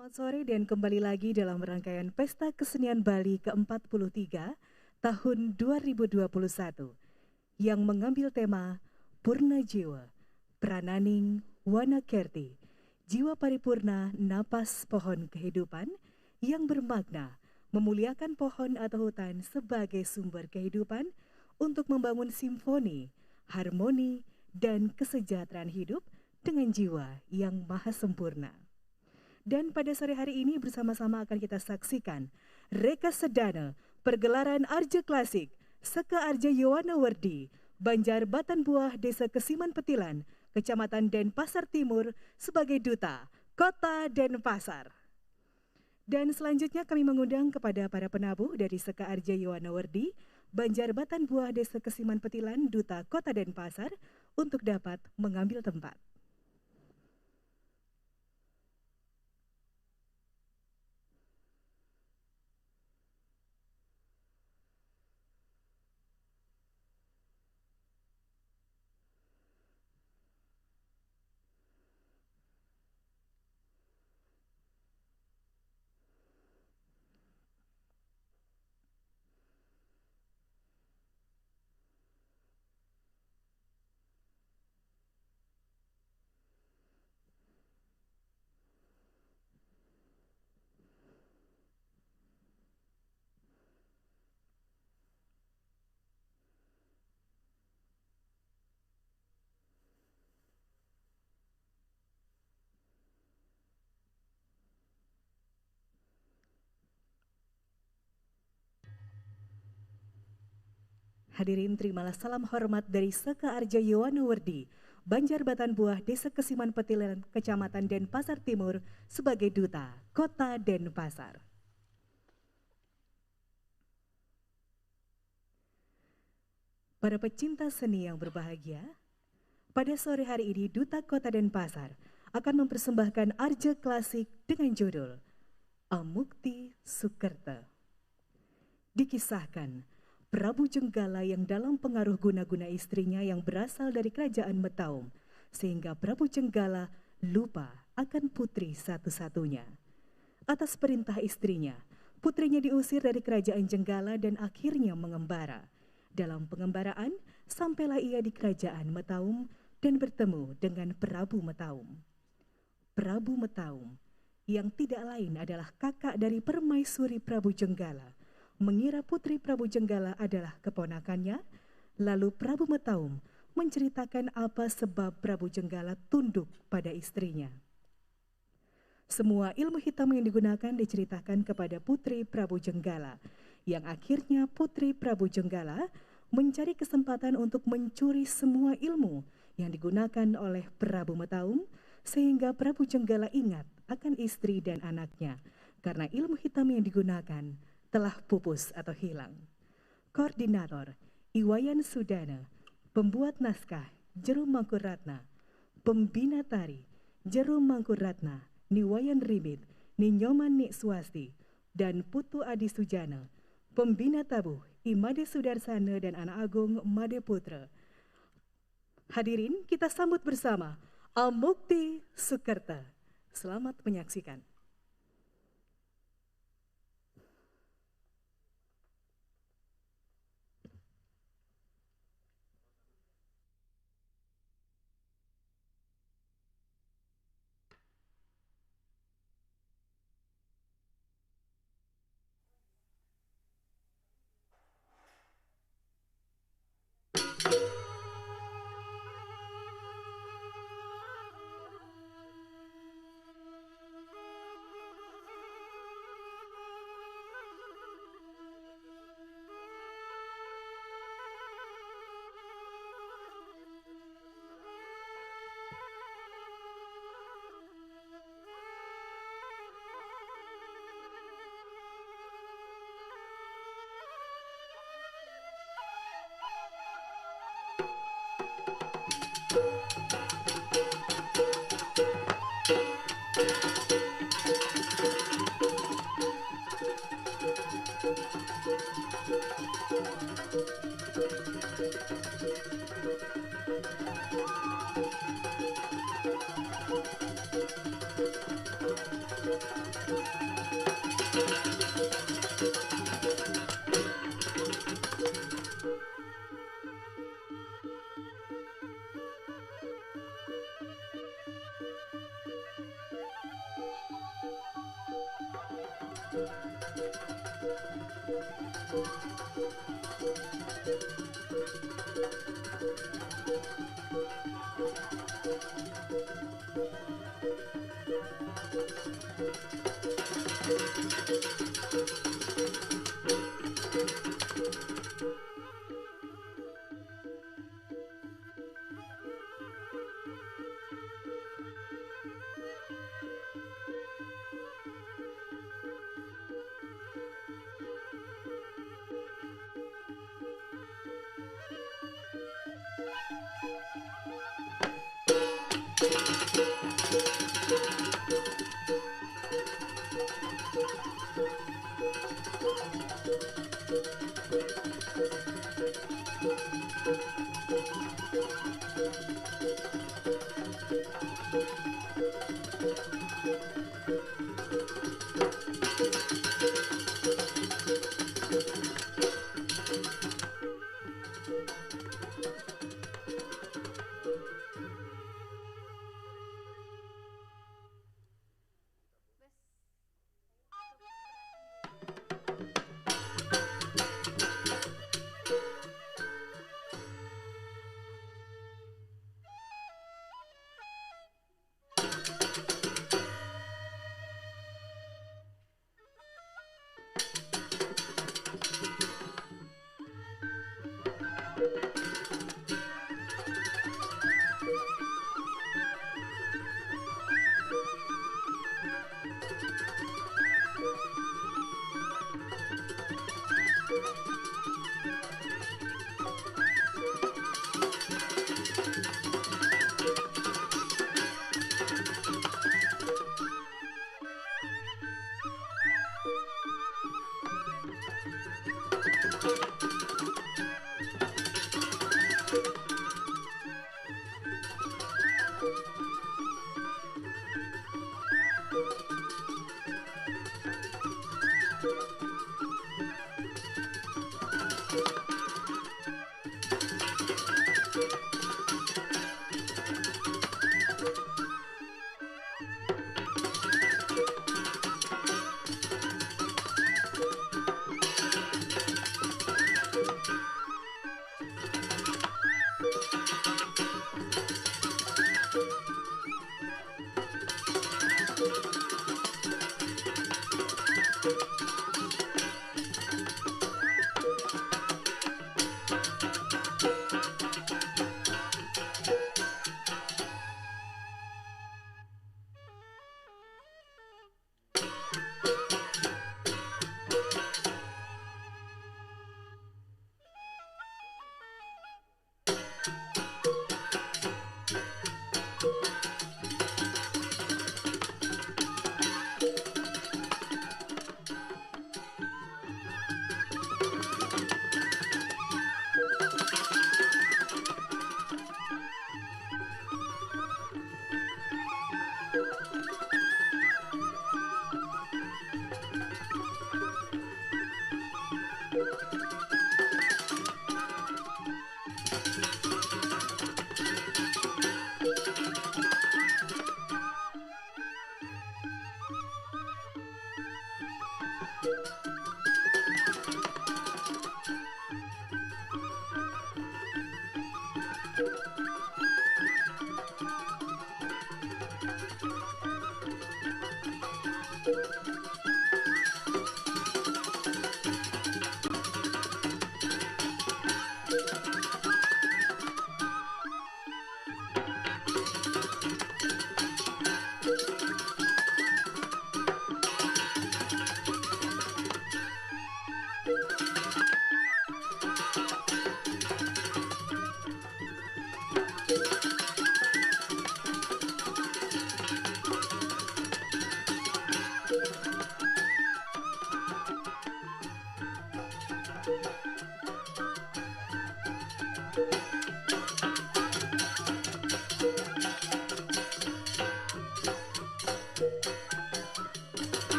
Selamat sore dan kembali lagi dalam rangkaian Pesta Kesenian Bali ke-43 tahun 2021 yang mengambil tema Purna Jiwa, Prananing Wana Kerti, jiwa paripurna napas pohon kehidupan yang bermakna memuliakan pohon atau hutan sebagai sumber kehidupan untuk membangun simfoni, harmoni, dan kesejahteraan hidup dengan jiwa yang maha sempurna. Dan pada sore hari ini bersama-sama akan kita saksikan Rekasadana, Pergelaran Arja Klasik, Sekaa Yowana Werdhi, Banjar Batan Buah, Desa Kesiman Petilan, Kecamatan Denpasar Timur sebagai Duta, Kota Denpasar. Dan selanjutnya kami mengundang kepada para penabuh dari Sekaa Yowana Werdhi, Banjar Batan Buah, Desa Kesiman Petilan, Duta, Kota Denpasar untuk dapat mengambil tempat. Hadirin terimalah salam hormat dari Sekaa Yowana Werdhi, Banjar Batan Buah, Desa Kesiman Petilan, Kecamatan Denpasar Timur sebagai Duta, Kota Denpasar. Para pecinta seni yang berbahagia, pada sore hari ini Duta Kota Denpasar akan mempersembahkan Arja Klasik dengan judul Amukti Sukerta. Dikisahkan, Prabu Jenggala yang dalam pengaruh guna-guna istrinya yang berasal dari kerajaan Metaum, sehingga Prabu Jenggala lupa akan putri satu-satunya. Atas perintah istrinya, putrinya diusir dari kerajaan Jenggala dan akhirnya mengembara. Dalam pengembaraan, sampailah ia di kerajaan Metaum dan bertemu dengan Prabu Metaum. Prabu Metaum, yang tidak lain adalah kakak dari permaisuri Prabu Jenggala, mengira putri Prabu Jenggala adalah keponakannya, lalu Prabu Metaum menceritakan apa sebab Prabu Jenggala tunduk pada istrinya. Semua ilmu hitam yang digunakan diceritakan kepada putri Prabu Jenggala, yang akhirnya putri Prabu Jenggala mencari kesempatan untuk mencuri semua ilmu yang digunakan oleh Prabu Metaum, sehingga Prabu Jenggala ingat akan istri dan anaknya, karena ilmu hitam yang digunakan telah pupus atau hilang. Koordinator Iwayan Sudana, pembuat naskah Jerum Mangkuratna, pembina tari Jerum Mangkuratna, Niwayan Rimit, Ninyoman Nik Swasti, dan Putu Adi Sujana, pembina tabuh Imade Sudarsana dan anak agung Made Putra. Hadirin, kita sambut bersama Amukti Sukerta. Selamat menyaksikan.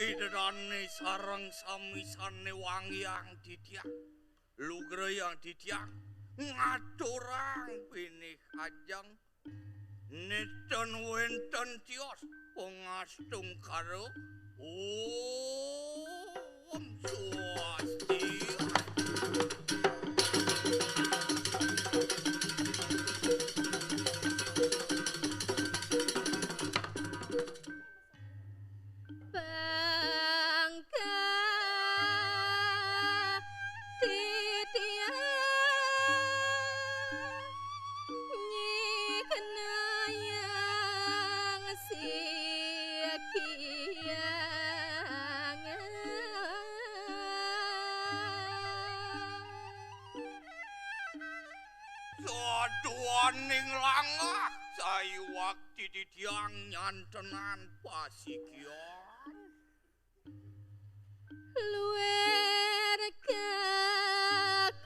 Kiderane sareng samisane wangi yang didiang lugre yang didiang ngaturang pinih ajang neten wenten tios pengastung karo Om Swastiastu. Saduaning langah sayu wakti didiang nyantenan pasikyon luwer kakunang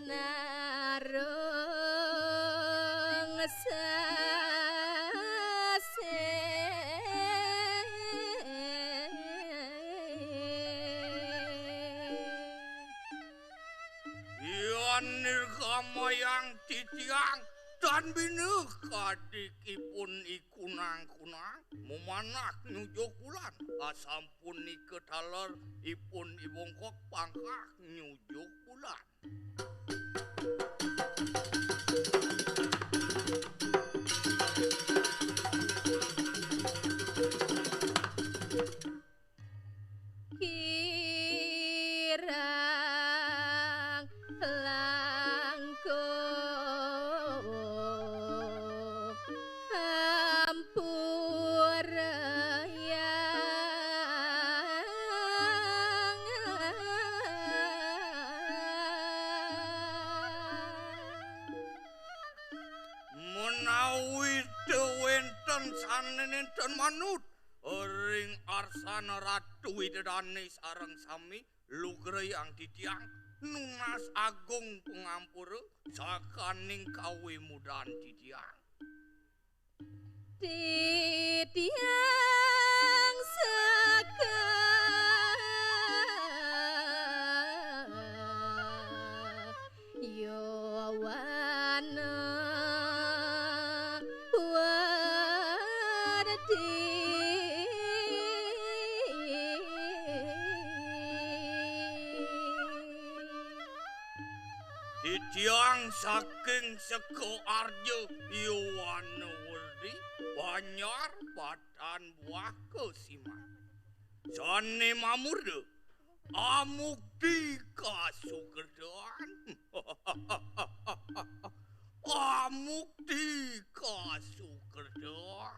narung nirgama yang titiang dan binuh kadikipun ikunang-kunang memanak nyujuk bulan asampun iketaler ipun ibongkok pangkak nyujuk bulan sanenten manut ring arsana ratu widadane sareng sami lugre yang didiang nunas agung pengampura sakaning kawimudan didiang didiang Sekaa Yowana Yang saking Sekaa Arja Yowana Werdhi Banjar Batan Buah Kesiman Sane mamurde amukti kasukerdan amukti kasukerdan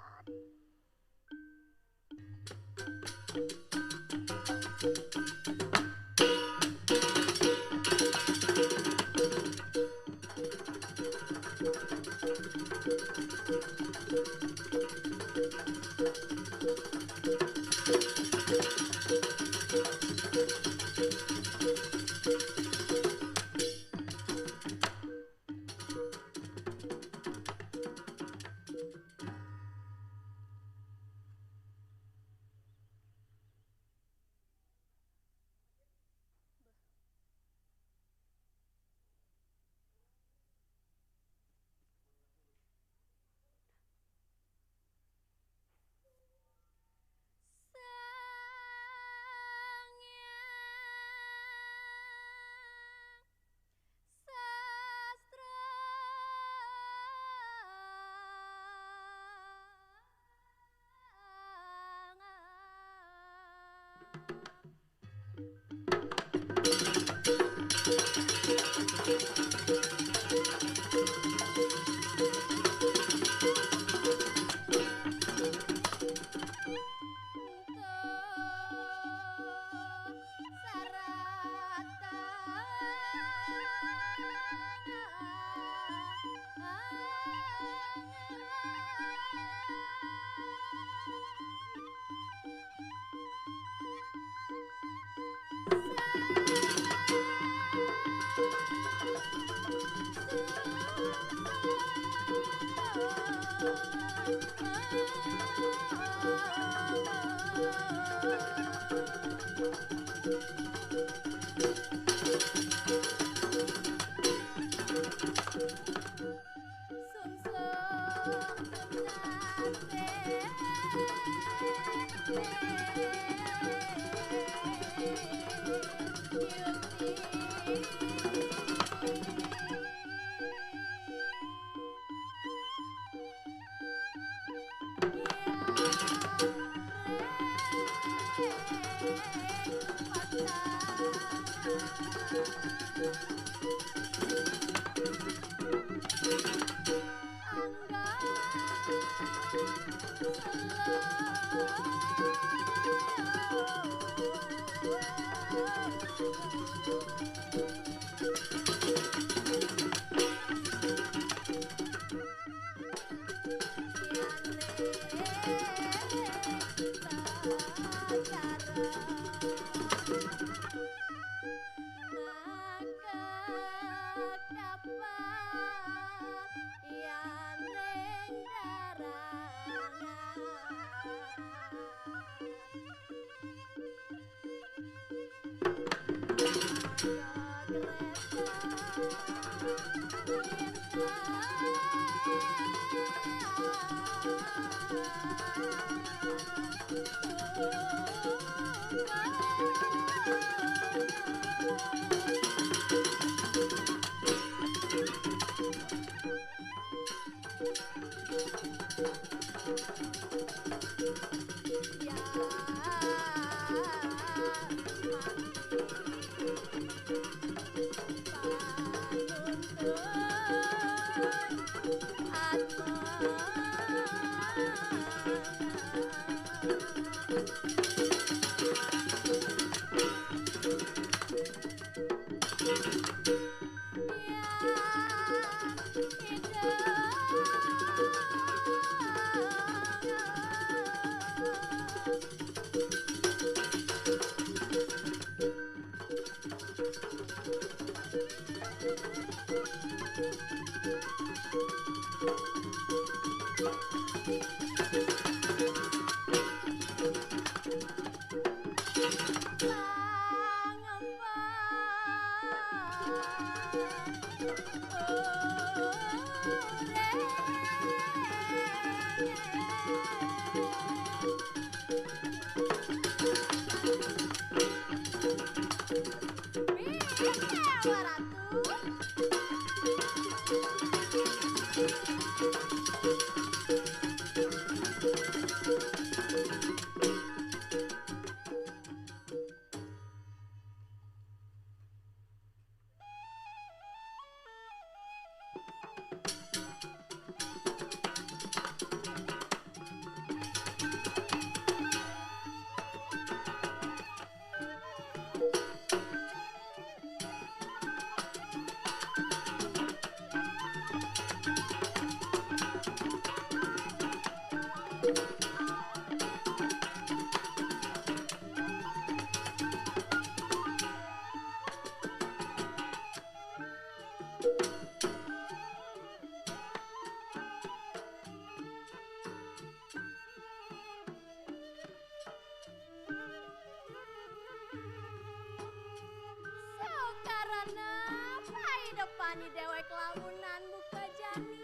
anak lamunan buka jani.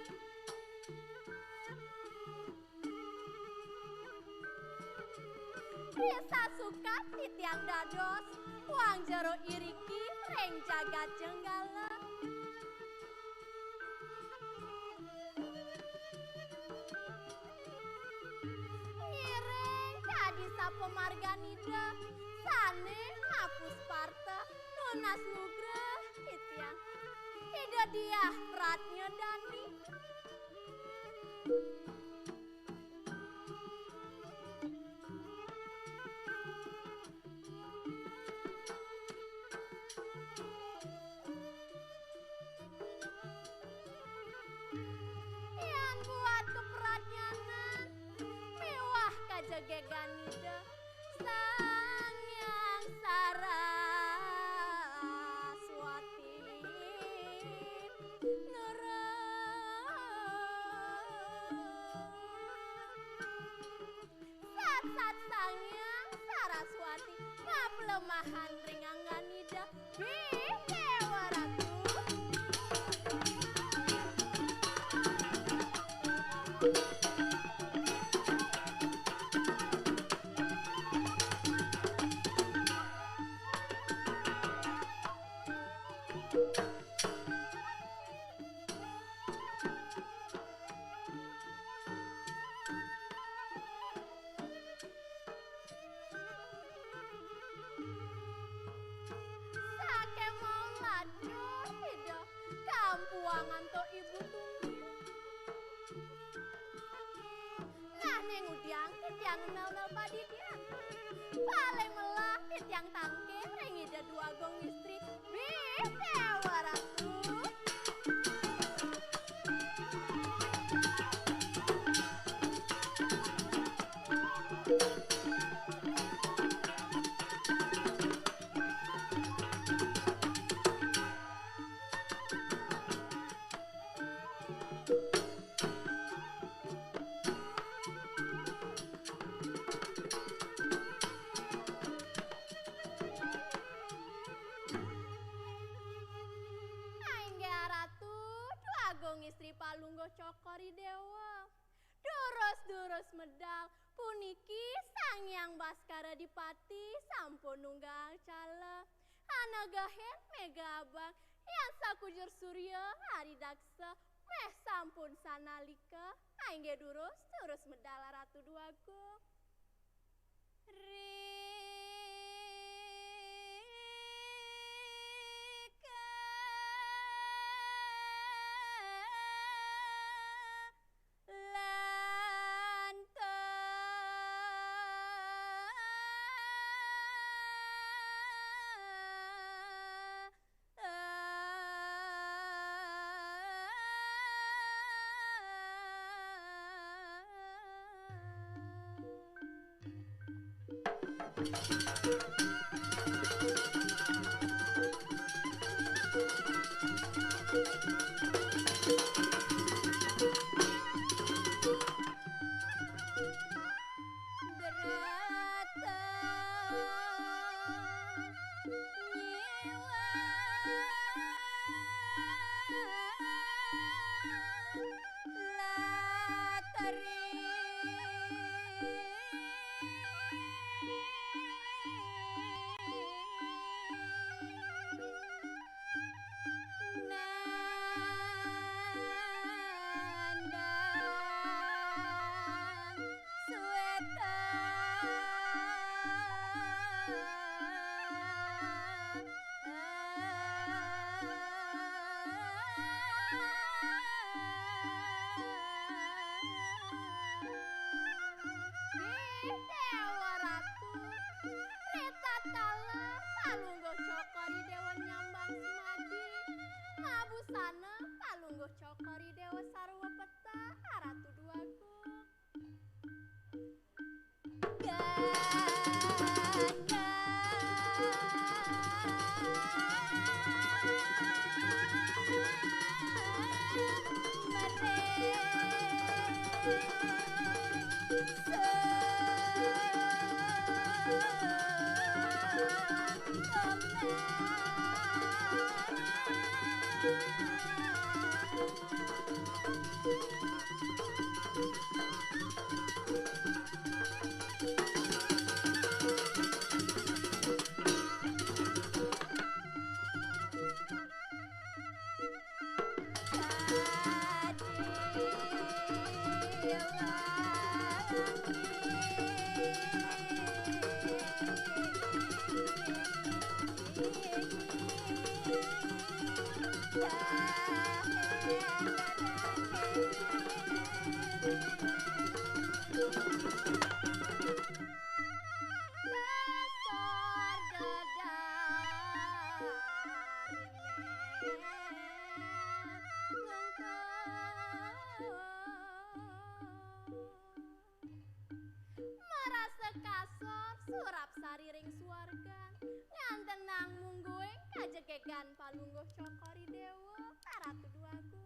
Risa suka titiang dados, uang jero iriki, reng jagat jenggala. Ireng jadi sapo marganida, sane hapus parta, nunas nugra, titiang. Ida dia pratnya dani. Yang buat keperatnyanan, mewah kajegeganida, sang yang Saraswati. Sat-sat sang yang Saraswati, ngaplemahan ringangganida, Dewa Ratu. Sake mau lado ida, kampuangan to ibu tunggu. Nah neng udiang titiang mel-mel padidian. Paling melah titiang tangke, reng ida dua gong istri, Dewa Ratu. Aingga Ratu, dua gong istri palunggo cokori dewa. Durus-durus medal, puniki sang yang Baskara Dipati, sampun nunggal cala. Anagahen mega abang, yang sakujur surya hari daksa, meh sampun sanalika. Aingga durus medal Ratu dua gong. Cokori Dewa Sarwa Peta Ratu Duago. Merasa kasar surap sariring suargan nganten nang mungguing kajegegan palungguh cokori dewa karatu duaku.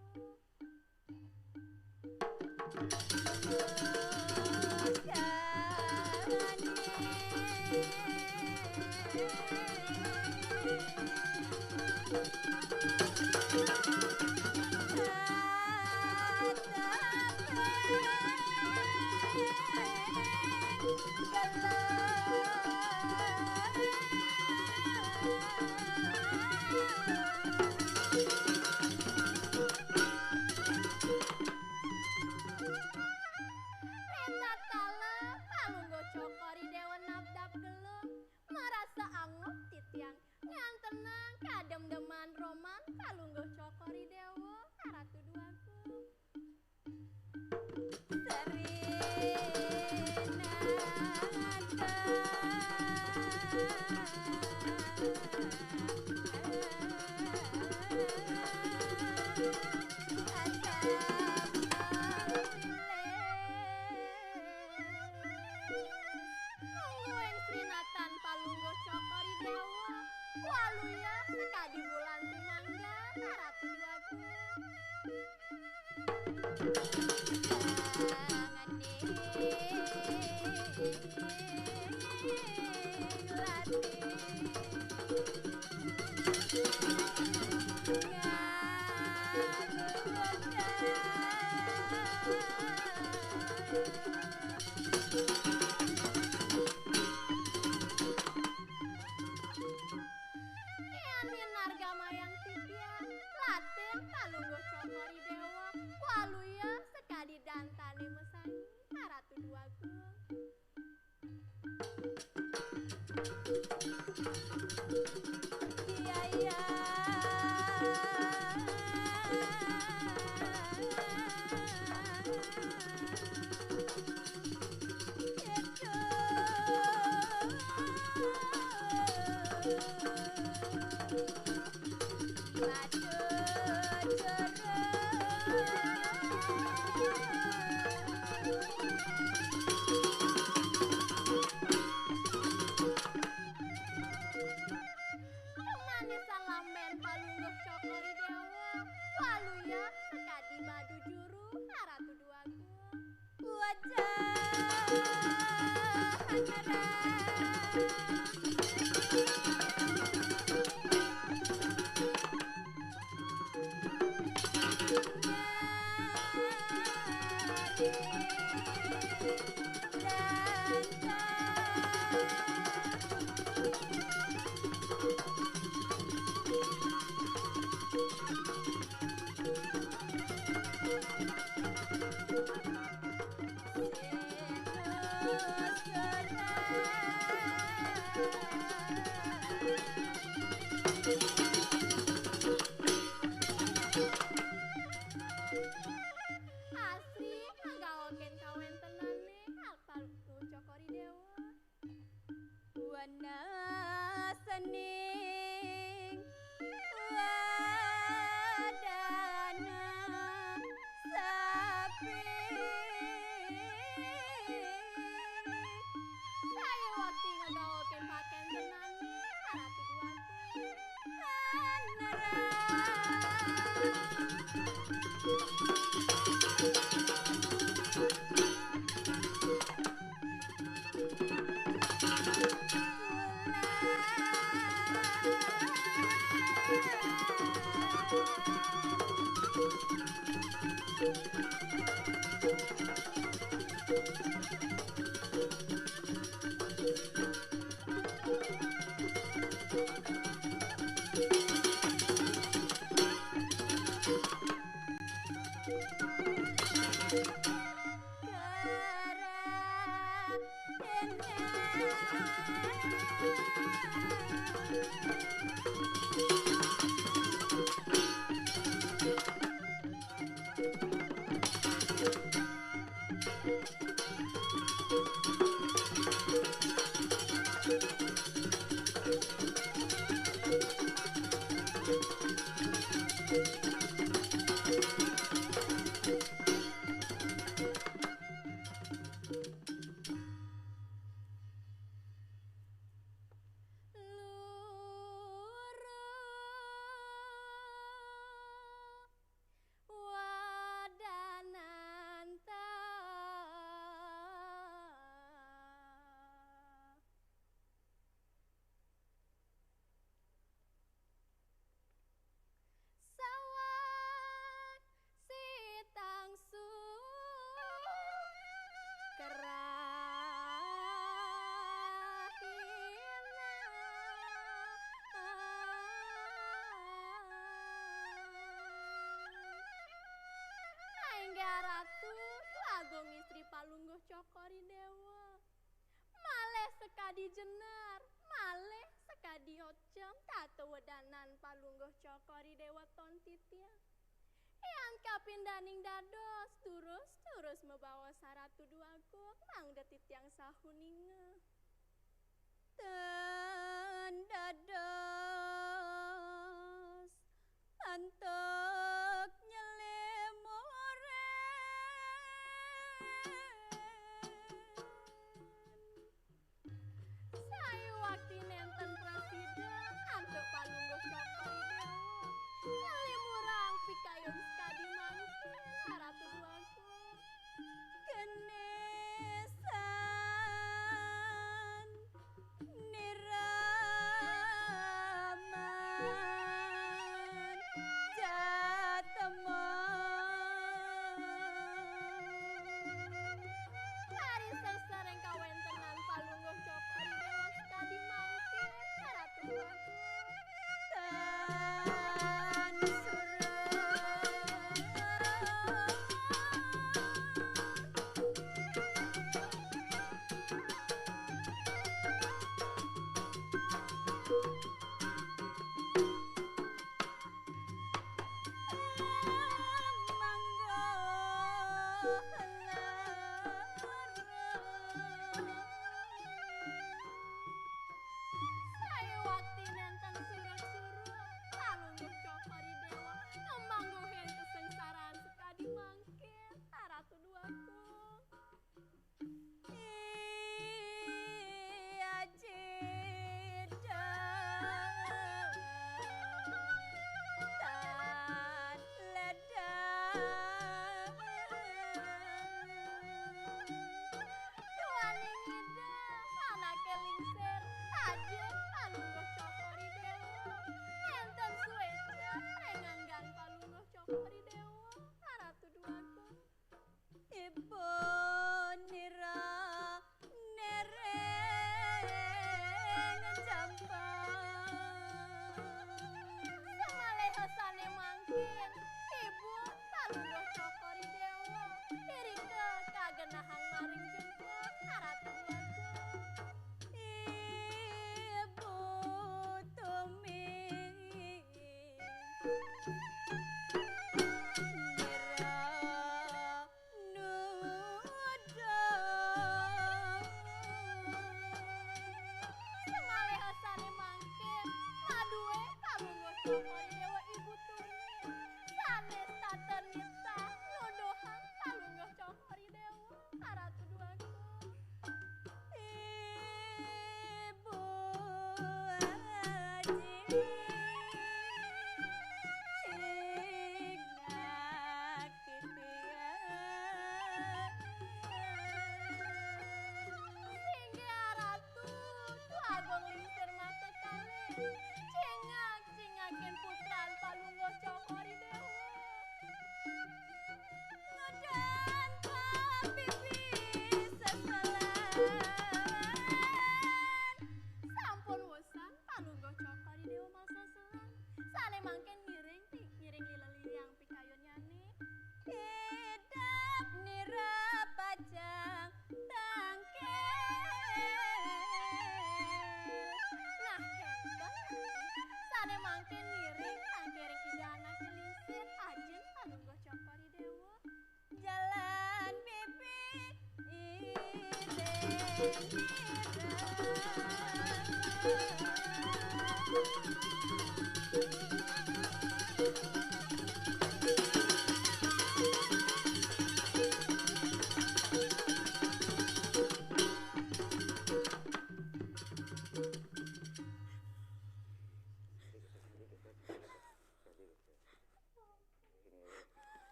Ratu agong istri palungguh cokori dewa maleh sekadi jenar maleh sekadi hocem tato wedanan palungguh cokori dewa tontitya yang kapindaning dados turus membawa saratu duagung mang detit yang sahuninga ten dados antuk Pikayun sekadi mangkin haratu duaku kenesan niraman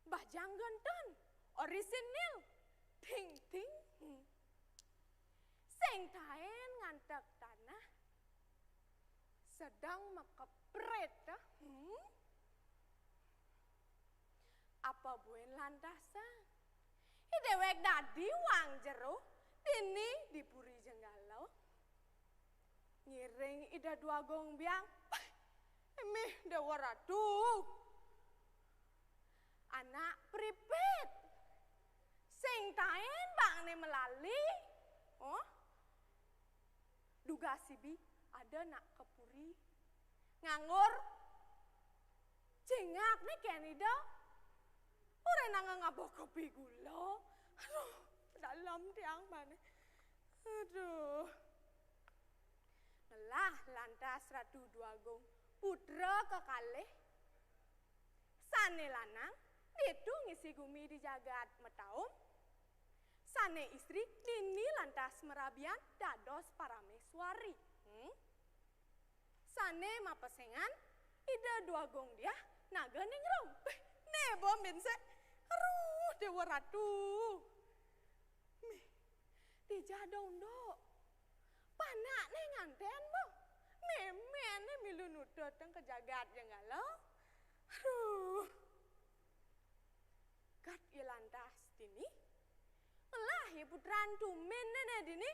Bajang genten, orisinil, ting ting. Sing taen ngantek tanah, sedang makepret. Apa buen lantasan? Dewek dadi wang jero, dini dipuri jenggalau. Ngiring ida dua gong biang, emih dewa ratu. Anak pripet, sing taen bang ne melali, duga sibi ada nak kepuri, nganggur, cengak nih kenida, orang nang ngabok kopi gula, aduh dalam tiang mana, aduh, ngelah lantas ratu dua gong, putra kekalih, sane lanang. Itu ngisi gumi di jagat metaum. Sane istri dini lantas merabian dados parameswari. Sane mapesengan ida dua gong dia naga ningrum. Nebo mense. Aduh dewa ratu. Mih dijadong do. Panak nih nganten bo. Memen nih milu nutut teng ke jagat yang galau. Aduh. Kat ilantas dini, ngelahi putran tumen nene dini,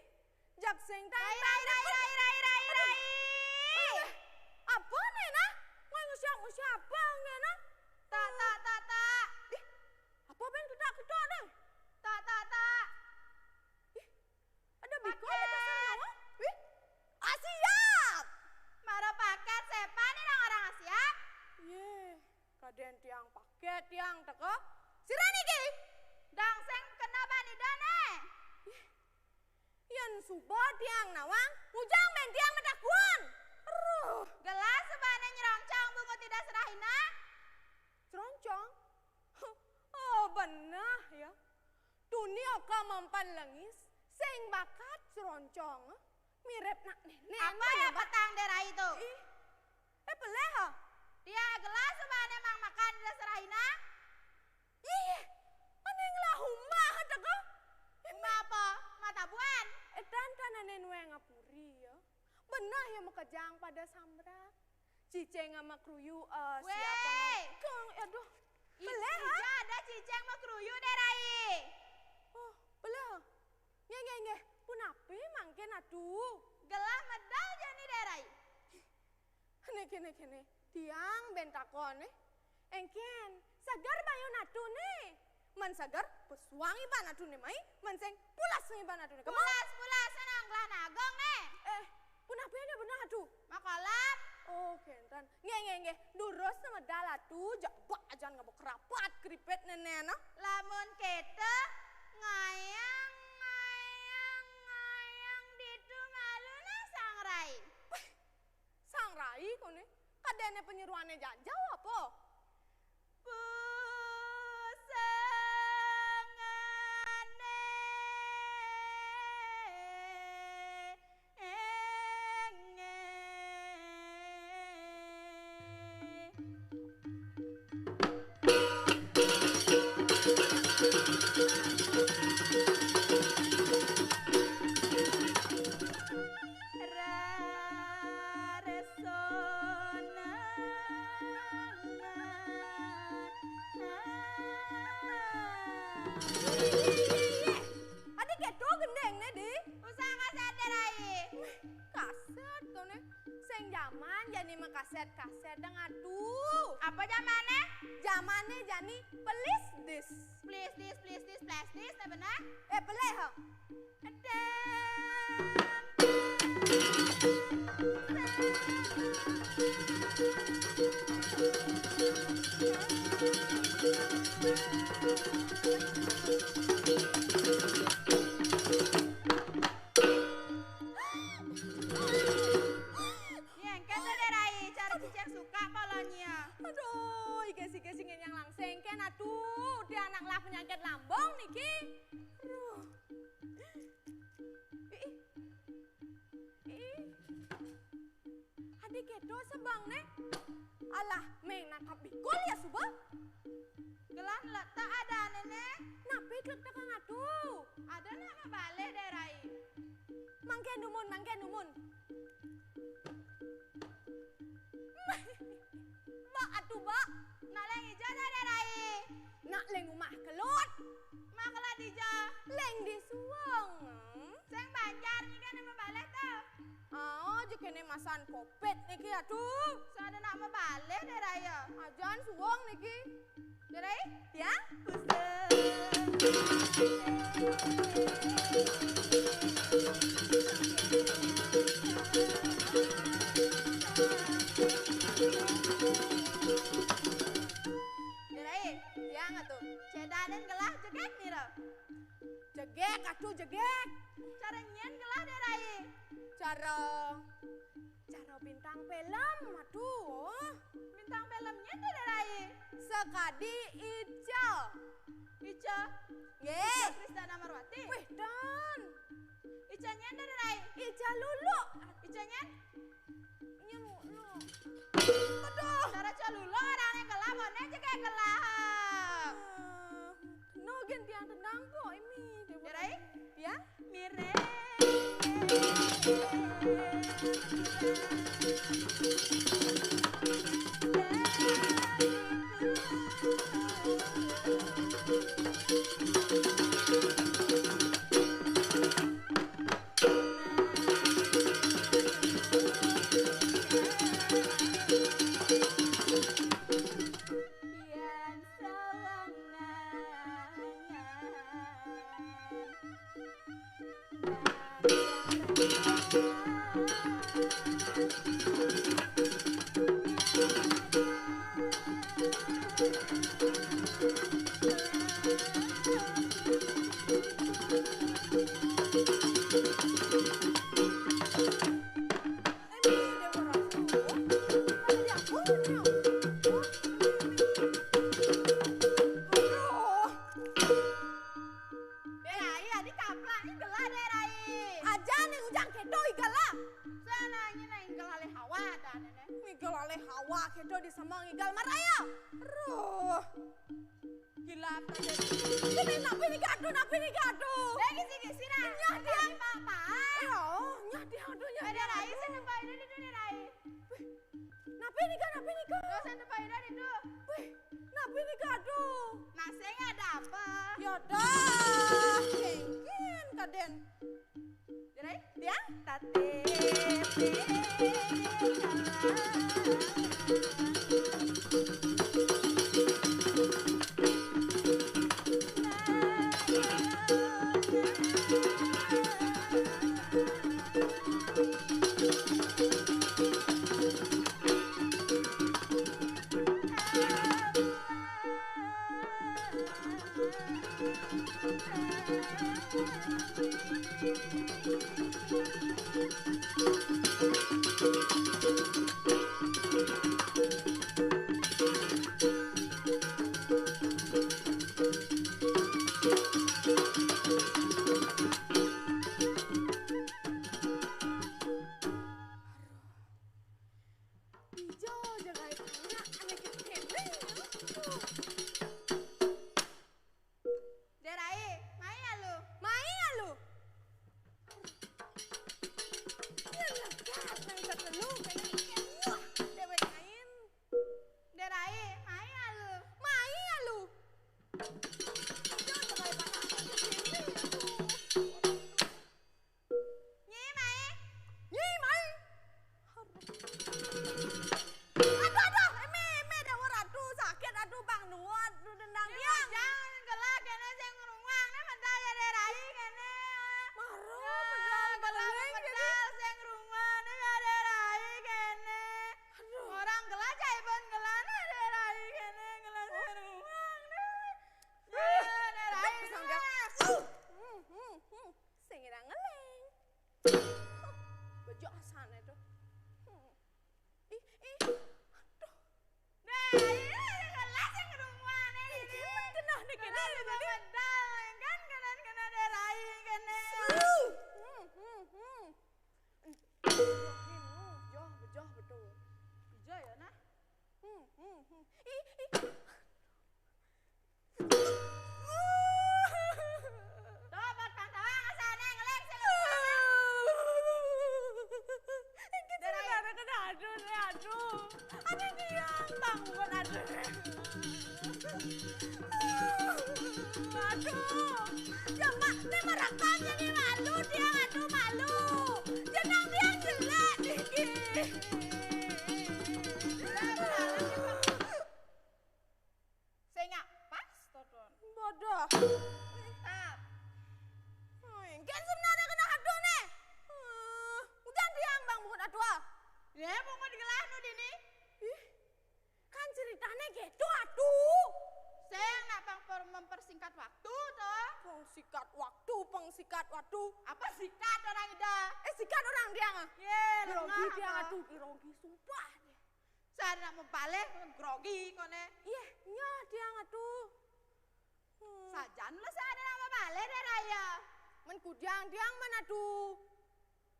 jak sing tay. Apa nena? Mau ngusyak apa nena? Tak. Ih, apa ben kedak deh? Tak. Ih, ada biko di pasar nawa? Ih, siap. Mara paket sepan ini orang siap. Ye, kaden tiang paket tiang teko. Sirani ki, dang seng kenapa nih dane? Yan suba tiang nawang, ujang men tiang medakuan. Gelas sebane nyeroncong bungo tidak serahina. Seroncong? Oh benar ya. Tuni oka mempan lengis, seng bakat seroncong. Mirip nak nenek. Apa ya petang daerah itu? Peleh ha? Dia gelas sebane mang makan tidak serahina. Ih, aneh lah humah teko. Humah apa? Mata buan. Dan tanane nuwe ngapuri ya. Benar ya mekejang pada sambrak. Ciceng sama kruyu siapa ngekong. Aduh. Beleh ha? Ada ciceng sama kruyu derai. Oh, beleh. Nge. Punapi mangken atuh. Gelah medal jani derai. Kene. Tiang bentakon Engken. Segar bayu natu nih. Man sagar pesuangi ban adu ne mai, man seng pulas ngi ban adu ne. Pulas senang lah nagong ne. Punah beda benar adu. Makolap. Oh, kentan. Nge. Durus sama dalatu jabak aja ngabok kerapat keripet nenek no. Lamun kete ngayang ditu ngaluna sangrai. Sangrai kone. Kadene penyeruannya janjau apa? Adik keto gendeng ne di. Usah kaset derai. Kaset kone. Seng zaman jani makaset dengan tuh. Apa zamannya? Zamannya jani pelis dis. Please this, benar? Peleh hong. Nyengket derai, cara cicek suka polonya. Aduh, ikesi yang langseng kan atuh. Dia anak lah penyakit lambung niki. Aduh. Adik kedo sebang ne. Alah, meng nakap bikul ya subah. Gelan letak ada nenek. Napi klek tekang atuh. Ada nama balik derai. Mangke numun. Bak atuh bak. Nak leng hijau derai. Nak leng rumah kelut. Maklah dija. Leng di suang. Seng Banjar ni kan nama balik tau. Oh, jika ini masan kopet niki atuh. Ada nama balik derai ya. Ajan suang niki. Derai? Ya? Derai, yang atuh. Cedaden gelah jegek nih dah. Jegek atuh jegek. Cara nyen gelah derai. Cara bintang film atuh. Bintang filmnya tuh derai. Sekadi Ical. Ica. Nggih. Kristana Marwati. Wih, dan. Ica nyen derai. Ica lulu. Ica nyen. Nya lulu. Aduh. Cara calulo orangnya gelah bone jegek gelah. No gantian tendang po ini. Derai? Ya? Mire. Sikat waktu. Apa sikat orang ida? Sikat orang dia ngah. Grogi dia aduh grogi sumpah dia. Saya nak membalik grogi kone. Iya, nya dia ngatuh. Sajan lah saya nak membalik dia raya. Men kudang dia mana tuh?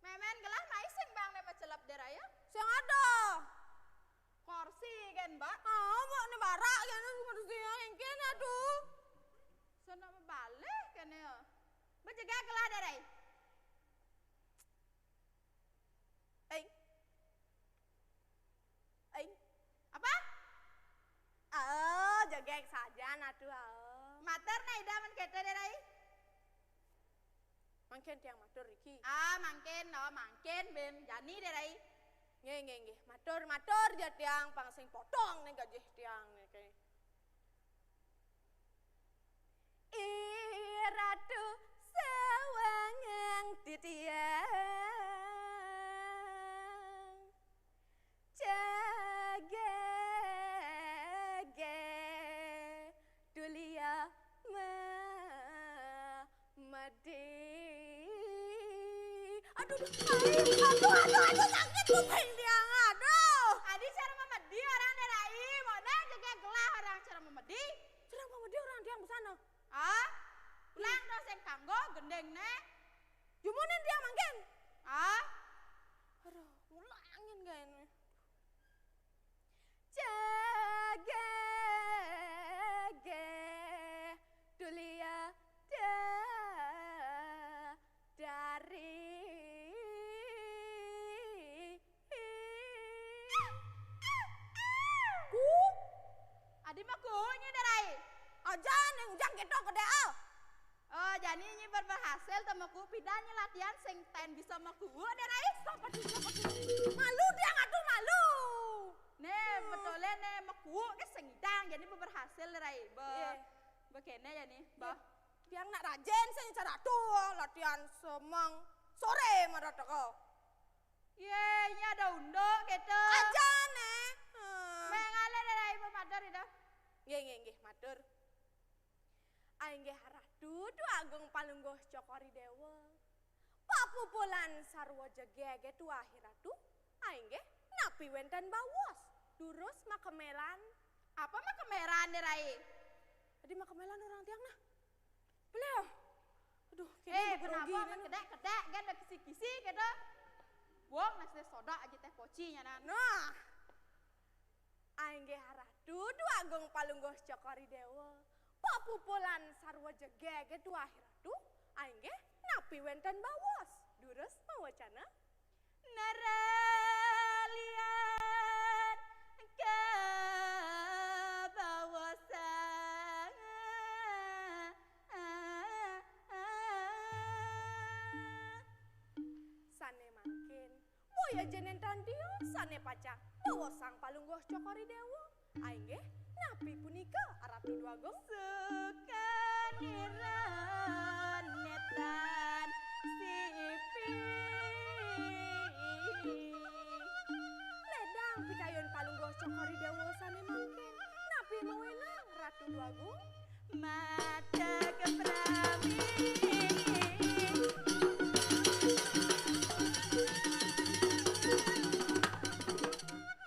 Memen gelah mai sing bang ne pacelap dia raya. Sing ada. Kursi kan, Mbak? Mau ne barak kan kursi yang kan aduh. Saya nak membalik kan ya. Berjaga kelah darai. Apa? Jaga saja natu. Mater na ida man kete darai. Mangken tiang matur iki. Mangken ben jani darai. Nggih. Matur ja tiang pang sing potong ning gajih tiang nek. Ratu sawangang titiang jagage dulia madi. Aduh sakit kuping tiang aduh. Adi cara memedi orang darai, mana jaga gelah orang cara memedi. Cara memedi orang tiang busana. Ulang dong sing kanggo gendeng ne. Jumunin dia mangken. Aduh, ulangin kan. Jagage dulia dari Adi mah kunya darai. Aja ning ujang ketok gede jadi ini berhasil temaku pidanya latihan sing ten bisa maku darai. Malu dia ngadu malu. Nih betulnya nih maku ke sengidang jadi berhasil darai. Begini ya nih. Dia nak rajin sing cara tuh latihan semang sore marah teko. Ini ada unduk gitu. Aja nih. Mengale darai pematur itu. Nggih matur. Aing ge haratu tu agung palunggoh cokori dewa. Papupulan sarwa jegege tu akhiratu. Aing ge napi wenten bawas. Durus makemelan. Apa makemeran deh Rai? Tadi makemelan orang tiang nah. Beliau. Aduh, kenapa kedek kan ada kisi-kisi gitu. Buang nasi soda aja teh pocinya nan. Nah. Aing ge haratu tu agung palunggoh cokori dewa. Papupulan sarwa jegege tu akhiratu. Aing ge napi wenten bawas. Durus mawacana. Naralian ke bawasan. Sane mangkin. Boya jenen tandio sane pacak. Bawa sang palunggoh cokori dewa. Aing ge napi punika aratu dua gong. Suka niranetan sipi. Ledang pikayon palunggoh cokori dewa sane mangkin. Napi mawenang ratu dua gong. Mata keprami.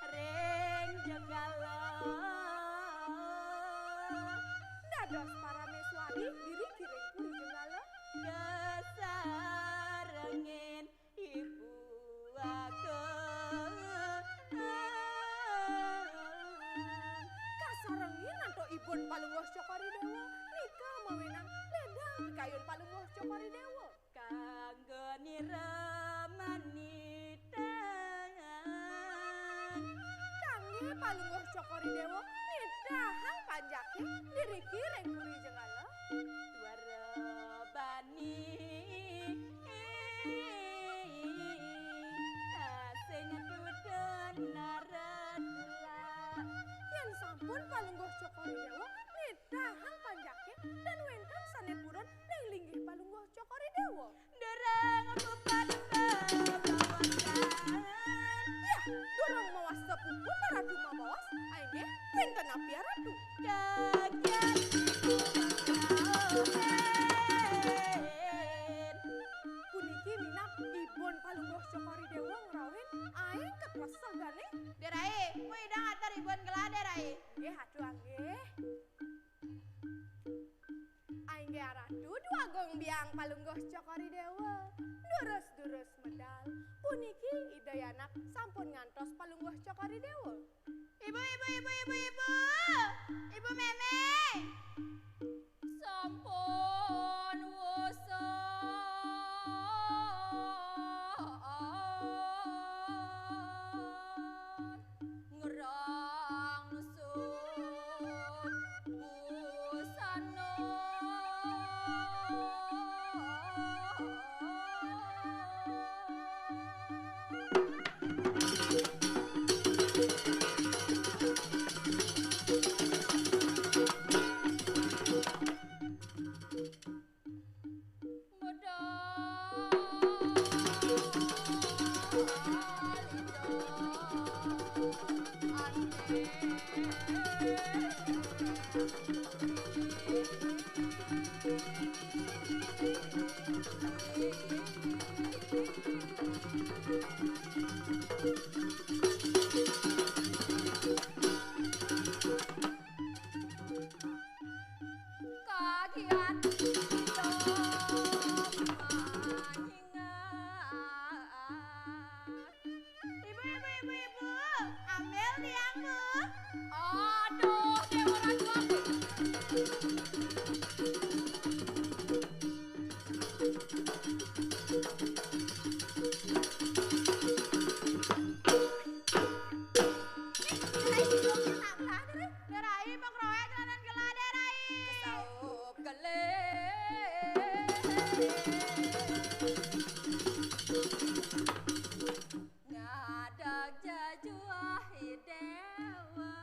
Reng jenggalo. Dados para meswari diri kiring puri jenggala. Kesarengin ibu aku. Kasarengin nanto ibun palunggoh cokori dewa. Nika mawenang ledang pikayon palunggoh cokori dewa. Kanggo niramanitan. Kangge palunggoh cokori dewa. Nidahang panjake diri kiring puri jenggala. Dwara bani. Asenya duden naradula. Yang sampun palunggoh cokori dewa. Nidahang panjake dan wenten sanepuran linggih palunggoh cokori dewa. Derang rupan bawasan. Ya, dorong mawas sepupu ratu mabawas. Aing ge wenten api ratu. Kaget Puniki minap ibon palunggoh cokori dewa ngrawin. Aing keklesah gane. Derai, kuy udah ngatar ribuan gelade Rai. Ge hatu angge. Aing ge ratu dua gong biang palunggoh cokori dewa. Durus-durus medal. Puniki idayanak sampun ngantos palunggoh cokori dewa. Ibu. Ibu Meme. Sampun wusan ngerang nusuk busana. Kagian Ibu. Ambil tiangmu. Aduh, dewa ratu aku. Derai pokroe jalanan gelade Rai. Kesaup gele. Ngadak jajuah dewa.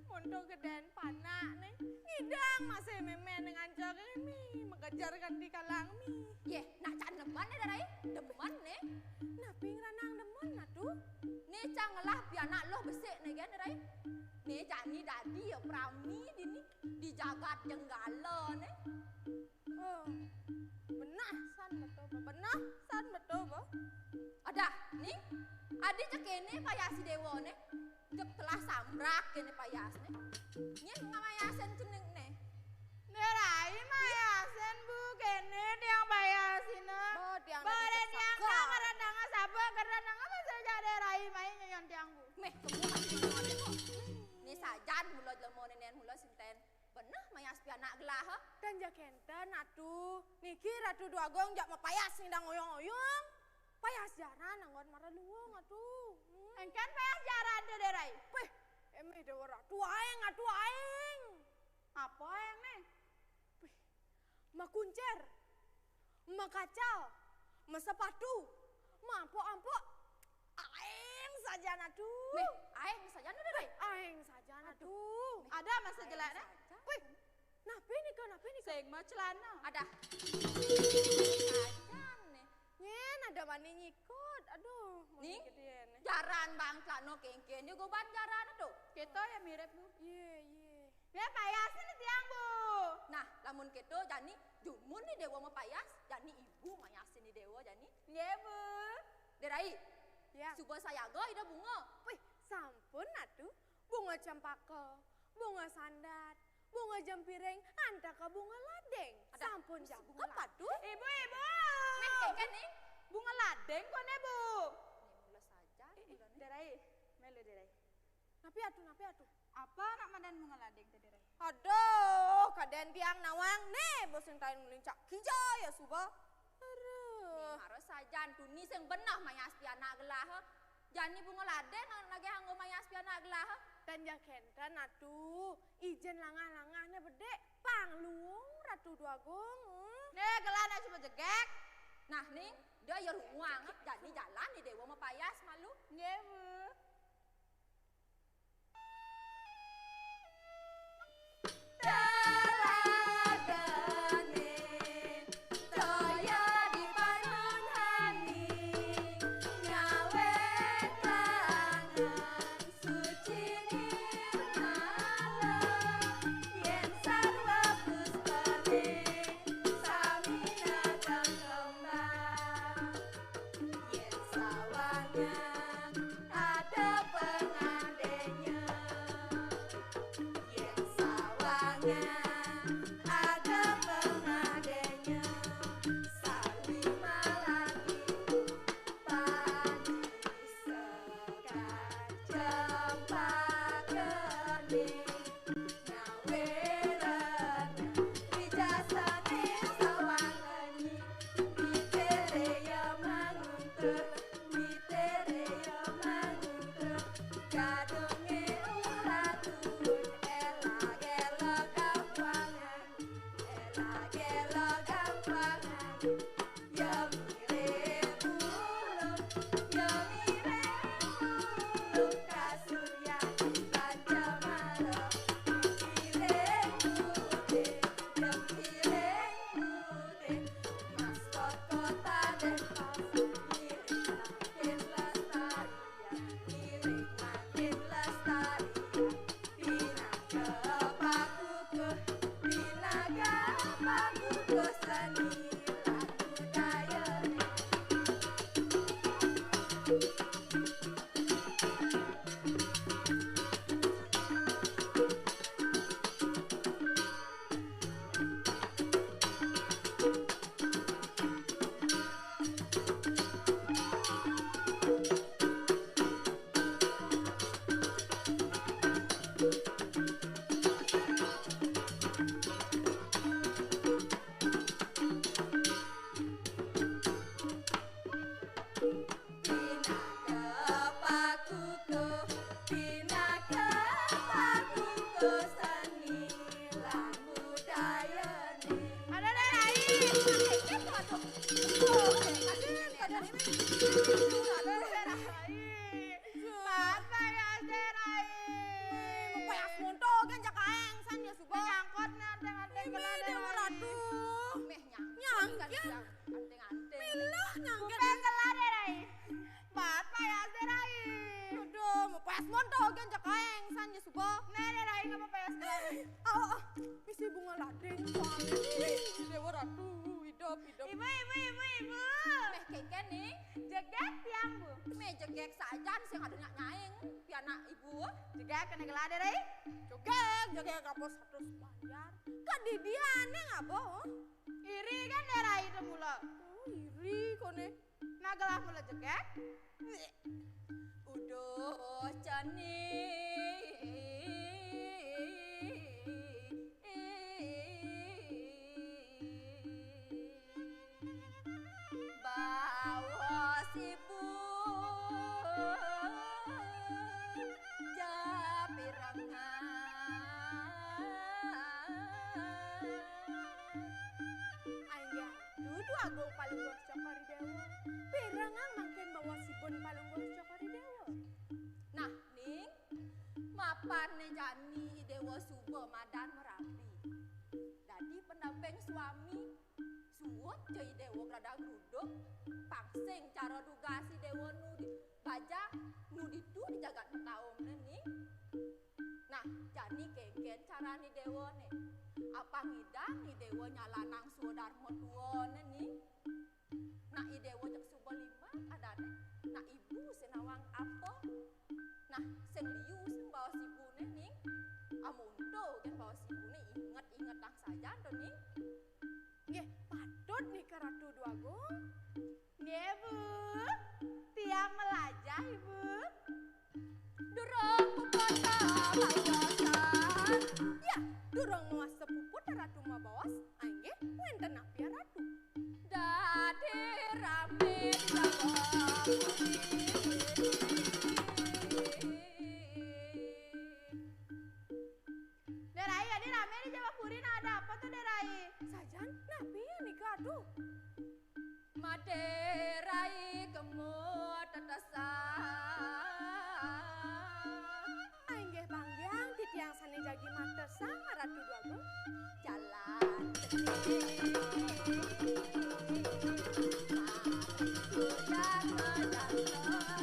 Mondo geden panak nih. Ngidang masih memen dengan jokin mi. Mengejarkan di kalang mi. Yeh, nak can deman ya darai. Deman nih. Napi ngeranang deman nah tuh. Nih cangelah biar anak lo besik nih kan darai. Nih cani dadi ya prami dini. Di jagat jenggala nih. Oh, benah san betul, benah san betul, Bo. Ada nih, adi cek ini payasi dewa nih, cek telah sambrak ini payas nih. Nyen ngamayasen ceneng nih. Nerai mayasen Bu, kene tiang payasina. Oh, tiang Bare tiang karena nanga sabo karena nanga masa jadi rai main nyon tiang Bu. Meh, kamu masih ngomong kok. Nih sajan hula jelemo nenen hula sinten. Benah mayas pi anak gelah ha. Dan jakenten atuh, niki ratu dua gong jak mapayas ngidang oyong-oyong. Payas jaran anggon marah luwung atuh. Engkan payas jaran deh derai. Peh, emeh dewa ratu aing atuh aing. Apa aing nih? Peh, makuncer, makacau, masepatu, mampok-ampok. Aing saja atuh. Meh, aing sajan udah deh. Aing saja atuh. Ada masa jeleknya? Wih, napi nih kau? Seng mah celana. Ada. Sajan nih. Nyen ada mani nyikut. Aduh, Nih, gedean. jaran bang celana kengken juga ban jaran tuh. Kita ya mirip Bu. Iya. Ya payasin nih tiang Bu. Nah, lamun keto jani jumun nih dewa mau payas, jani ibu mayasin nih dewa jani. Iya Bu. Derai, Ya. subuh saya go ida bunga. Wih, sampun atuh. Bunga cempaka, bunga sandat, bunga jempiring, anta ke bunga ladeng. Ada. Sampun jam Bunga apa tuh? Ibu. Meh kengken nih. Bunga ladeng kok ne Bu. Nih mula saja. Derai, melu derai. Napi atuh. Apa nak mandan bunga ladeng teh derai? Aduh, kaden tiang nawang nih, bosen tain ngelincak hijau ya suba. Nih harus sajan tuh nih sing benah mayas pi anak gelah. Jani bunga laden lagi hanggo mayas pi anak gelah. Dan jakenten atuh, ijen langah-langahnya bede, pangluung ratu dua gong. Nih gelana cuma jegek. Nah nih, dia ya ruang, jadi jalan nih dewa mau payas malu. Nih Bu. gandeng suami. Dewa ratu hidup. Ibu. Meh keke nih. Jegek tiang bu. Meh jegek saja sih ada nyaing piana ibu. Jegek kena gelade deh. Jegek kapos satu Banjar. Kadidiane ngabo. Iri kan daerah itu mula. Iri kone. Nagalah mula jegek. Udah cani. Bawa sibu japirangan ayah dudu agung paling bos cokori dewa pirangan makin bawa sibun paling bos cokori dewa nah ning mapan jani dewa subo madan merapi jadi pendamping suami suwot jadi dewa grada gruduk pangsing cara dugasi dewa nudi baja nudi tu dijaga taum nih nah jadi kengken cara nih dewa nih apa ngidang nih dewa nyalanang sudar motuo nih nah i dewa jak subo lima ada nih nah ibu senawang apa nah sen liu sen bawa sibu nih amunto kan bawa sibu nih inget tak saja tuh nih nggih patut nih ke Ratu Duagung nggih bu tiang melajah ibu durung puput bawasan ya durung nguas sepuput Ratu ma bawas nggih wenten apia Ratu dadi rame Derai, adi rame di Jawa Puri, nah ada apa tuh Derai? Sajan, napi ya nikah, aduh. Maderai kemut tetesan. Ainggih banggyang titiang sani jagi matesang Ratu Duagung. Jalan sedih. Sudah menjatuhkan.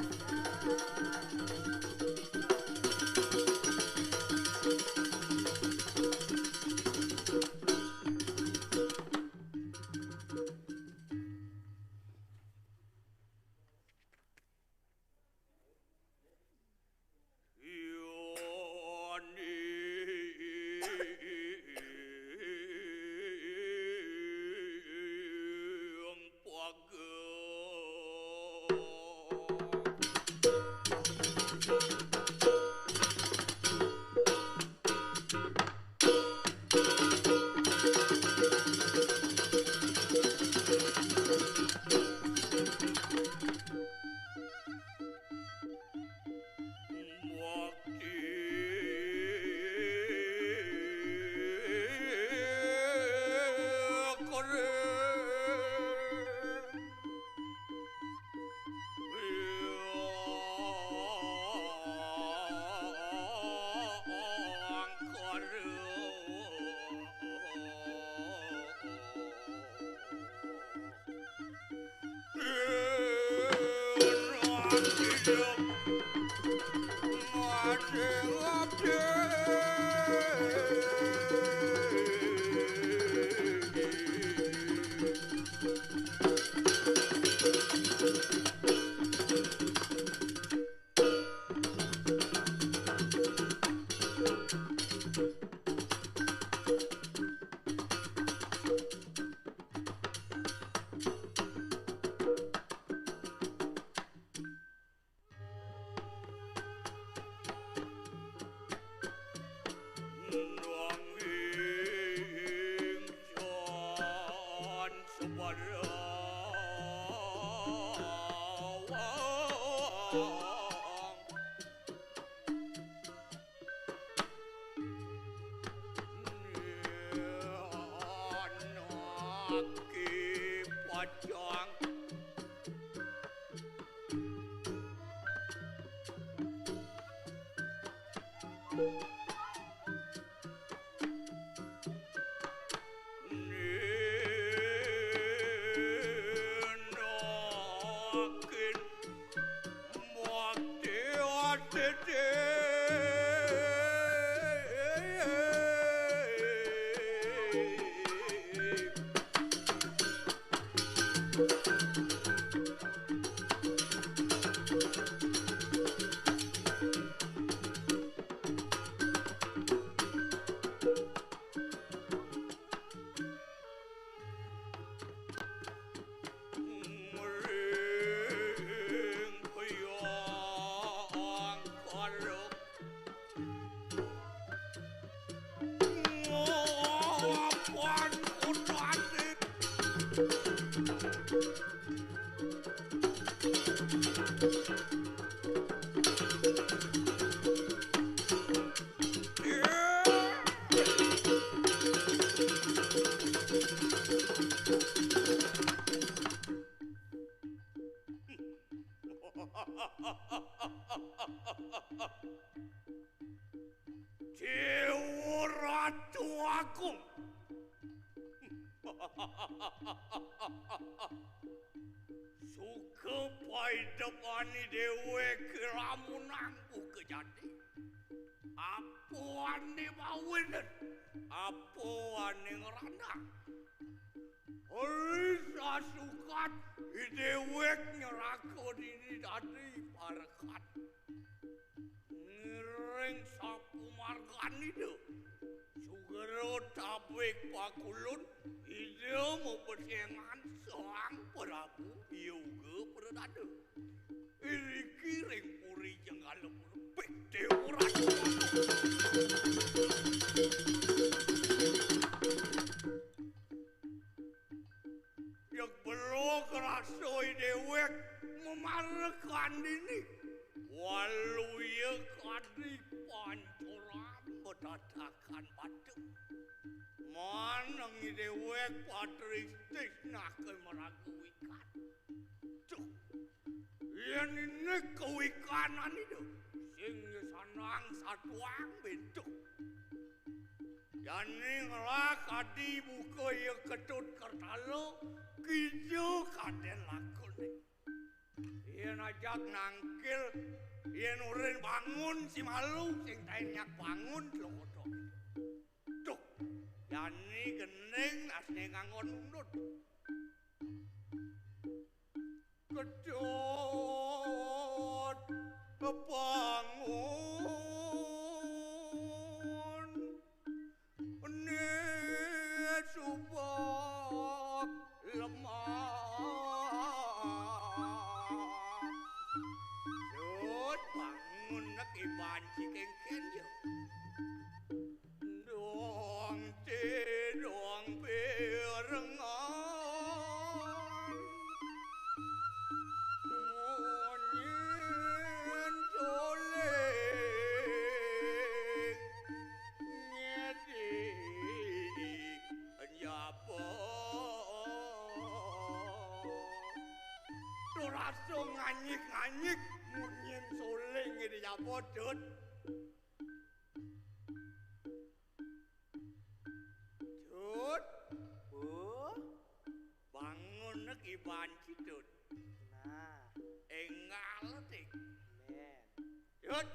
Dewa Ratu Agung. Suka paidapani dewe kelamunan buka jadi. Apa ane bawenan? Apa ane ngerandang? Risa sukat idewek nyerako dini tadi parakat. Ngereng sapu margan itu. Sugero tabek pakulun ide mau persengan seorang Prabu Yoga Perdana. Iriki ring puri jenggal pek deorat. Yang belum kerasoi dewek memarahkan ini. Walau ia kadi pancoran bertatakan batu. Manang dewek patristis nak meraguikan. Cuk, yang ini kewikanan itu. Sing sanang satuang bentuk. Yani ngelak kadi buka ia ketut kertalo. Kijo kaden lakon ni. Ia najak nangkil. Ia nurin bangun si malu. Sing tainyak bangun lokoto. Tuk. Yani gening asne ngangon unut. Kedot kebangun. Ini subak lemah. Jod bangun nak iban si kengken je. Doang te doang perengan. Monyen joleng. Nyedik nyapa. Rasa nganyik-nganyik munyin soleng ini ya bodot. Jut. Bangun nak iban cidut. Nah, Engal dik. men. Jut.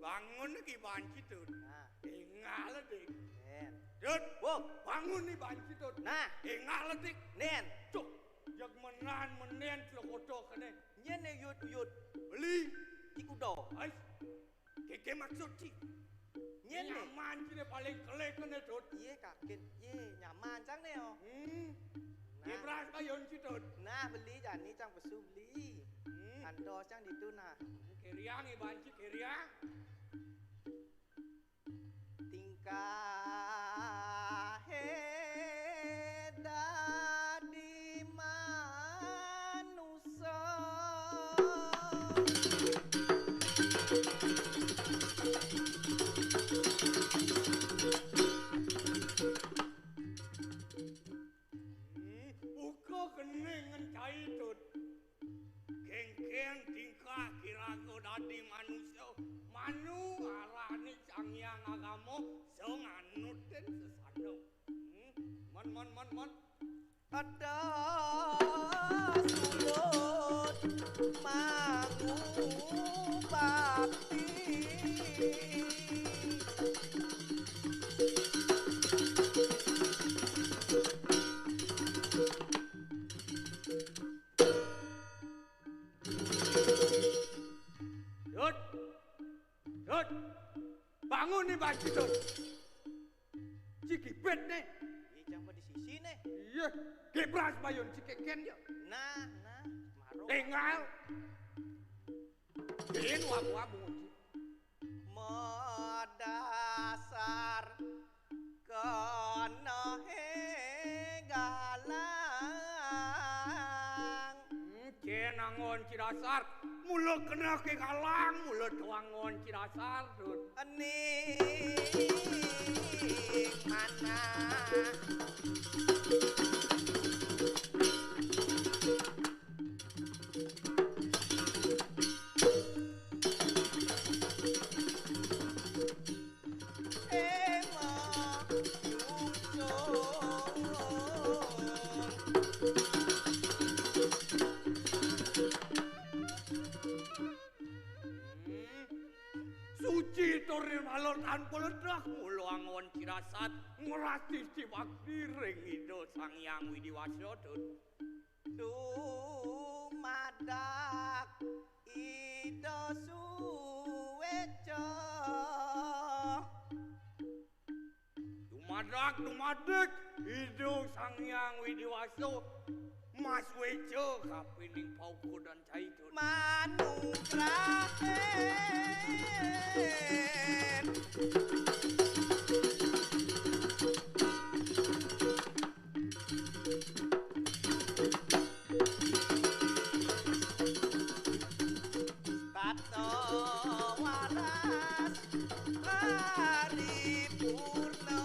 Bangun nak iban cidut. Nah, Engal dik. men. Jut. Bangun iban cidut. Nah, Engal dik. nen. Cuk. Jak menan menen celokoto kene. Nyene yut. Beli. Ikudo. Ais. Keke maksud ci. Nyene. Nyaman cine paling kelek kene dot. Iya kaget. Iya, nyaman cang neo. Dia beras kayon ci dot. Nah, beli jani cang besu beli. Ando cang ditu nah. Keriang iban ci keriang. Tingkah heda di manusia. Buka kening ngencai dot. Keng-keng tingkah kirago dadi manusia. Manu arani cangyang agamo senganutin sesano. Man. Ada sulut mangu bakti. Dot. Bangun nih baju dot. Cikipet nih. Ijang di sisi nih. Iya, gebras bayon cikeken ya. Nah, maro. Tinggal. Bin wabu-wabu. Medasar Kono he galang Cenangon Cirasar mula kena ke galang mula tuangon Cirasar Dut. Ani mana Torin alor tanpa ledak mulu angon Cirasat ngerati si bakti ring ido sang yang widiwasa Dut. Dumadak ido suweco Dumadak ido sang yang widiwasa Mas Weco kapining pauku dan cai Dut. Manugrahen Tato waras paripurna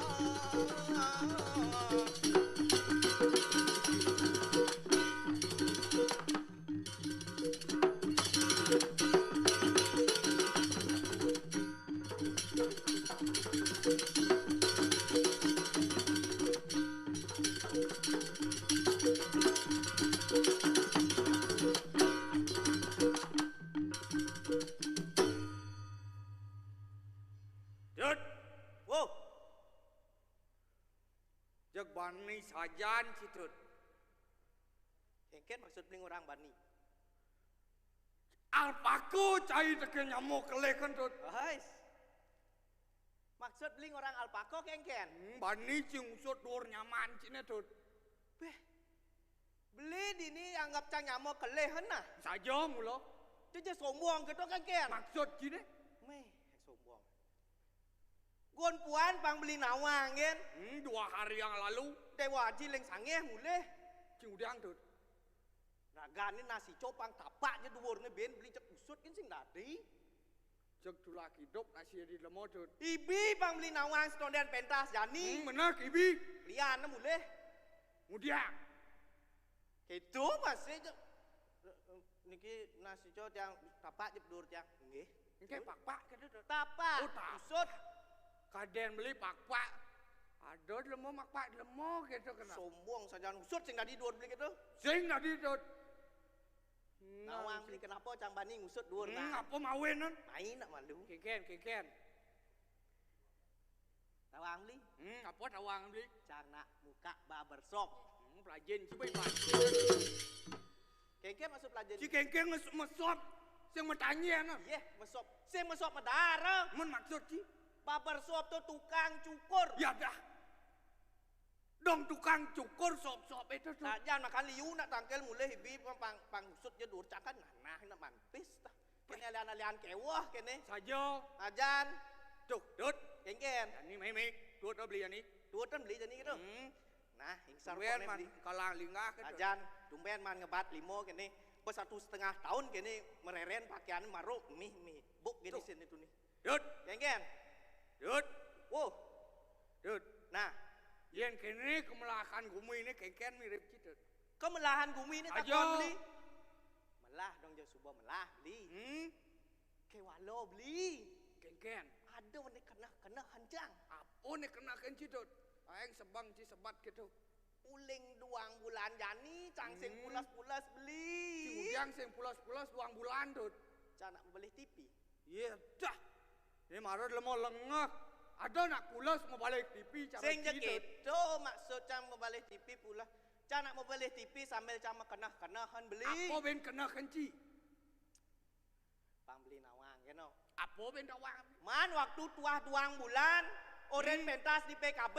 Bani sajan Citut. Kengken maksud beli orang Bani. Alpaku cai teke nyamuk keleken Tut. Guys. Maksud beli orang alpako kengken. Bani cingusut dur nyaman cine Tut. Beh. Beli dini anggap cang nyamuk kelehen nah. Saja mulo. Jadi sombong gitu kengken. Maksud cine? Meh sombong. Gon puan pang beli nawang kan? 2 hari yang lalu. Dewa haji leng sangeh muleh. Cing udang Tut. Ragane nasi copang tapaknya dhuwurne ben beli cek usut kan sing dadi. Cek dula hidup nasi di lemo Tut. Ibi pang beli nawang stondan pentas jani. Menak ibi. Liana muleh. Mudiang. Gitu masih niki nasi cok yang tapak je dur yang nggih. Engke pak-pak gitu Tut. Tapak. Usut. Kaden beli pak-pak. Ada lemo makpak lemo gitu kena. Sombong saja usut sing tadi dur beli gitu. Sing tadi Tut. Nawang beli kenapa cang bani ngusut dur nah. Apa mawenan? Main nak malu. Keken. Nawang beli. Apa nawang beli? Cang nak muka barbershop. Pelajin cibai ban. Kengken masuk pelajaran. Si kengkeng mesop sing metanya nah. Yeh, mesop. Sing mesop medara. Mun maksud ci Barbershop tuh tukang cukur. ya dah. Dong tukang cukur sop-sop itu tuh. Nah, jangan makan liu nak tangkel mulai hibi pang usut je dur cakan nah nak mantis tah. Kene alian-alian kewah kene. Saja. Ajan. Tuh, Dut. Kengken. Ini meme. Dut beli ini. Dut kan beli jani gitu. Nah, hingsar Tumben man kalang lingah gitu. Ajan, tumben man ngebat limo kene. Pas 1,5 tahun kene mereren pakaian maruk mih buk gini sini tuh nih. Dut. Kengken. Dut. Wow. Dut. Nah, yang kene kemelahan gumi ini kengken mirip gitu. kemelahan gumi ini tak Ayo. beli. Melah dong jauh subuh melah beli. Kewalo beli. Kengken. Ada nih kena hancang. Apa nih kena kenci Dut? Aing sebang ci sebat gitu. Uling 2 bulan jani, cang sing pulas-pulas beli. Kemudian sing pulas-pulas 2 bulan Dut. Cang nak beli TV. Iya dah. Ini marah lemah lengah. Ada nak pulas mau balik TV cara Sing gitu. gitu maksud cang mau balik TV pula. Cang nak mau beli TV sambil cang kena-kenahan beli. Apa ben kena kenci? Pang beli nawang keno. Apa ben dawang? Man waktu tuah 2 bulan, oren pentas di PKB.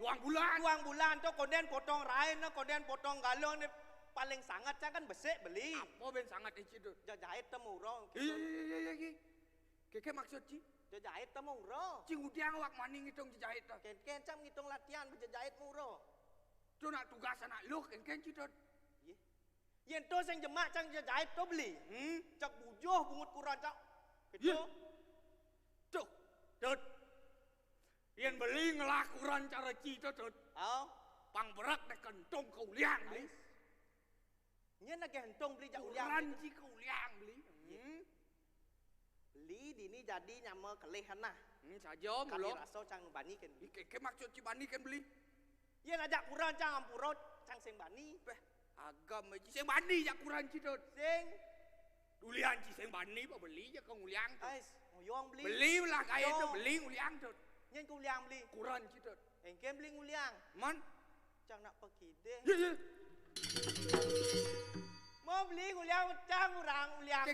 2 bulan. 2 bulan tuh konden potong rain, konden potong galon paling sangat cang kan besek beli. Apa ben sangat kenci Dut? Jahit temurong. Iya. Keke maksud ci? Jejahit ta muro. Cing udiang wak maning ngitung jejahit ta. Ken cam ngitung latihan berjejahit muro. Tu nak tugas anak lu ken citut. Ye. Yen to sing jemak cang jejahit to beli. Cak bujuh bungut kuran cak. Gitu. Tuh. Tut. Yen beli ngelakuran cara citut tut. Oh. Pang berak dek kentong kau liang beli. Nya nak gentong beli jak uliang. Kuran ci kau liang beli. Beli dini jadi nyama kelehan nah. Saja Kali mulo. raso cang bani ken. Ke maksud ci bani kan beli. Yen ajak kuran cang ampurot cang sing bani. Beh, agam ci sing bani jak kuran citut. Sing Ulian ci sing bani apa beli je kau uliang tut. ais ngoyong beli. Beli lah kaya tu beli uliang tut. Nyen ku uliang beli. Kuran citut. Engkem beli nguliang. Man. Cang nak pergi deh. Ye. Mau beli nguliang cang urang uliang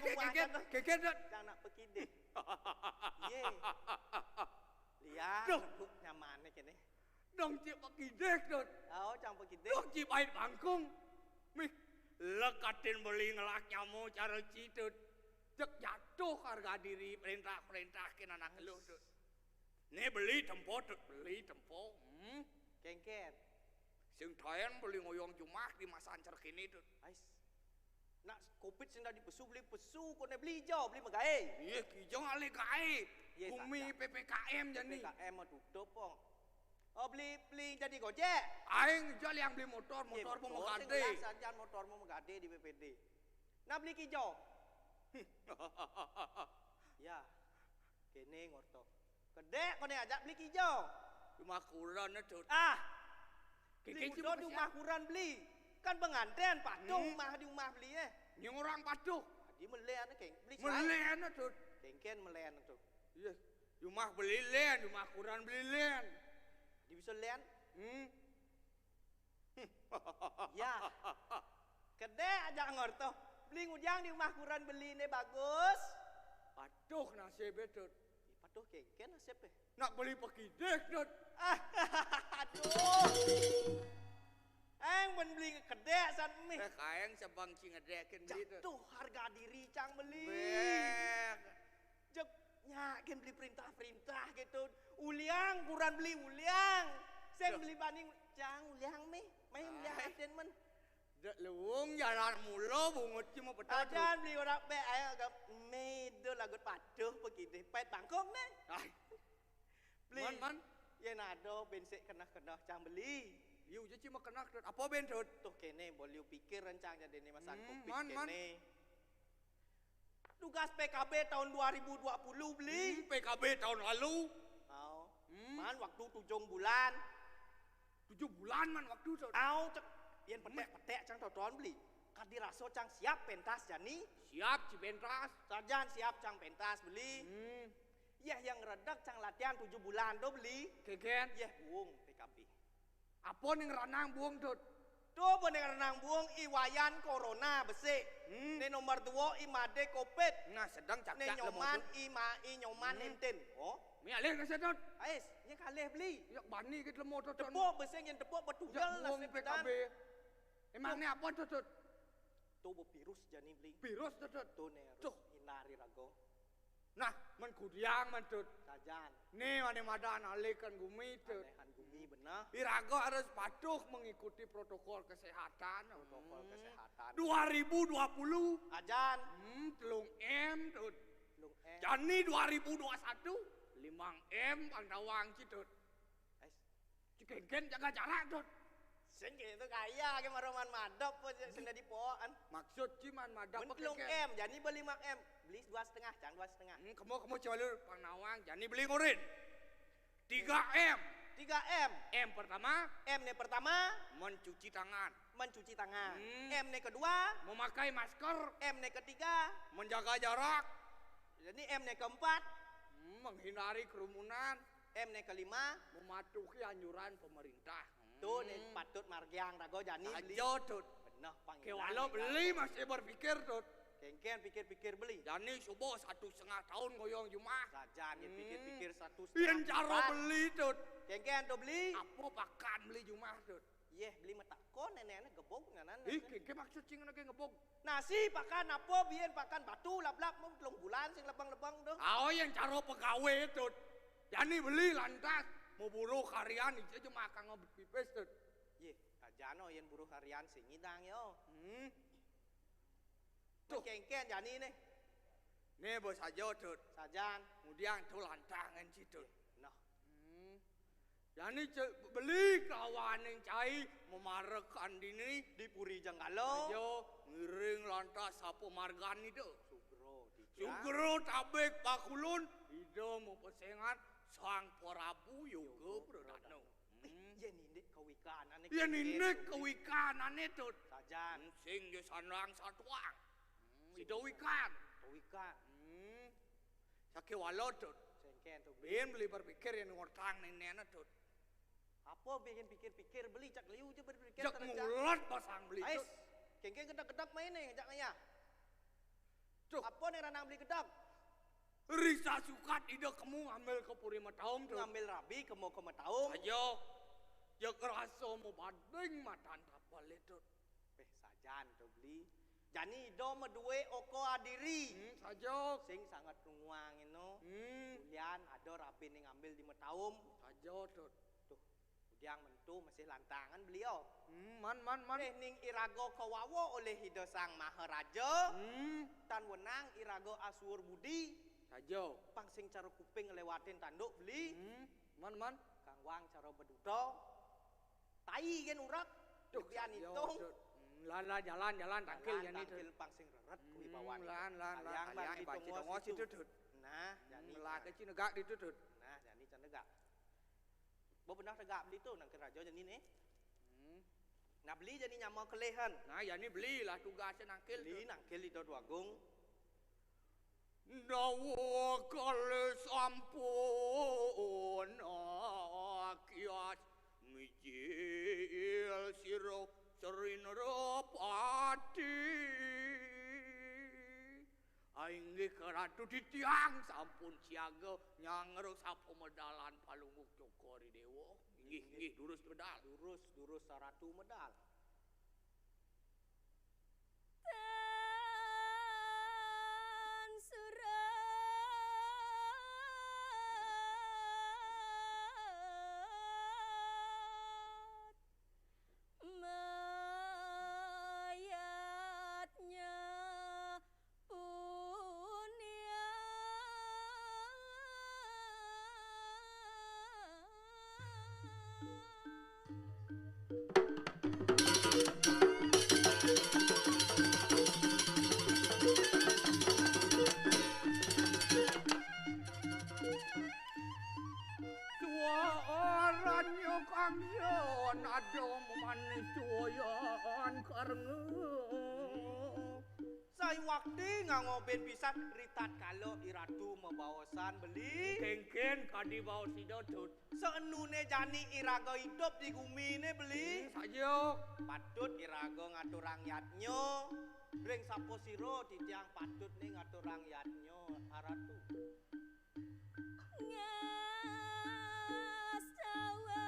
Keket tut. cang nak pergi deh. Ye. Liang Duh. duduk nyaman ni kene. Dong ci pagi dek tut. Oh cang pergi deh. Dong ci bait bangkung. Mih. Lekatin beli ngelak nyamu cara citut. Cek jatuh harga diri perintah-perintahkin anak lu tut. Nih beli tempo tut. Beli tempo. Kengken. Sing tayan beli ngoyong jumak di masa ancar kini tut. Ais. Nak covid sing dah dipesu beli pesu kau nak beli jauh beli megai. Iya kijong ale gae. Ye, Bumi saja. PPKM jadi. PKM mah tutup pong. Oh beli jadi gojek. Aing jual yang beli motor Ye, mau sing gade. ulang saja motor mau megade di BPD. Nak beli kijau. Ya. Kene ngorto. Kedek kau ni ajak beli kijau. Cuma kurang tut. Ah. Keke Beli cuma di rumah kuran beli. Kan pengantin patung rumah di rumah beli Yang orang patuh. Di melen keng beli Melen tut. Kengken melen tu. Iya. Rumah beli len, rumah kurang beli len. Di bisa len. Ya. Kedek ajak ngorto. Beli ngujang di rumah kuran beli ni bagus. Patuh nasib tut. Patuh kengken nasib Nak beli pergi dek tut. Aduh. Ben beli kedek san mi. Kaeng sebang cing ngedekin beli tut. Jatuh harga diri cang beli. Bek. Jek nyakin beli perintah-perintah gitu. Uliang kuran beli uliang. Sen beli banding cang uliang mi. Main uliang aden men. Dek lewung jalan mulu bungut cuma petah tut. Ajan beli orang be ayo agak medo lagut paduh pergi deh. Pait bangkong nih. Beli. Man. Ya nado bensek kena-kena cang beli. Yu je cuma kena tut. Apa ben tut? Tuh kene boleh pikir rencang jadi ni masa covid man. kene. Tugas PKB tahun 2020 beli. PKB tahun lalu. Oh. Man waktu 7 bulan. 7 bulan man waktu tut. Au cek yen petek-petek cang tahun beli. Kadi raso cang siap pentas jani. Siap Cipentas. Sajan siap cang pentas beli. Ya yang redak cang latihan 7 bulan do beli. Keken. Ya buung PKB. Apa ning ranang buang tut? Tuh bener renang buung iwayan corona besi. Ini nomor 2 imade covid. Nah sedang Ini cak-cak nyoman nyoman enten. Oh, Mi alih ka sedot. ais, ini kalih beli. Yak bani ke lemot tut. Tepuk besi yang tepuk betujal Jak buang nasib PKB. Emang ni apa tut? Tuh virus jani beli. Virus tut. Tuh nih Tuh. harus hindari rago. Nah, men kudiang man tut. Sajan. Ni mana madan alihkan gumi tut. Anehan bumi benar. Irago harus patuh mengikuti protokol kesehatan. Protokol kesehatan. 2020. Ajan. Telung M tut. Lung Jani 2021. 5 M Pandawang citut. Ais. Cikegen jaga jarak tut. Sen gitu kaya ke maroman madop sudah dipoan. Maksud ciman madap Mentlung M, jadi beli 5 M. Beli 2,5, jangan 2,5. Kamu coba Panawang, jani beli ngurin. 3 M. 3 M. M pertama, M nih pertama, mencuci tangan. mencuci tangan. M nih kedua, Memakai masker. M nih ketiga, Menjaga jarak. jadi M nih keempat, Menghindari kerumunan. M nih kelima, Mematuhi anjuran pemerintah. tuh nih patut margiang rago jani beli. Aja tut. Benar panggilan. Kewalau beli masih berpikir tut. Kengken pikir-pikir beli. Jani subuh 1,5 tahun goyong Jumat. Sajan yang pikir-pikir 1,5 Yang cara juta. beli tut. Kengken tuh beli. Apa pakan beli Jumat tut. Yeh, beli metakon nenek gebok nganan. Ke maksud cing nake ngebok. Nasi pakan apa biyen pakan batu lablak mau telung bulan sing lebang-lebang tuh. Oh yang caro pegawai itu. Yani beli lantas mau buruh harian itu aja makan ngobet pipes tuh. Yeh, ajano yang buruh harian sing ngidang yo. Tuh kengken jani nih. Nih bos aja tuh. Sajan. Kemudian tuh lantangan situ. Nah. Yani beli kawan yang cai memarekan dini Di Puri Jenggalo. ayo ngiring lantas sapo margani tuh. Sugro. Sugro tabek pakulun itu mau pesengat sang Prabu yoga brodano. Iya nindik kewikanan. Ya nindik kewikanan itu. Sajan. Sing yo sanang satuang. Itu wikan. Kewikan. Sake walot tuh. Sengken tuh. Ben beli berpikir yang ngortang nenek tuh. Apa bikin pikir-pikir beli cak liu aja berpikir Jak ngulat pasang beli Ais, tuh. kengkeng gedak-gedak main nih ngajak nanya. Tuh. Apa nih ranang beli gedak? Risa sukat ide kamu ngambil ke Puri Mataum tuh. Ngambil rabi ke mau ke Mataum. Ayo. Ya kerasa mau bading matan tapal itu. Sajan tuh beli. Jani do medue oko adiri. Saja. Sing sangat runguang ino. Kemudian ada rabi nih ngambil di Mataum. Saja tuh. Yang mentu masih lantangan beliau. Man. Ning irago kawawo oleh hida sang Maharaja. Tan wenang irago Aswur Budi. Saja. Pang sing cara kuping ngelewatin tanduk beli. Man. Kang Wang cara beduto. Tai gen urak. Dukian hitung. Lan jalan tangkil yani tuh. Tangkil pang sing reret kewibawaan. Lan Yang bagi baci tongos tongos itu tuh. Nah, jani. Lah ke Cinegak itu tuh. Nah, jani can negak. Bo benar tegak beli tu nang ke raja jani nih. Nah beli jani nyama kelehan. Nah yani belilah tugasnya nangkil. Beli nangkil itu dua gung. Dawa kale sampun akias mijil siro serin repati aing keratu ditiang sampun siaga nyangeruk sapo medalan palunguk cokori dewa inggih durus medal Durus saratu medal. Tan surat mayatnya punya Suaranya kamyon ada memanis cuayan karena Sai waktu ngangobin pisan ritat kalau iratu membawasan beli. kengken kadi bawa sidotut Seenune jani irago hidup di bumi ini beli. saja Patut irago ngatur rakyatnya. Ring sapo siro titiang patut nih ngatur rakyatnya aratu. ngas dawa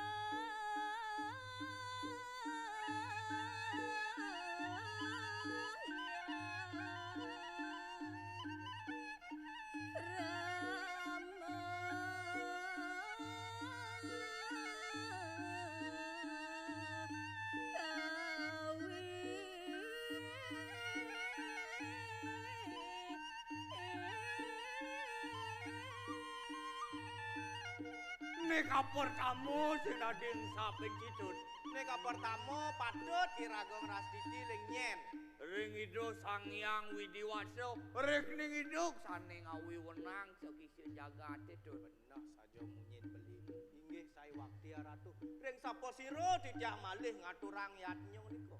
nek kapur tamu sing nading saben cidut Nek kabar tamu patut irago ngrastiti lenyen. ring iduk sang hyang widiwasa ring ning iduk sane ngawi wenang sekisi jagat itu Benar saja munyin beli. Inggih sai waktu aratu. Ring sapo siro tidak malih ngatur rakyatnya niku.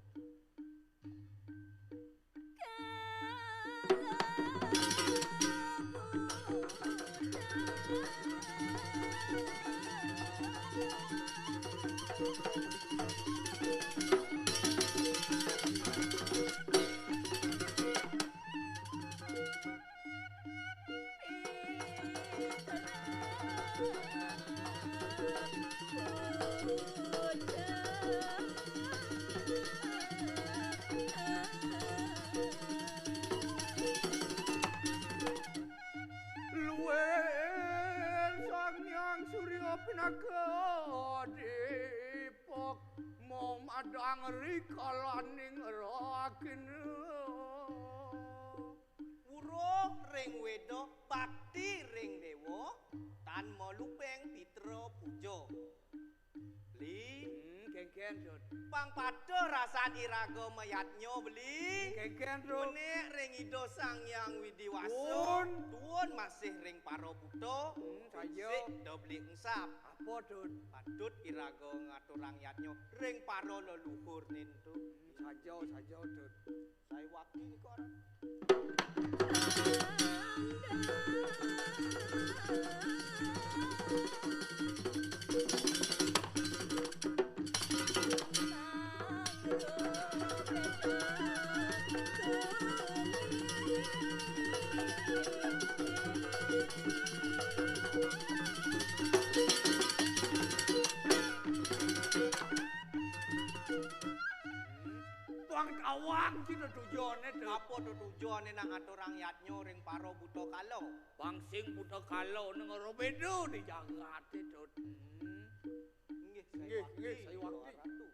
pinaga dipok mau madang rikalaning rakin Uruh ring wedo bakti ring dewa tan molupeng pitra pujo beli kengken Dut pang pada rasan iraga mayatnyo beli kengken Dut menek ring ido sang yang widiwaso tuun masih ring paro buto sayo do beli ngsap apa Dut patut iraga ngaturang yatnyo ring paro leluhur nintu sajo Dut saya waktu ini kok orang Bang kawang cina tujuannya Dut apa tujuannya nang aturang yatnyo ring paro buto kalau Bang sing buta kalau nang ora bedo di jagat Dut nggih saya waktu ratu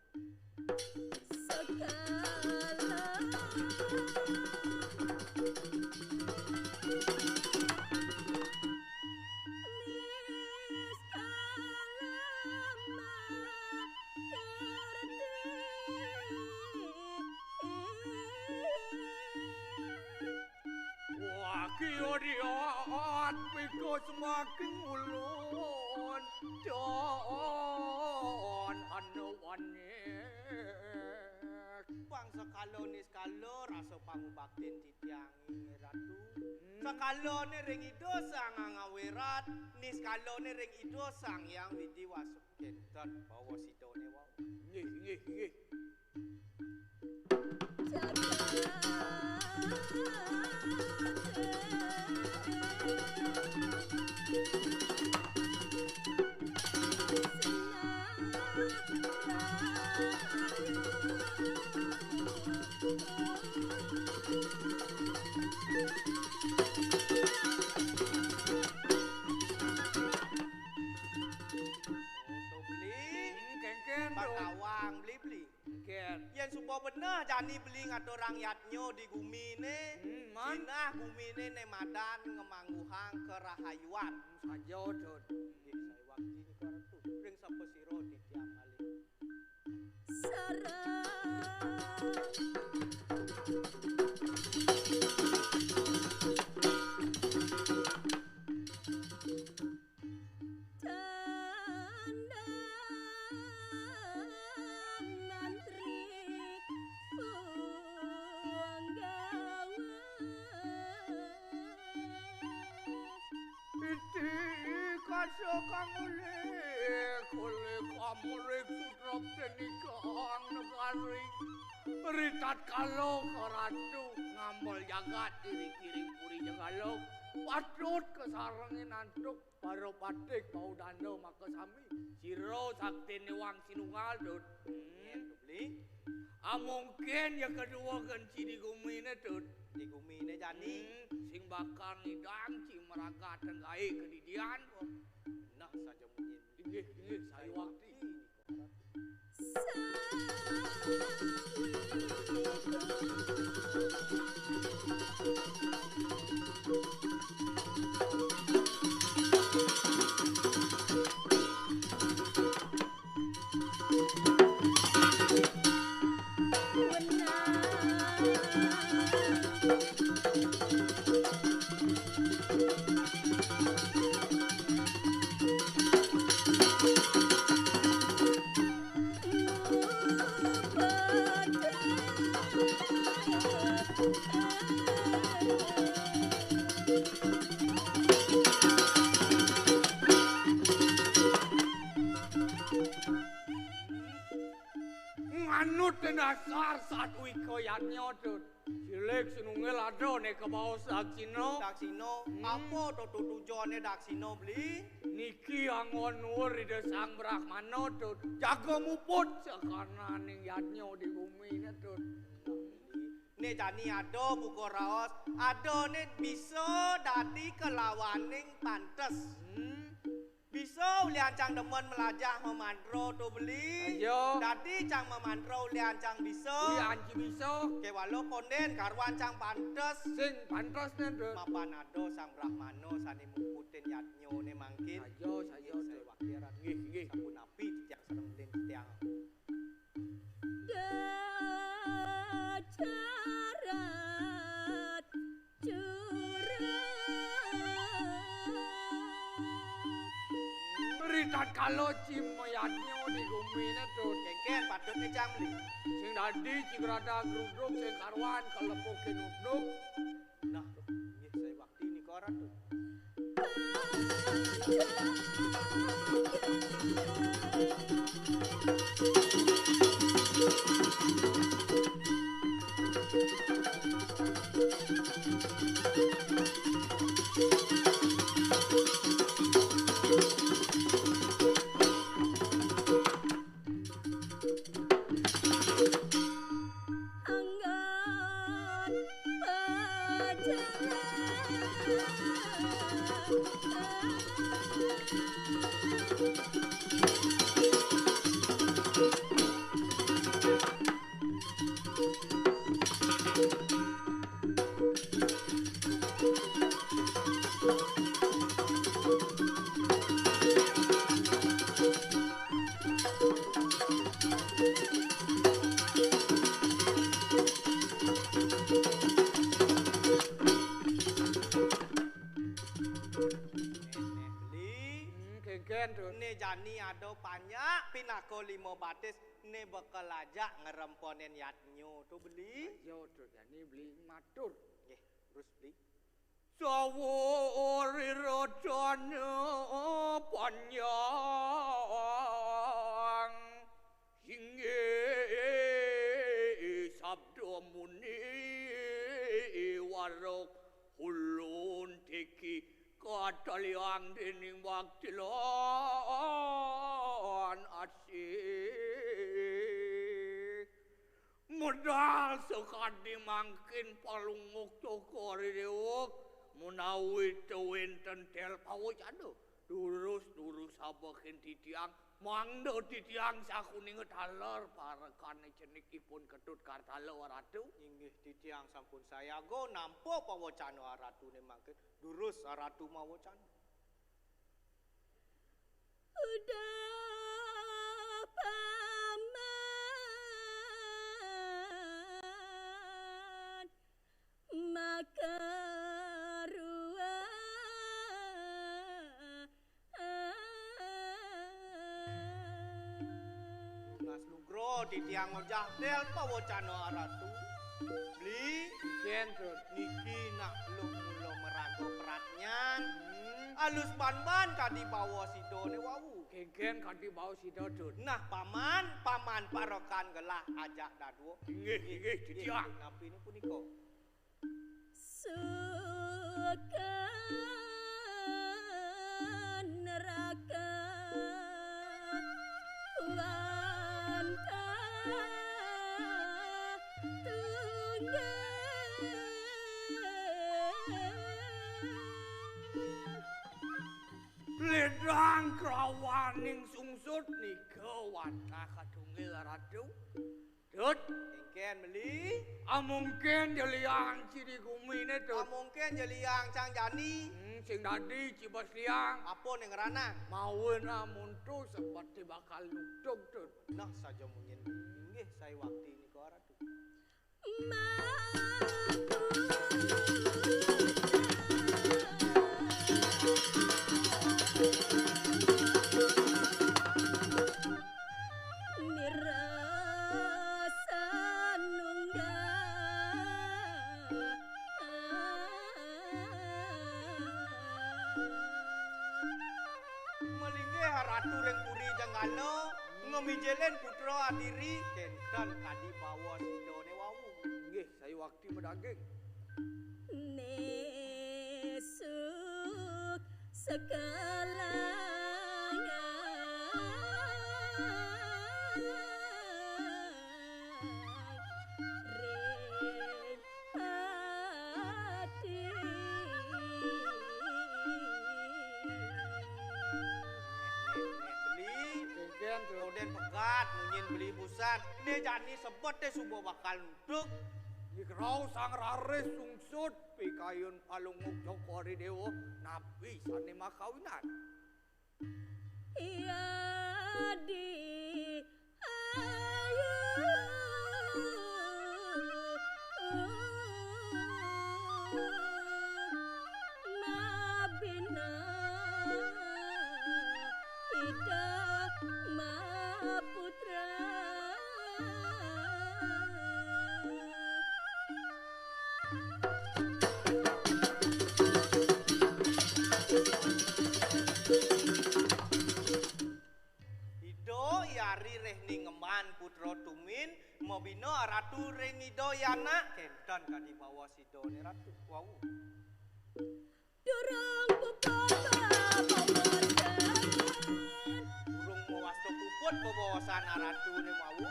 Kio diat piko semakin ulun Don anuwanek Bang sekalo ni sekalo rasa pangubaktin titiangi ratu sekalo ni ring ido sang ngawerat ni sekalo ni ring ido sang yang widi wasuk kenton bawa sidone wau nggih Bakawang beli yen supo bener jani beli ngaturang yatnyo di gumine jinah gumine ne madan ngemangguhang kerahayuan sajo Dut nggih saya waktu ini kartu ring sapa sira di tiang alih Kang oleh kamu rek sutrap tenikang negari Ritat kalau ke ratu ngambil jagat diri kiring puri jagalok patut kesarangin antuk baru patik bau dando maka sami siro sakti niwang sinungal Dut beli mungkin yang kedua genci di gumine Dut di gumine jani sing bakal ngidang cimeraga tenggai kedidian kok nah saja munyin inggih saya waktu Manut dasar saat wikoyannya Dut Cilik sinungil ada nih ke bawah daksino apa tuh tujuannya daksino beli niki angon nur di desang brahmano Dut jago muput sekarang ning yatnya di bumi ini Dut nih jani ada buku raos ada nih bisa dadi kelawaning pantes bisa bisa lian cang demen melajah memantro tu beli. Ayo. Dadi cang memantro lian cang bisa. Lian ci bisa. Ke walau konden karwan cang pantes. Sing pantes nendut. Mapanado sang Brahmano sani mungkutin yatnyo ne mangkin. Ayo saya saya wakiran. Nggih. Sabun api tiang serem den tiang. Dacarat Beritat kalau cimoyatnya di gumine tuh. Kengken patut ne cang beli. Sing dadi cigrada gruduk sing karwan kelepukin uduk. Nah, nggih saya waktu ini koran tuh. Jani ada banyak pinako 5 batis ne bakal aja ngeremponen yatnyo tuh beli. Ayo tuh jani beli matur. Nggih, terus beli. Sawori rajane panjang hingga sabda muni warok ulun teki kadaliang dening waktilan asik modal sekadi mangkin palunguk tokori dewok menawi tewenten tel pawojano durus sabaken titiang mangdo titiang sakuning taler parekane cenikipun ketut kartalo ratu inggih titiang sampun saya go nampo pawocano ratu ne mangken durus ratu mawocano udah paman maka di tiang ngojah del pawocano ratu beli kentut niki nak mulo merago peratnyan alus ban-ban kadi bawa sidone wawu kengken kadi bawa sidodun nah paman parokan gelah ajak daduo inggih titiang napi ini puniko suka neraka Ledang krawaning sungsut nika wantah katunggil ratu. Dut, kengken meli. Mungkin jeliang ciri gumine tut. Mungkin jeliang cang jani. Sing dadi cibas liang. Apa ning ranang? Mawen muntu seperti bakal nutup tut. Nah saja munyin. Inggih saya waktu ini ke ratu. Ratu reng puri janggalo ngemijelen putra adiri kenten kadi bawa sidone wawu nggih saya waktu medaging nesuk sekalanya beli busan. Nih jani sebut deh subuh bakal untuk. Ikrau sang raris sungsut pikayun palunguk cokori dewo nabi sane makawinan. Iya di ayu mabina ida maputra Yari rehni ngeman putro tumin mobino ratu rengi doyana kentan kadi bawa sido ne ratu wau durung pupapa bawasan burung mawasto puput bawasan ratu ne wau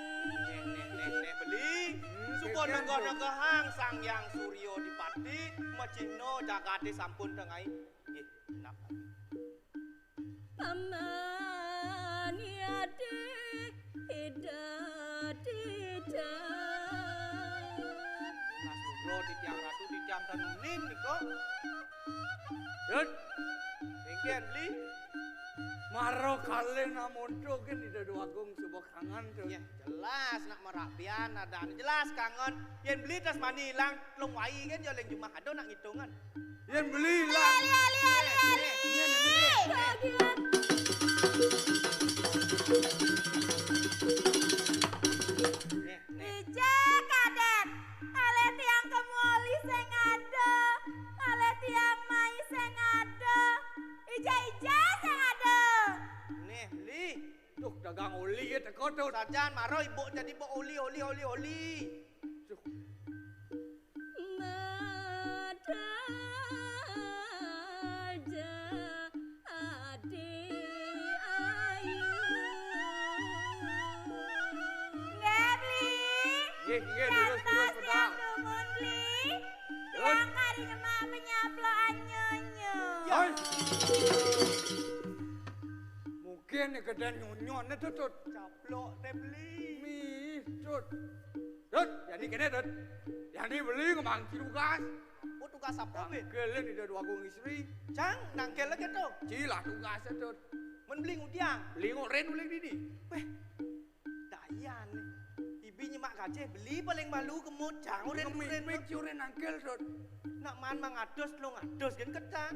nek beli supo nenggo hang sang yang suryo dipati Cino jagate sampun tengai nggih enak amani ade ida Mas Nugro di tiang ratu di tiang tanunin niko Yud, engken beli maro kalen amonto kan ida doagung sebuah kangen tuh. ya jelas nak merapian ada jelas kangen yen beli tas mani hilang long wai kan yo leng jumah ado nak ngitungan Yen beli lah. Ije kadet, ale tiang kemoli sing ada, ale tiang mai sing ada, ije sing ada. Nih beli Tuh dagang oli ya teko tuh. sajan maro ibu jadi bo oli Tuh. Nggih terus pedal. Yang kari nyemak penyaploan nyonyo. Mungkin ya kedan nyonyon tuh tuh. caplok teh beli Mih tuh. Tut, jadi kene tut. Jadi beli ngomong tugas. oh tugas apa be Kelen ida doagung istri. cang nangkel lagi tuh Cilah tugasnya tuh. men beli ngudiang Beli ngoren uling didi. weh dayan nih ibi nyemak gajah beli paling malu kemut cang uren Mik curen angkel tuh. nak man mangados lo ngados gen ketang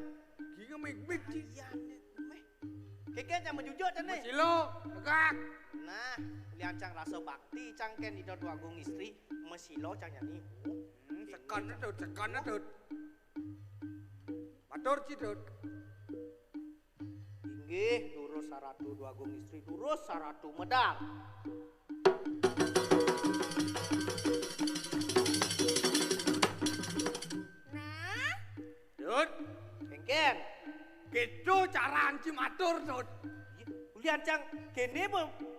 Giga mik ci. dayan nih meh keke jangan menjujur can nih Silo, tegak. nah lian cang rasa bakti cang ken ida doagung istri mesilo cang nyanyi Sekan tuh. Matur ci tuh. inggih turus saratu doagung istri turus saratu medal Nah, Tut, kengken gitu cara anci matur tuh. lian cang kene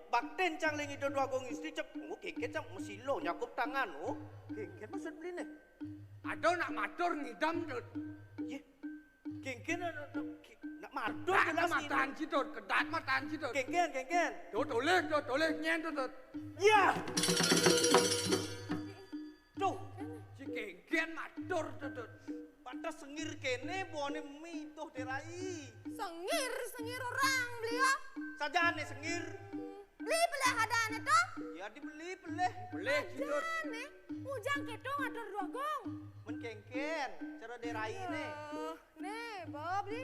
bakten cang lengi do doagung istri cep oh kengken cang mesilo nyakup tangan oh kengken maksud beli nih Ada nak matur ngidam tuh. ye kengken nak mardo Dak jelas matan ci tuh, kedat matan ci tuh. kengken Tuh toleh nyen tuh. ya tuh Si kengkian matur tuh. pantas sengir kene bone mi tuh derai sengir orang beli ya. saja nih sengir Beli hadane toh. ya dibeli beleh Boleh ci tuh. Ane, ujang keto ngatur dogong. men kengken cara derai nih Nih, bawa beli.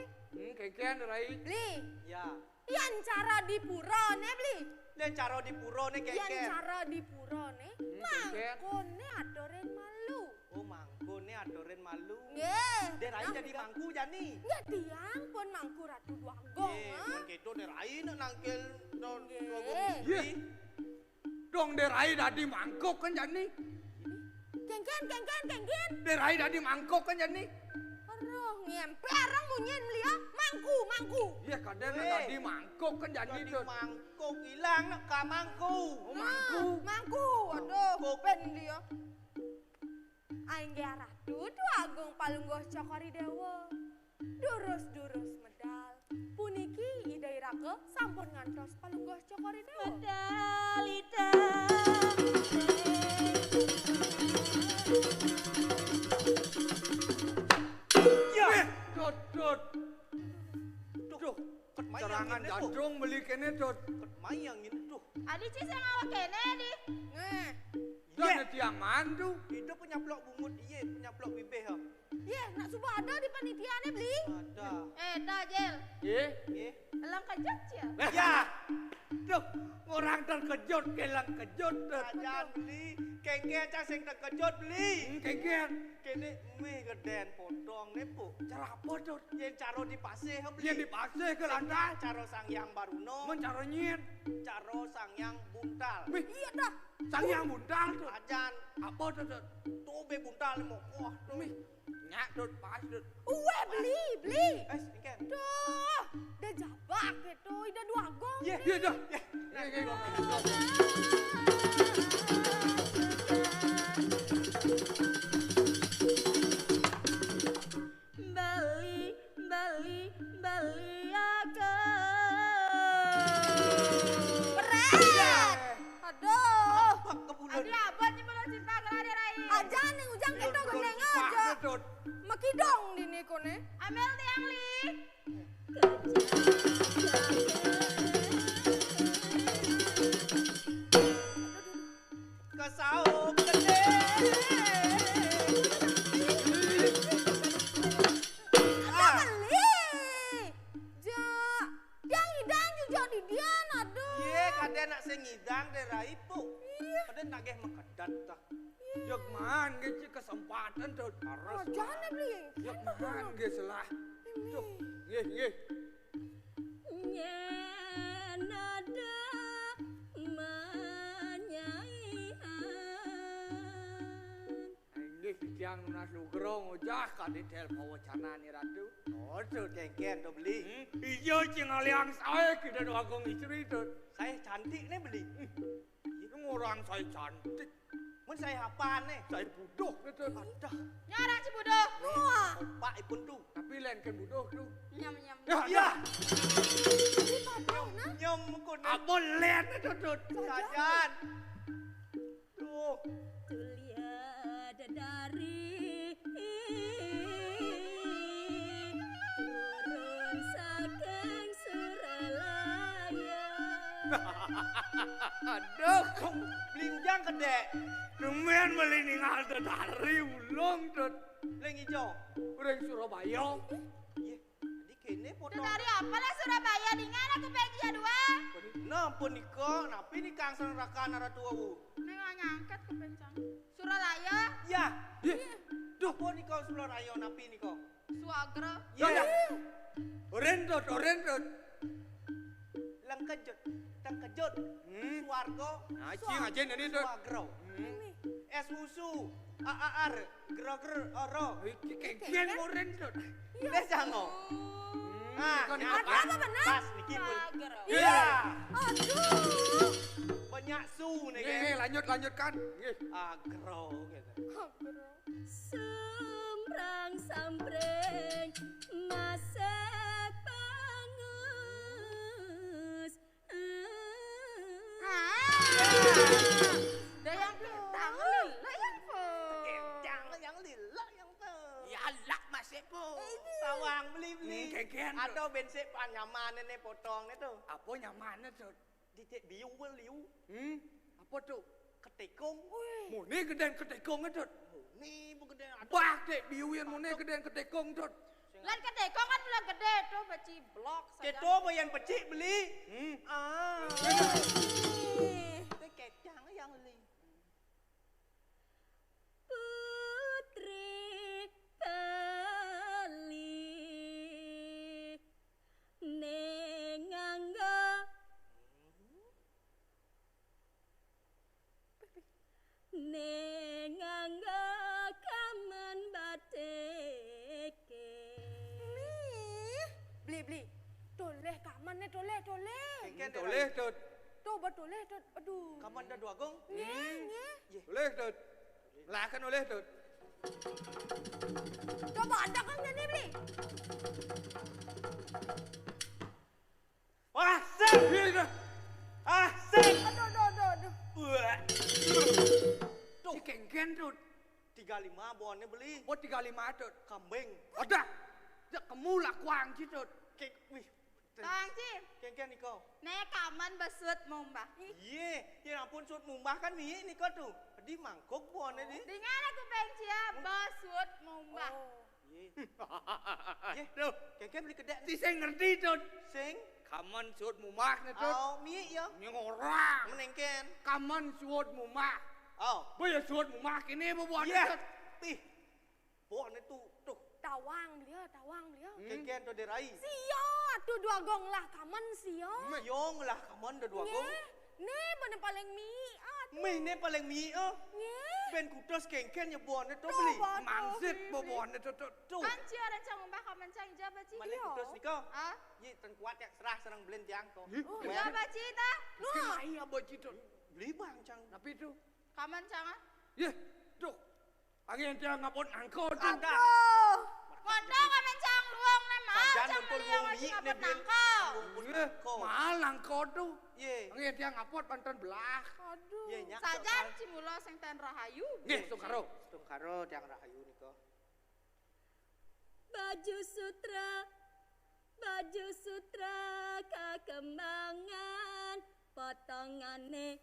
Kengkian rai. Beli. ya Yang cara di pura nih beli. dan cara di puro nih Yang kengken cara di pura nih. kengken. Mangkone adoren malu. oh mangku nih adoren malu Nggih. derai Nah, jadi mangku jani nggak tiang pun mangku ratu dogong. men keto derai nak nangkel don Nggih. doagung Iya. Dong derai dadi mangkok kan jani. Kengken. Derai dadi mangkok kan jani. Aduh, ngempe arang munyin beli ya. Mangku. Iya kadang Weh. dadi mangkok kan jani jadi tuh. mangkuk hilang nak ka mangku Oh mangku. Mangku. Aduh, ben beli ya. Aing ge ratu tuh agung palunggoh cokori dewa. Durus medal. Puniki idai rake sampun ngantos palungguh cokori dewa. Medal ida. Ya, Dot. Duh, cerangan jandung beli kene Dot. Ket mayang ini tuh. Adi cis yang awak kene di. Ngeh. Dan tiang mandu. Itu penyaplok bungut iye, penyaplok bibih ha. Ye, nak subuh ada di panitiane beli. Ada. Dah Jel. Ye. Elang kejut ya. Ya. Duh, orang terkejut, kelang kejut. Ajan beli, kengke aja sing terkejut beli. Kengken. Kene mie geden potong ne pu. Cara apa Dot? Yen caro dipasih ha beli. Yang dipasih ke lantai. Caro sangyang baruno. Mencaro nyin. Caro sangyang buntal. Wih, Iya dah. sang yang buntal Dot. Ajan Apa Dot? tuh be buntal mo kuah tuh. Wih, nyak Dot, pas Dot. Uwe beli. Ikan. Duh, dah jabak gitu, ida dua gong. Iya dah. Bali aku. Berat. Aduh. Pak kebulan. Adi apa nih belum cinta kelari rai. Aja nih ujang kita Dot, gendeng Pak aja. Dot. Makidong di nih kone. Amel tiang li. Kesaup gede. Ada beli. Ja, yang hidang juga di dia aduh. Iya, kadang nak sengidang daerah itu. Kadang nagih makedat tak. Yok man ge kesempatan Dot. Harus. Jangan beli. Yok man ge selah. Tuh, nggih. Nyenada Nggih tiang lunas lugro ngojah kadi tel pawacanane Ratu. Oh, tuh dengken tuh beli. Iya cing aliang saya kita doagung istri Dot. Saya cantik nih beli. Itu orang saya cantik. Mun saya apaan nih? Saya buduh gitu. Adah, Nyarang si bodoh. Wah. opak ipun tuh. Tapi lain kan buduh tuh. Nyam. Ya. Nyom kun. Apa lain itu Dot? Sajan. Tuh. Tulia dari turun saking Suralaya. Aduh, kamu Beli ujang kedek. demen beli ningal dari ulung Dot. Leng hijau. Orang Surabaya. Iya. Jadi kene Itu potong. dari apa lah Surabaya dengan aku peji ya dua. Nah, pun niko, napi ni kangsan raka naratua wu. Nengah nyangkat ke pencang. Suralaya. Ya. Duh, pun niko sebelah rayo napi niko. Suagra. Ya. Oren Dot. Lang kejut. Suargo. Aja ini Dot. Suagro. Es musu. Aar. Gro. Oro. Kengken oren Dot. Desango. Nah, Kan nyapa. apa benar? Pas niki pun. Suagro. Iya. Aduh. Banyak su nih Nggih, kan. lanjutkan. Nggih. Agro gitu. Sembrang sambreng masak pangus. Dayang ketang lila yang po. Yang lila yang tuh. Ya lak masih po. Sawang beli. Kengken. Atau bensin panyaman ini potong itu. Apa nyamannya Dot? Dicek biu beliu. Apa tuh? Ketikung. Mune gedean ketekong Dot. Nih bukan ada. Bah, dek biuyan mune gedean ketekong Dot. Lan gede kok kan bilang gede tuh beci blok saja. Ceto bayan pecik beli. Itu kecang yang beli. Putri Bali nengangga kaman bateke. Beli. Doleh kaman nih doleh. Toleh Dot. Tuh betuleh tuh. Aduh. Kamu ada dua gong? Nge. Oleh Dot. Lah kan oleh Dot. Coba ada kan ini beli. Asik. Asik. Aduh. Tuh, si Kengken tuh. 35 bonnya beli. Oh 35 tuh. Kambing. Ada. Ya kamu lah kuang sih tuh. Wih. Tang Ci. Kengken niko. Nek kaman besut mumbah. Iya, ya ampun sud mumbah kan nih niko tuh. Di mangkok bonnya di. Dengan aku pensia besut mumbah. Iya, tuh. Kengken beli kedek. Si saya ngerti tuh. Sing. Kaman suut mumah nih tuh. Oh, mie ya. Nyong Menengken. Kaman suut mumah. Oh. Boleh suut mumah kini buat Iya. Ih. Bonnya tuh. Tawang beliau. Kengken tuh derai. Sio, tuh dua gong lah kaman sio. Yong lah kaman udah 2 gong. Nih bener paling mie. Mie ini paling mie Ben kudos kengken ya bonnya tuh beli. Mangsit bonnya tuh. Kan cia rencang mumbah kaman cang jabat Ci. Mana kudos niko? Ah? Ye ten kuat ya serah serang belen tiang ko. Jabat Ci ta? Kemai apa gitu. Beli bang cang. Tapi tuh. Kaman cang ah? Ya, tuh. Angin dia ngapun angkot. Ada. Ngondo kaman cang luang nih mal cang beliau masih ngapet nangkau. Mahal angkot tuh. Ye. Angin dia ngapot pantan belah. Aduh. Ye, nyak Sajan cimulo sing ten rahayu. Nggih, sukaro. Tungkaro tiang rahayu niko. Baju sutra kakembangan potongane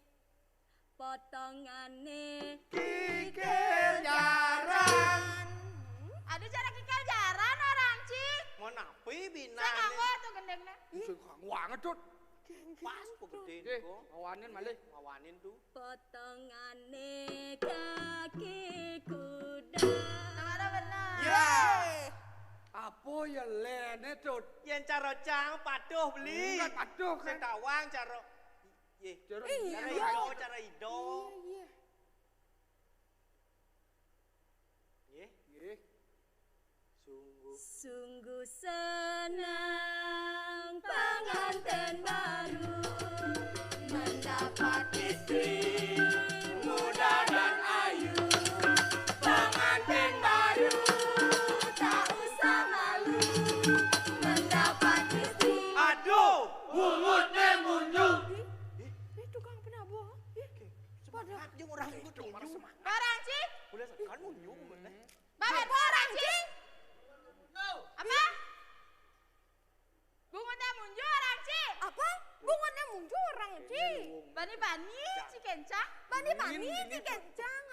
Kikil jaran. Ada cara kikil jaran orang Ci. Mau napi bina. Saya nganggo tuh gendengnya. Sing wanget tuh. Pas kok gede Nggih, niko. awanin malih. Mawanin tuh. potongane kaki kuda. Namanya benar. Ya. Apa ya lene tuh? Yen cara cang paduh beli. Enggak paduh Saya kan. tawang cara. Ye. Cara Cara ido. Ye. Nggih. Sungguh senang pengantin baru mendapat istri muda dan ayu. Pengantin baru tak usah malu mendapat istri. Aduh. Mungutnya munjuk. Tukang penabuh. Semangat jeung orang itu tunjuk. Barang Ci. Boleh kan munjuk bener. Babet orang Ci. Apa? Bungutnya munjuk orang Ci. Apa? Bungutnya munjuk orang Ci. Bani-bani Ci kencang. Bani-bani Ci kencang.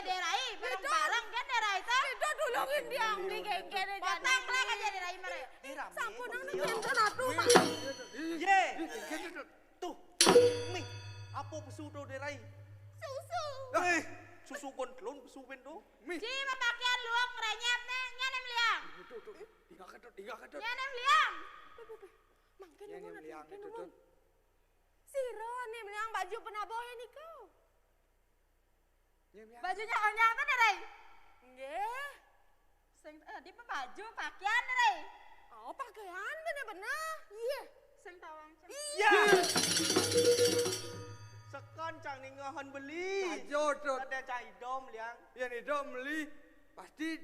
Derai, bareng-bareng kan Derai itu. Itu dulungin dia beli kayak-kayak. Potong lek aja Derai mere. Sampun nang nang atuh mah. Ye. Tuh. Mih. Apa pesu tuh derai? Susu. Susu kontlon pesu ben tuh. Ci pakaian luang renyap nih, nyanem liang. Tuh. Tiga ketut. Nyanem liang. Mangken Nyanem mau liang nanti itu tuh. Siro nih liang baju penabohe nih kau. Nyem. Bajunya onyang kan Derai? Nggih. Sing di baju pakaian Derai. Oh, pakaian bener-bener. Iya. Sing tawang. Iya. Sekon cang ningohon beli. Ayo tuh. Ada cah idom liang. Yang itu beli pasti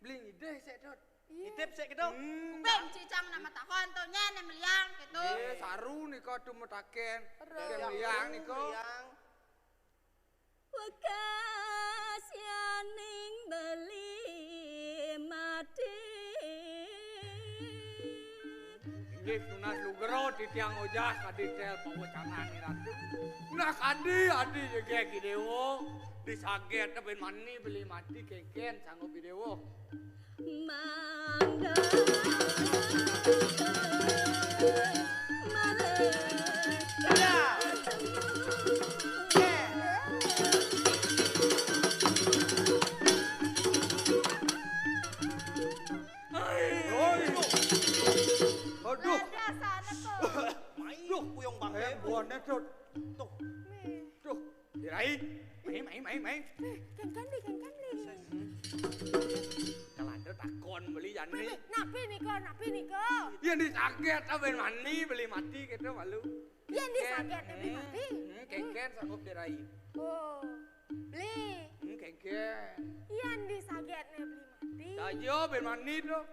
beli ide sik tuh. Itip sik gitu. Kuping cicang nama takon tuh nyanem liang gitu. Saru nih kau tuh mutaken. Liang Liang nih kau. Liang. Wekas yaning beli mati. Inggih tunas lugero di tiang ojas kadi tel pawacanan ratu. Nah kadi adi juga gidewo disaget tapi mani beli mati kengken sanggup gidewo. Mangga Ya. Aduh. Sana tuh. Duh, puyong bangke. Buahnya tuh. Tuh. Tuh. Dirai. Main. Kan kan deh. Kalado ada takon beli jani. Napi niko. Yang disaget ben mani beli mati gitu malu. Yang disaget beli mati. Kengken sanggup dirai. Oh, beli. Kengken. Yang disaget beli mati. Sajo ben mani tuh.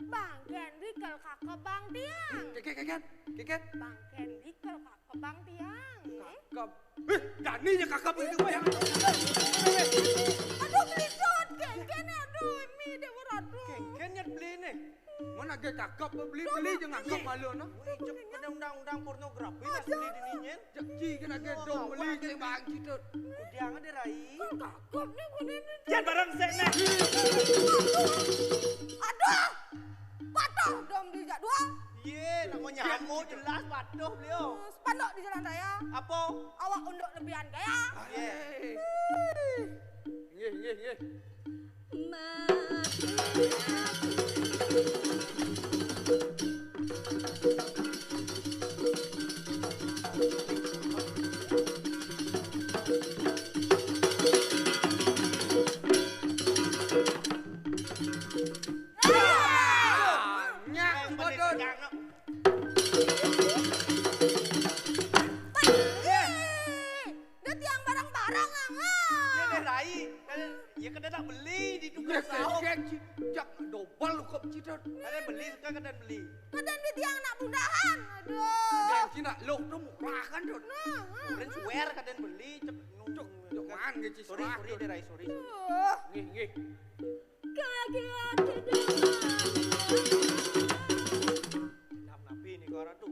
Bang Henry kalau kakak Bang Tiang. Kengken. Bang Henry kalau kakak Bang Tiang. Kakak. Daninya kakak itu ya. Aduh beli dot kengken aduh mi dewa aduh. Kengkennya beli nih. Mana ke kakak beli je ngakak malu no. Cek pada undang-undang pornografi lah beli di ninyen. Cekci kena ke dong beli je bang gitu. Kudiang ada rai. Kakak nih gue nih. Jangan barang sekne. Aduh. Patuh dong di jadwal. Iya, nak mau nyamuk jelas patuh beliau. Spanduk di jalan raya. Apa? Awak unduk lebihan gaya. Iya. Nggih. Ya kena nak beli di tukang sahur. Jak dobal lu kok cidot. Kalian beli suka kalian beli. Kadang di tiang nak bundahan. Aduh. Dan cina lo tuh murah kan dot. Kalian swear kalian beli cep nunjuk. Man gitu Sorry deh Rai, sorry. Nggih. Kaget tidak Napi nih kau tuh.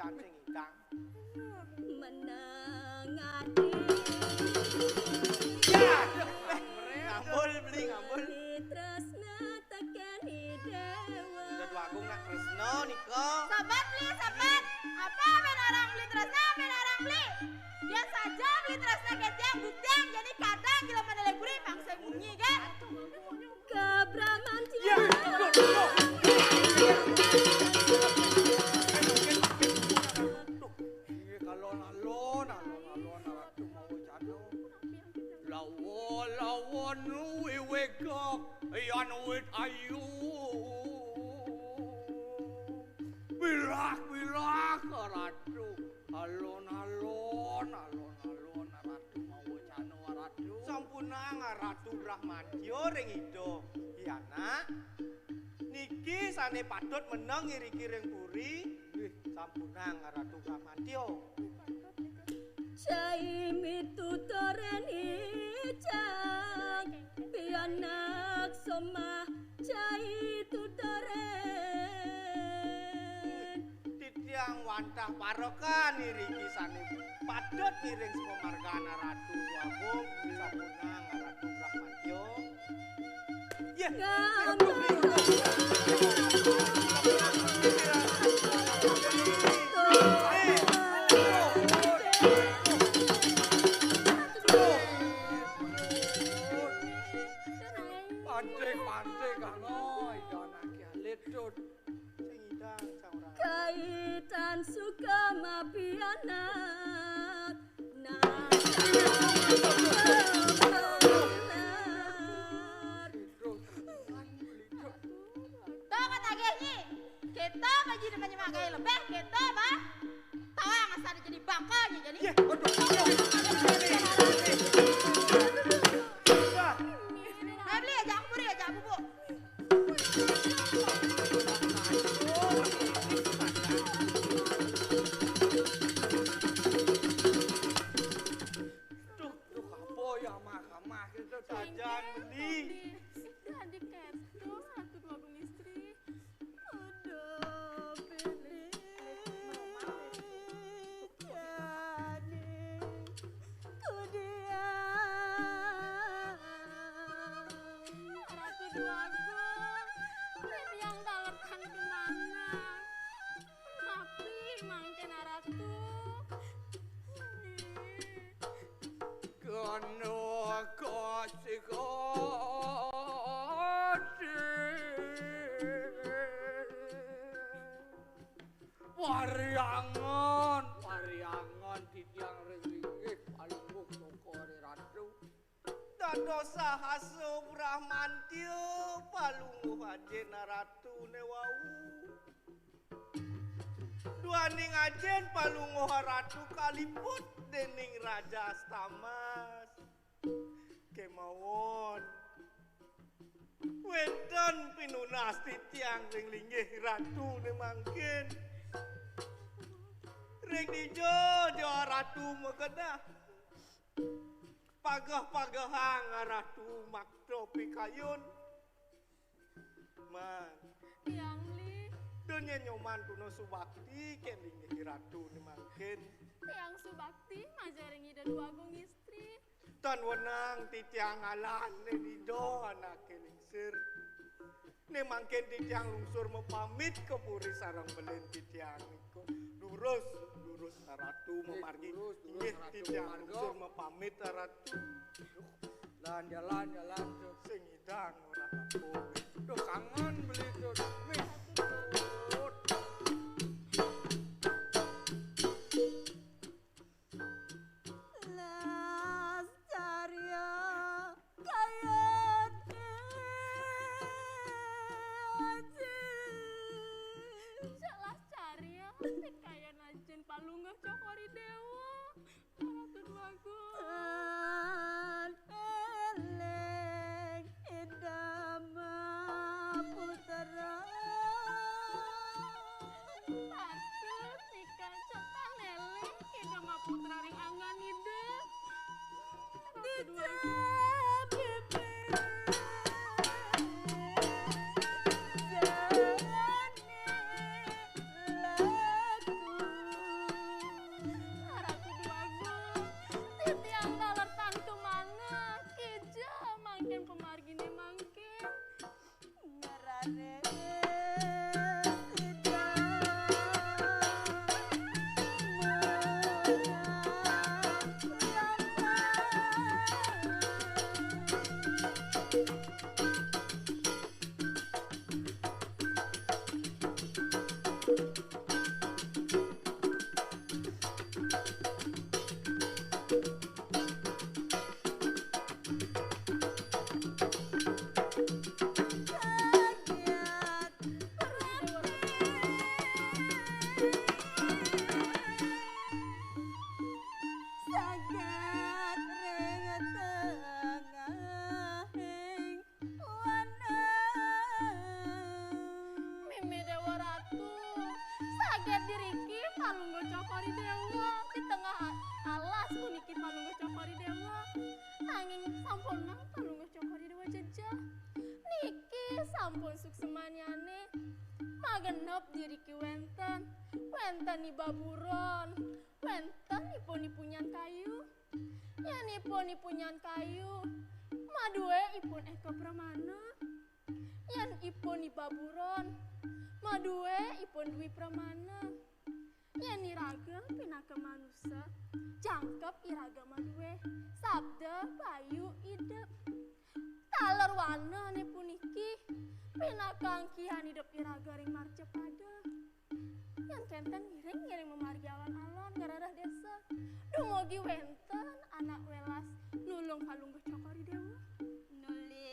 rame kebraman alon ratu mau cano. Lawon wewe kok yan wit ayu. Bilak ratu. Alon ratu mau cano ratu. Sampunang Ratu Brahmantyo ring ido. Iya nak. Niki sane padot meneng ngiriki ring puri. Sampunang Ratu Brahmantyo. Cai mitutoren ijang pianak somah cai tutoren Titiang wantah parokan ngiriki sane padot ngiring semua margana Ratu Agung. Sampunang Ratu Brahmantyo. Pantai kanoi donaki aletut. kaitan suka mapianak kita ngaji dengan nyemangai lebih kita bah tahu yang asal jadi bangkanya jadi beli aja aku beri aja bubuk Tuh apa ya mahkamah kita Sajan beli. Jadi keto satu dua gung istri. aduh pilih jadi kudian Ratu dua gung. Ini yang dalerkan kemana? Tapi mangken ratu. kono kasih Wariangan titiang ringgit palungguh sokore ratu. Dosa haso Brahmantyo palunguh ajen Ratu newau. Duaning ajen palunguh Ratu kaliput dening Raja Astamas. Kemawon wedon pinunas titiang ring linggih Ratu nemangkin. Ring dijo Ratu megedah. Pagah-pagahang Ratu makdo pikayun. Man, Yang li, dunia nyoman tuno subakti kelingi Ratu nemangkin. yang subakti majaring ida dua gung istri. Tan wenang titiang alan dido anak kelingsir. Nemangkin titiang lungsur mepamit ke puri sarang belen titiang niko. Lurus Ratu memargi. Nggih titiang lungsur mepamit Ratu. Jalan Sing idang ora aku. Duh kangen beli tuh. Wih. las carya kayat Jelas cari ya, kayak najen palunggah cokori dewa. Ratu dua gung. eleng idama putera Patut nikah cetang neleng ida ma putra ring angan ida. Ratu dua gung. Ratu dua gung. Titiang daler tantu manga. Keja mangken pemargine mangken. cokori dewa di tengah alas puniki palungguh cokori dewa angin sampun palungguh cokori dewa jejah niki sampun suksemanyane magenep diriki wenten ibaburon wenten ipun-ipunyan kayu yan ipun-ipunyan kayu madue ipun eko pramana yan ipun ibaburon madue ipun dwi pramana yan iragam pinaka manusia jangkep iraga madue sabda bayu idep taler wana ne puniki pinaka angkihan hidup iraga ring marce pada yang kenten ngiring memargi alon-alon ngararah desa dumugi wenten anak welas nulung palungguh cokori dewa Nuli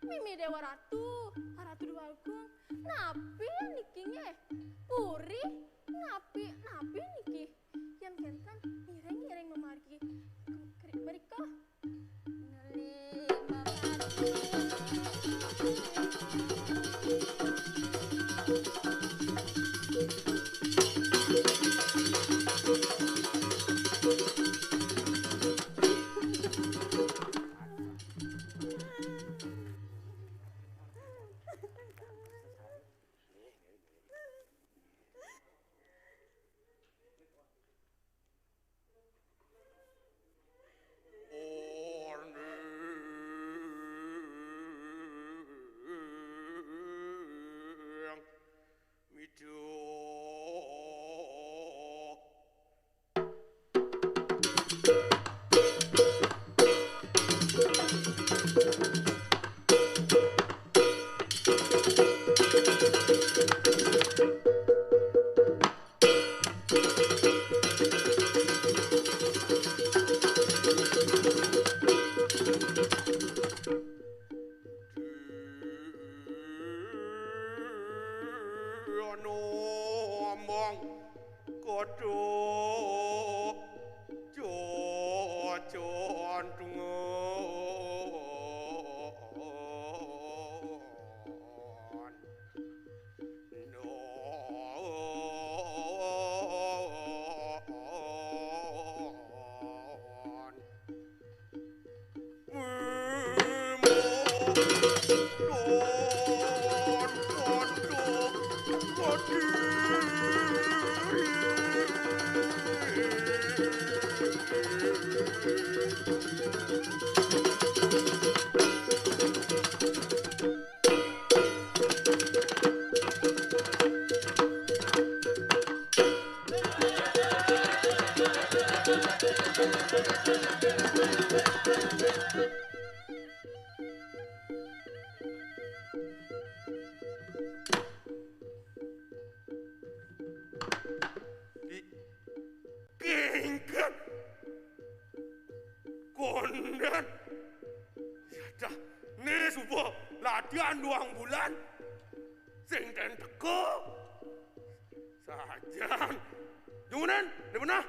Mimi dewa ratu dua agung napi nikinge puri napi niki yang kenten ngiring memargi berikah latihan 2 bulan sing ten teko sajan jungunan di mana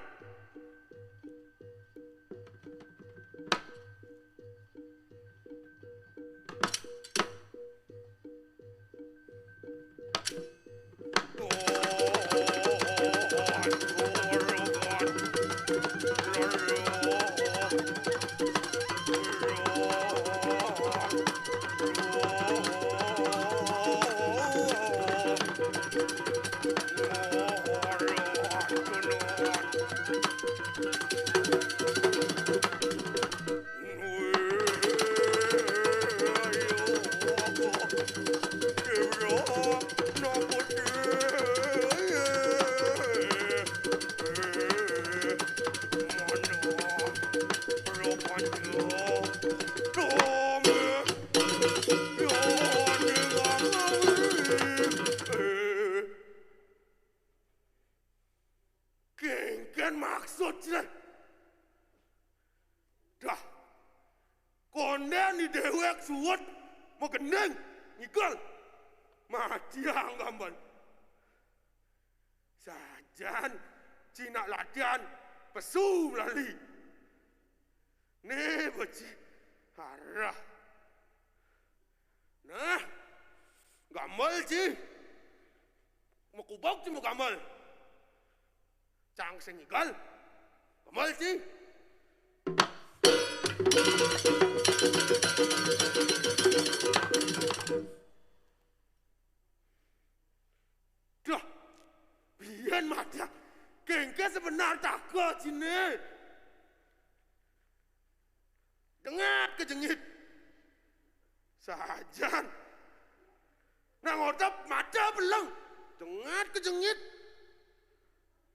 Kengken maksudnya dah konden di dewek suwet mau gendeng ngikal mati anggamban saja Sajan Cina latihan pesu lali. Nih beci harah. Nah, gamal ci. Makubak ci mo gamal. Cang sengigal. Gamal ci. Dah, biar mata. Kengke sebenar takut sini. Dengar kejengit. Sajan. Nang otap mata beleng. Dengar kejengit.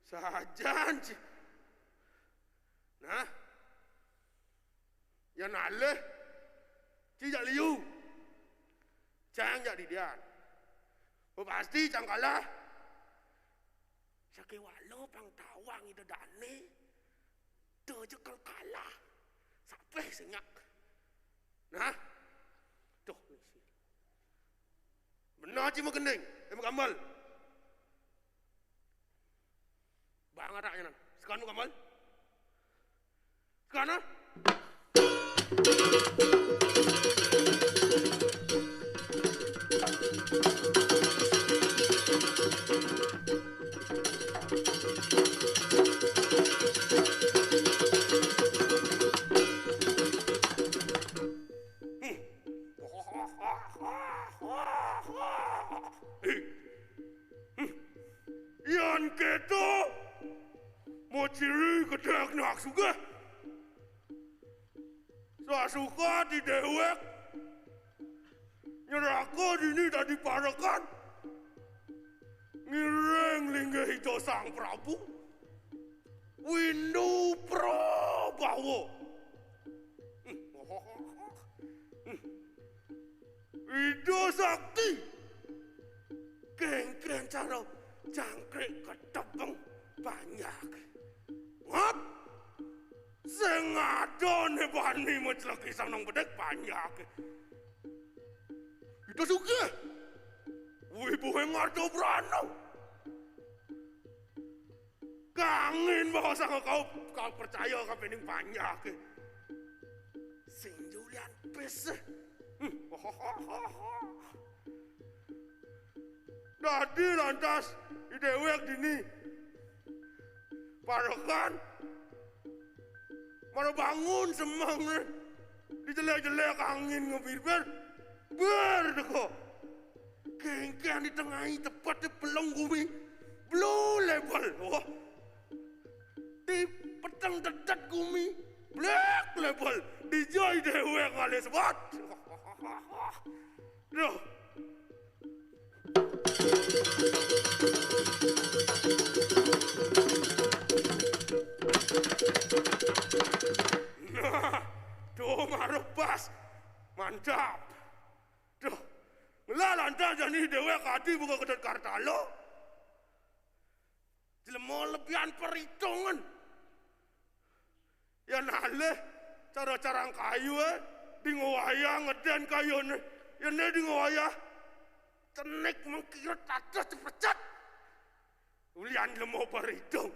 Sajan. Nah. Yang naleh. Cijak liu. Cang jak didian. Pasti cang kalah. Sake walau pang tawang ida dane. Tuh jekal kalah. Sampai senyak. Nah. Tuh. Benar cima kening. Emang kamal. Bangat raknya nan. Sekarang kamal. Sekarang. Yan keto mau ciri kedak nak suka. Suka di dewek. Nyerako dini tadi parakan. Ngireng lingga hijau sang Prabu. Windu Prabawo. Ido sakti. Keng-keng cara jangkrik ketepeng banyak. Ngap? Sengadone bani mencelaki sang nang bedek banyak. Itu suka. Wibu ngardo brano. Kangen bahwa sang kau percaya ka pening banyak. Sing Julian pes. Dadi lantas idewek dini. Parakan. Mana bangun semang dijelek-jelek angin ngebir-bir. Berdeko. Kengkean di tengahi tepat di pelong bumi. Blue label. Oh. Di petang dedat bumi. Black label. Di joy dewek kali sebat. Duh. Nah, tuh ngaruh pas. Mantap. Tuh, ngelalanta jadi dewek hati buka kedut kartalo. Jelemo lebihan perhitungan. Ya naleh, cara-cara kayu di ngawaya ngeden kayu ya ne di ngawaya tenek mengkirut atas cepecat. Ulian lemo perhitung.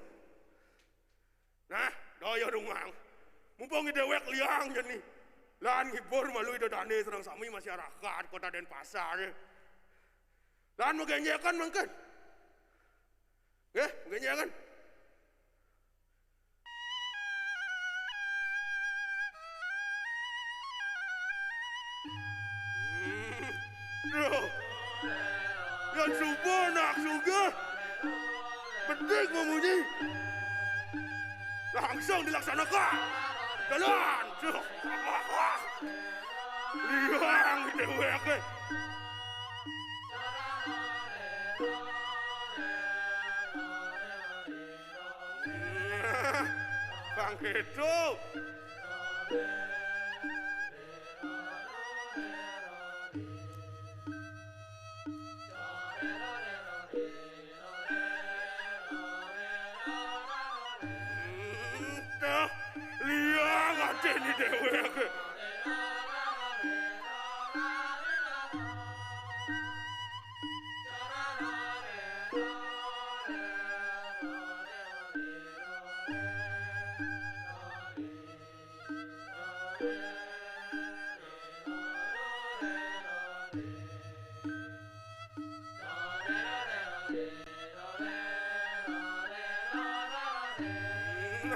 Nah, daya rungang. Mumpung dewek liang jadi. Lan ngibur malu ida dane serang sami masyarakat Kota Denpasar. Lan mengenyekan mungkin. Mengenyekan. Yang subuh nak suga. Penting memuji. Langsung dilaksanakan. Jalan. Liang dewek. Kang itu. Liang ada di dewek.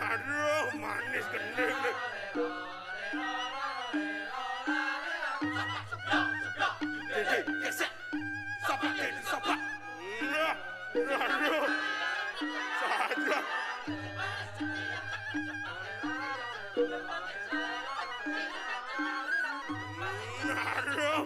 Aduh, manis gending nih. Dede, gesek. Sopak, Dede, sopak. Aduh. Saja. Aduh.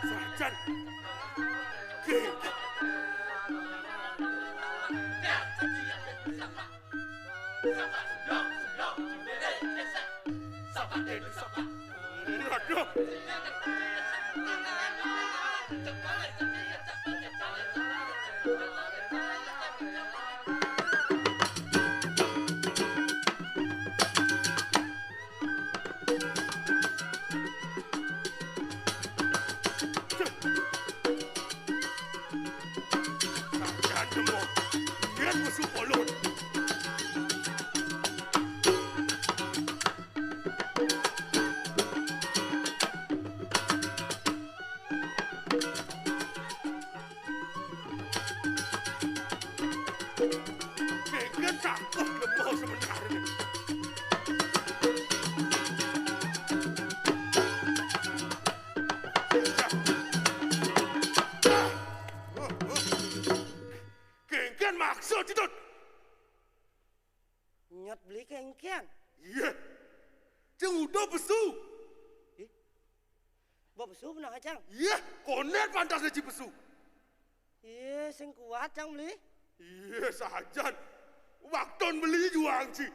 Sajan. Aduh. Sajan demok. Lihat musuh polon. Kengken takut lemah sebenarnya. Kengken maksud itu. Nyot beli kengkian. Iya. Ceng udah besu. Bawa besu pernah Cang? Iya, konet pantas aja besu. Iya, sing kuat Cang beli. Iya, sajan. Waktu beli juang sih.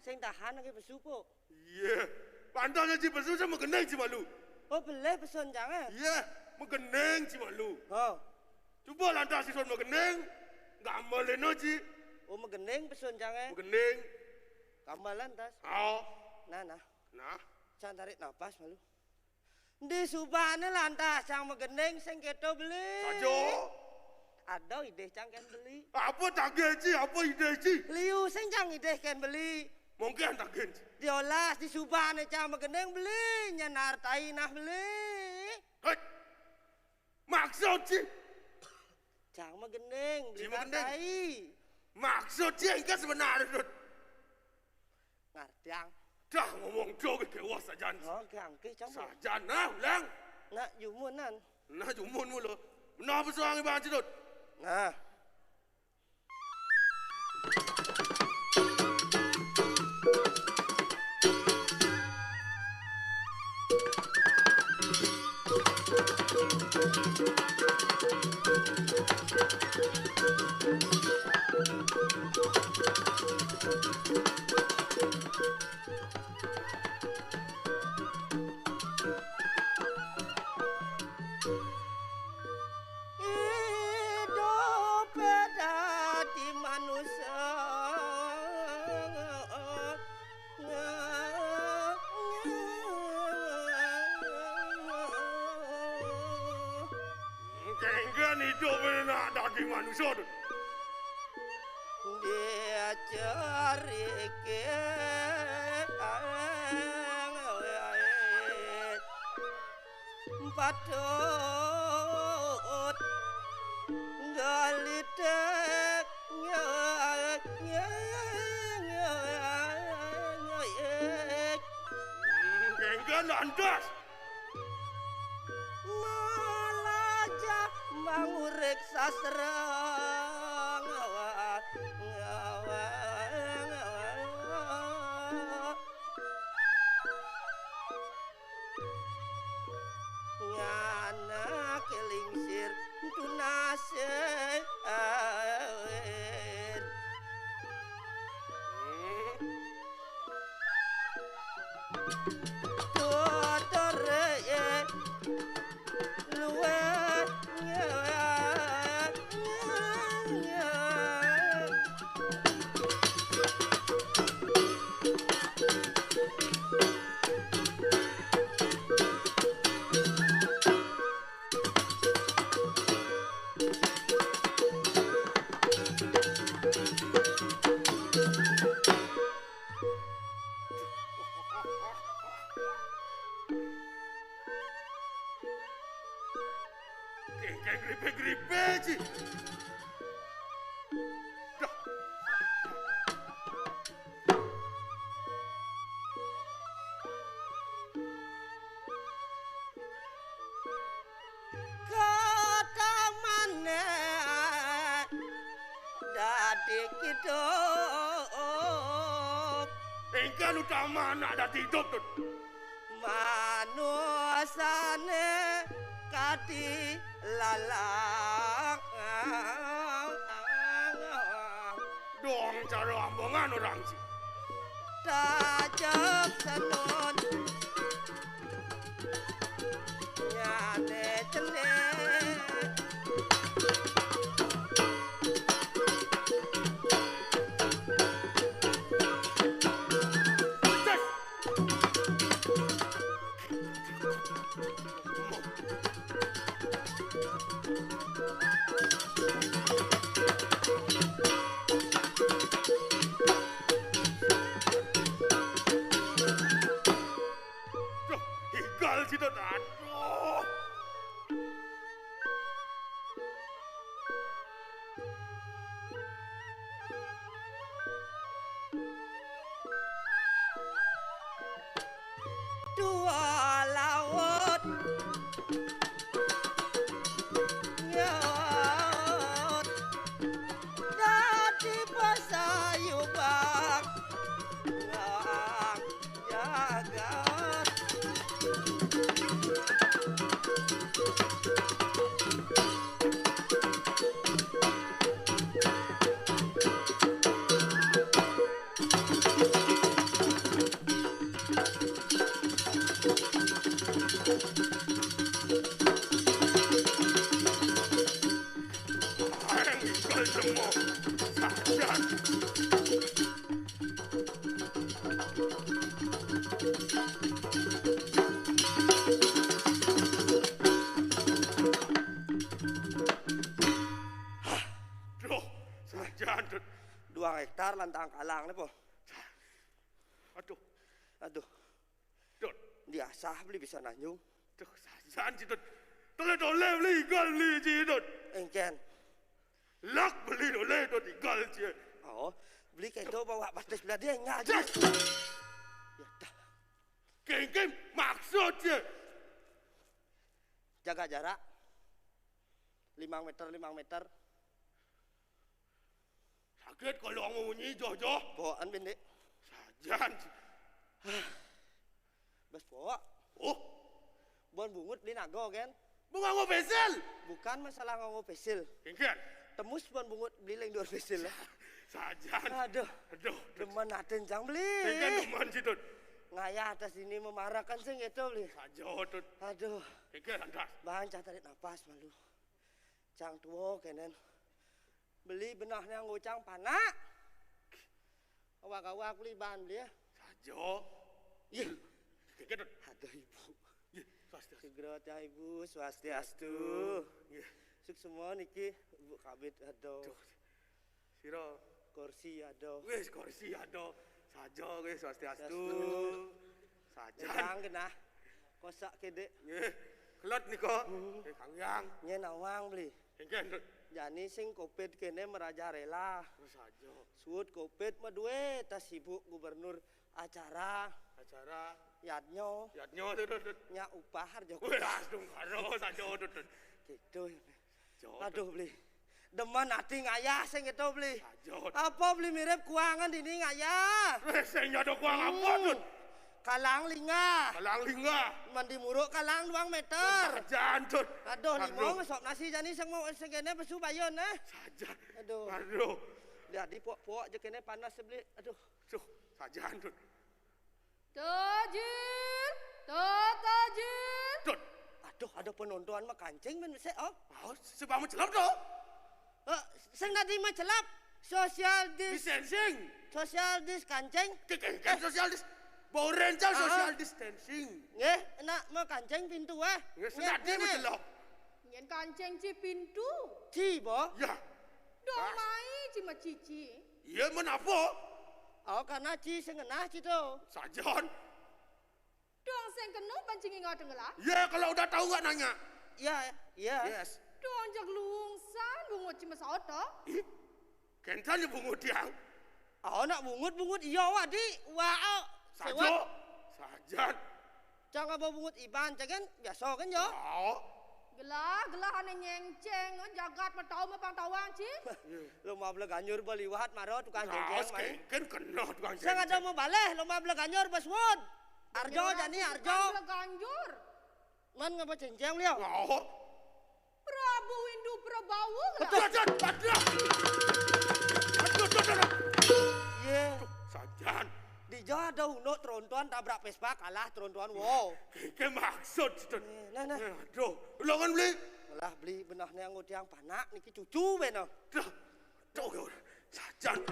Sing tahan lagi besu po. Iya, pantas aja besu sama geneng sih malu. Oh, beli pesun Cang eh? Iya, mengeneng sih malu. Oh, Coba lantas si son mengeneng, gamalin aja. oh megeneng pesun Cang eh? Mengeneng. Kamalan tas. Oh, Nah, nah. Cang tarik napas malu. Di subane lantas Cang megeneng sing keto beli. Sajo. Ada ide Cang kan beli. Apa tagen sih? Apa ide sih? Liu sing Cang ide kan beli. Mungkin tagen sih. Diolas di subane Cang megeneng beli. Nyenar tainah beli. Hei, maksud sih? Cang megeneng beli Si megeneng? tai. Maksud sih enggak sebenarnya. Ngartiang. Dah ngomong jauh ke kewas sajan. Oh, keangke Cang. Sajan nah, ulang. Nak jumunan. Nah, jumun mulu. Nah, bersuang iban sidut. Nah. Hidup di manusia. Kenggan hidup enak daging manusia tu. Dia cari patut galitek Kenggan landas. Malaja mangurek sastra ngana kelingsir tunase awen totore luwe Kayak gripe-gripe sih. Dah. Kota mana dadi hidup. Engkau utama nak dadi hidup tu. Manusane kati lalang. Dong cara ambongan orang sih. Tajak senun nyane cene. Higal sih tu. Aduh. Dua laut nyaut dadi pasayubang yang jagat. Ayang higal semua. Sajan. Duh, sajan tu. 2 hektar lantang kalang nih po. Aduh, Aduh, Dut. diasah beli bisa nanyung. Duh, sajan sih tu. Tole beli higal li sih tu. Engken. Lak beli tole tu higal sih. Oh, beli kendo bawa batas belah dia ngaji. Jas. Ya dah, Keng maksud sih. jaga jarak. 5 meter. Sakit kalau orang bunyi joh-joh. Bawaan pendek. Sajan sih. Bas bawa. Oh, Bon bungut beli nago kan? bunga ngau pesel. Bukan masalah ngomong pesil. Kengkan. Tembus bon bungut beli leng 2 pesil. Sajan. Aduh, Aduh. demen aten jang beli. Kengkan teman sih tu. Ngayah atas ini memarahkan sing itu beli. Sajo tu. Aduh, Kengkan antas. bahan cah tarik napas malu. Cang tua kenen. Beli benahnya ngucang panak. Awak-awak beli bahan beli ya. Sajo. Ih, Kengkan tu. aduh ibu. Ya, swastiastu. Segera ya ibu, swastiastu. Ya. Suk semua niki ibu kabit aduh. Duh. Siro. Kursi aduh. Wes kursi ada. Sajo wes swastiastu. Swastiastu. Sajan. Jang kena. Kosak kede. Ye. Kelat ni ko. Kang Yang. Nye nawang beli. Kengkan tu. Jani sing kopet kene merajalela. Sajo. Sud kopet madue tas sibuk gubernur acara yadnyo Yatnyo tu tu. nya upah harjo Wes asdung karo sajo tu tu. gitu. Jo. Aduh beli. Demen ati ngayah sing itu beli. Sajo. Apa beli mirip kuangan dini ngayah. Wes sing nyado kuang apa tu? Kalang linga. Kalang lingga. Mandi muruk kalang 2 meter. Sajan tu. Aduh limo ngesop nasi jani sing mau sing kene besu bayon Sajan. Aduh. Aduh. Lihat di pok-pok je kene panas beli. Aduh. Duh, sajan tu. Tajir, tajir. Dut. Aduh ada penonton mah kancing men se oh. Oh, sebab mencelap tu. Sing tadi mah celap. Social Distancing. kancing. Kan social dis. Bau rencang social distancing. Nggih, enak mah kancing pintu Nggak senadi mencelap. Nyen kancing ci pintu. Ci bo. Ya. Dong mai ci macici. Iya menapa? Oh karena ci sing ngenah ci tu. Sajan. Dong sing kena pancing ngau dengelah. Ya kalau udah tahu nggak nanya. Iya. Yes. Donjak lungsan bungut cima sauto. Kencan ya bungut yang. Nak bungut iya wadi. Wah, Sajan. Jangan bawa bungut iban, jangan biasa kan ya? Gelah ane nyengceng, jagat matau mapang tawang cik. Lomba beleganyur baliwat maro tukang cengceng main. Kan kena tukang cengceng. Saya ada mau balik lomba beleganyur baswud. Arjo jani Arjo. Beleganyur. Man ngapa cengceng liau? Prabu Windu Prabawu. Aduh. Ye. Sajan. Di Jawa ada uno tronton tabrak Vespa kalah tronton wow. Ke maksud. Nah. Aduh, lo kan beli? Malah beli benahnya ngut yang panak niki cucu beno. Tuh, Sajan.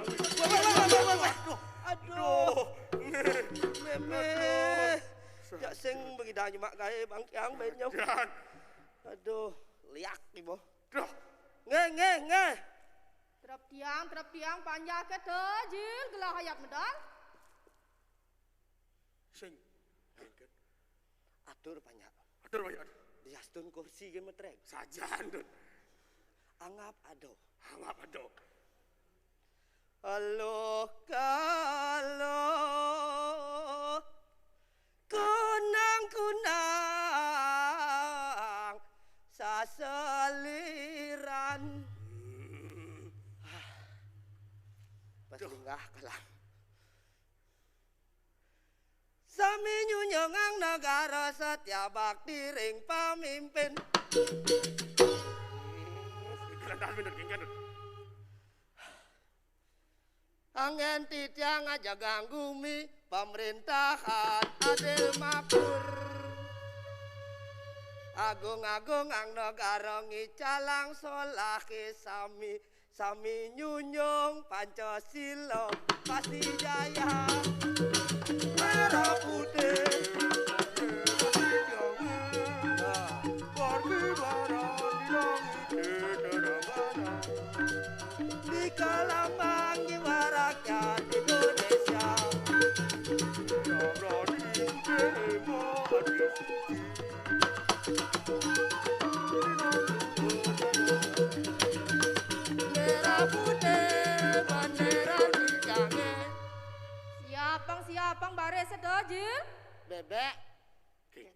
Aduh. Meme. Jak sing begida nyemak gawe bangkiang benyong. Aduh, liak ibu. Duh. Nge. Terap tiang panjang ke tejil gelah hayap medal. Sing. Atur banyak. Diastun kursi ge metrek. Sajan dun. Anggap ado. Halo kalau kunang saseliran. Pas enggak kalah. Sami nyunyongang negara setia bakti ring pamimpin. Angen titiang aja ganggumi pemerintahan adil makmur. Agung-agung ang negara ngicalang solahi sami nyunyong Pancasila pasti jaya. Merah putih di kalambang jiwa rakyat Indonesia. Merah putih bendera dijange. Siapang baris sedajil. Bebek.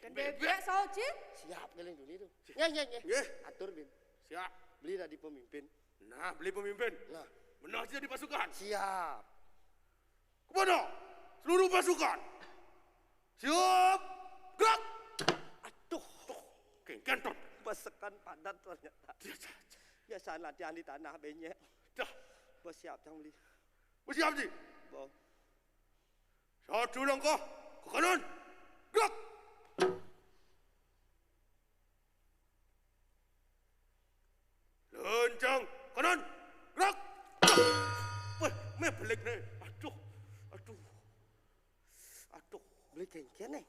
Kan bebek saucil. Siap ngeling dulu itu. Nge. Atur bin. Siap. Beli tadi pemimpin. Nah, beli pemimpin. Nah, Benar saja di pasukan. siap. Kepada seluruh pasukan. Siap. Gerak. Aduh, Kenton. pesekan padat ternyata. Biasa latihan di tanah benyek. Dah. Bos siap cang beli. Siap sih. Bos. Satu langkah ke kanan. Gerak. Lencang kanan. Gerak. Wah, belik nih. Aduh. Beli kengken nih.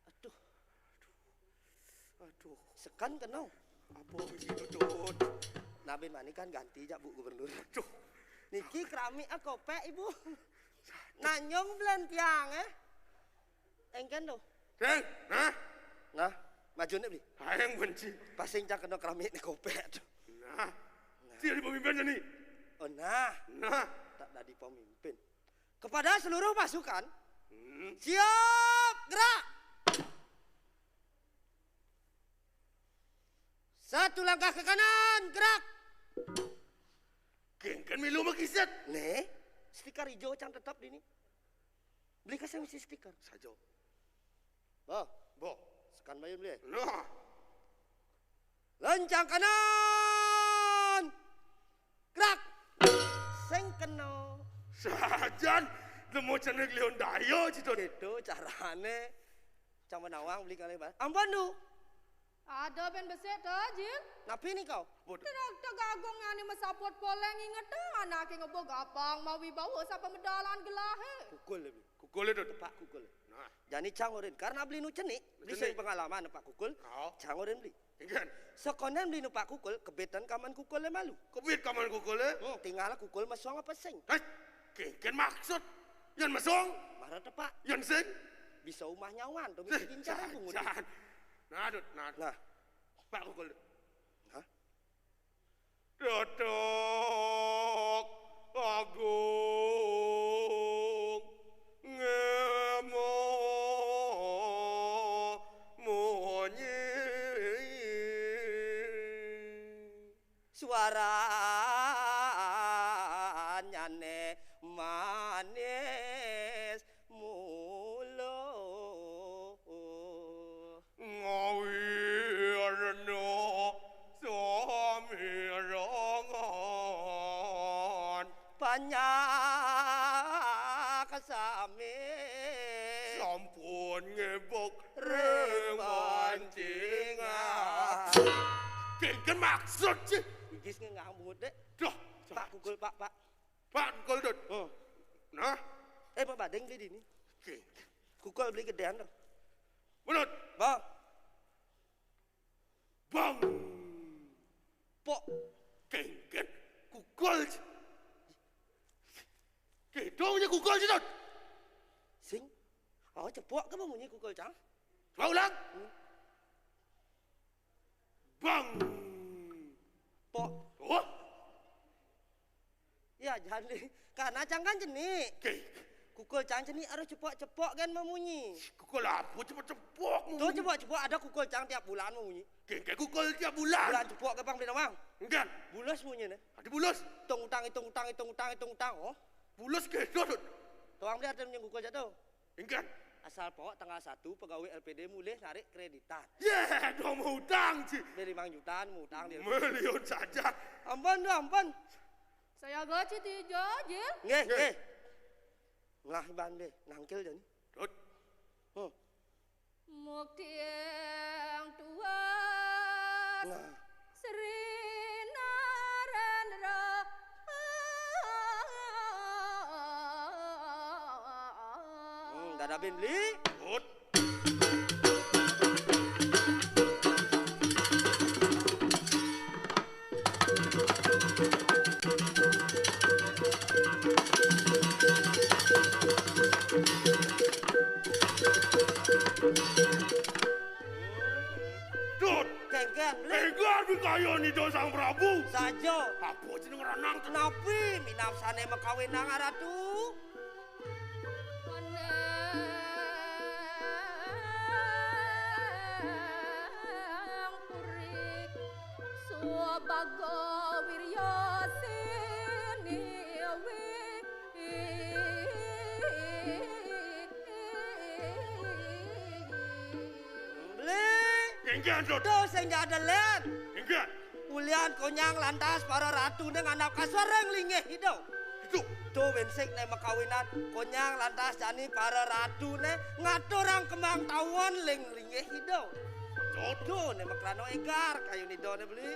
Aduh. Sekan kenau. Apa begitu tuh? Nabi mani kan ganti jak Bu Gubernur. Aduh. Niki keramik kope ibu. Nanyong belan tiang engken tuh. Deng, Nah, maju nih beli. hayang benci. Pasing cak kena keramik nih kope. Nah, siapa di pemimpinnya nih? Oh nah, Nah, tak ada di pemimpin. Kepada seluruh pasukan, hmm. siap gerak. Satu langkah ke kanan, gerak. Gengkan milu makisat. Nih, stiker hijau cang tetap di ini. Beli kasih misi stiker. Sajo. Bo, sekan bayun beli. Nah, Lencang kanan, gerak. Seng keno. sajan. Lemo cenek leon dayo cito. Itu carane. Cang menawang beli kali bal. Ampun lu. Ada ben besek tejil. Napi nih kau? Tegagong ngani mesapot poleng inget deh anake ngebo gapang mau wibawa sapa medalan gelahe. Kukul lebih. Kukul itu. Pak kukul. Nah, Jani cangurin karena beli nu cenik, beli Cenik. sing pengalaman Pak kukul. kau. Cangurin beli. Gengkan. Sekonen beli nu Pak kukul, kebetan kaman kukul le malu. Kebit kaman kukul Tinggal kukul masong apa sing. Hei, gengkan maksud. Yan masong. Marah Pak, Yan sing. bisa umah nyawan tuh bisa gincaran pungut. Sajan. Nah. Pak kukul. Hah? Dadak agung ngemo munyi suaranya ne manis mulo ngawirno samirangan banyak kesami sampun ngebok remancingan kengken maksud sih Igis ngamut dek dah Pak kukul Pak kukul dut nah Pak Badeng beli di ini kukul beli gedean dong menurut Bang pok kengken kukul kedongnya kukul sih dut sing cepok ke bunyi kukul cang coba ulang bang pok oh ya jangan deh karena cang kan jenik kukul cang jenik harus cepok kan memunyi kukul apa cepok tuh cepok ada kukul cang tiap bulan memunyi kayak kukul tiap bulan cepok ke bang beli bang enggak bulas munyi nih ada bulas hitung utang oh bulas kedot tuang dia ada yang kukul jatuh enggak asal pok tanggal 1 pegawai LPD mulai narik kreditan dong mau utang sih beli 5 jutaan mau utang dia milion saja ampun Saya gaji tiga, Jil. nggih lah ban deh nangkil jadi dot Mukti yang tuan nah Sri Narendra ada bin beli dot kengken beli enggak dikayoni do sang Prabu sajo apa jeneng ranang kenapi minapsane makawin nang ratu Meneng purik Suabaga wirya siniwi beli enggak dot tuh sing ada len enggak ulian konyang lantas para ratu neng anak kaswareng lingeh itu itu tuh bensik nih makawinan konyang lantas jani para ratu nih ngaturang kembang tawon lingeh itu jodoh nih makrano egar kayu nido nih beli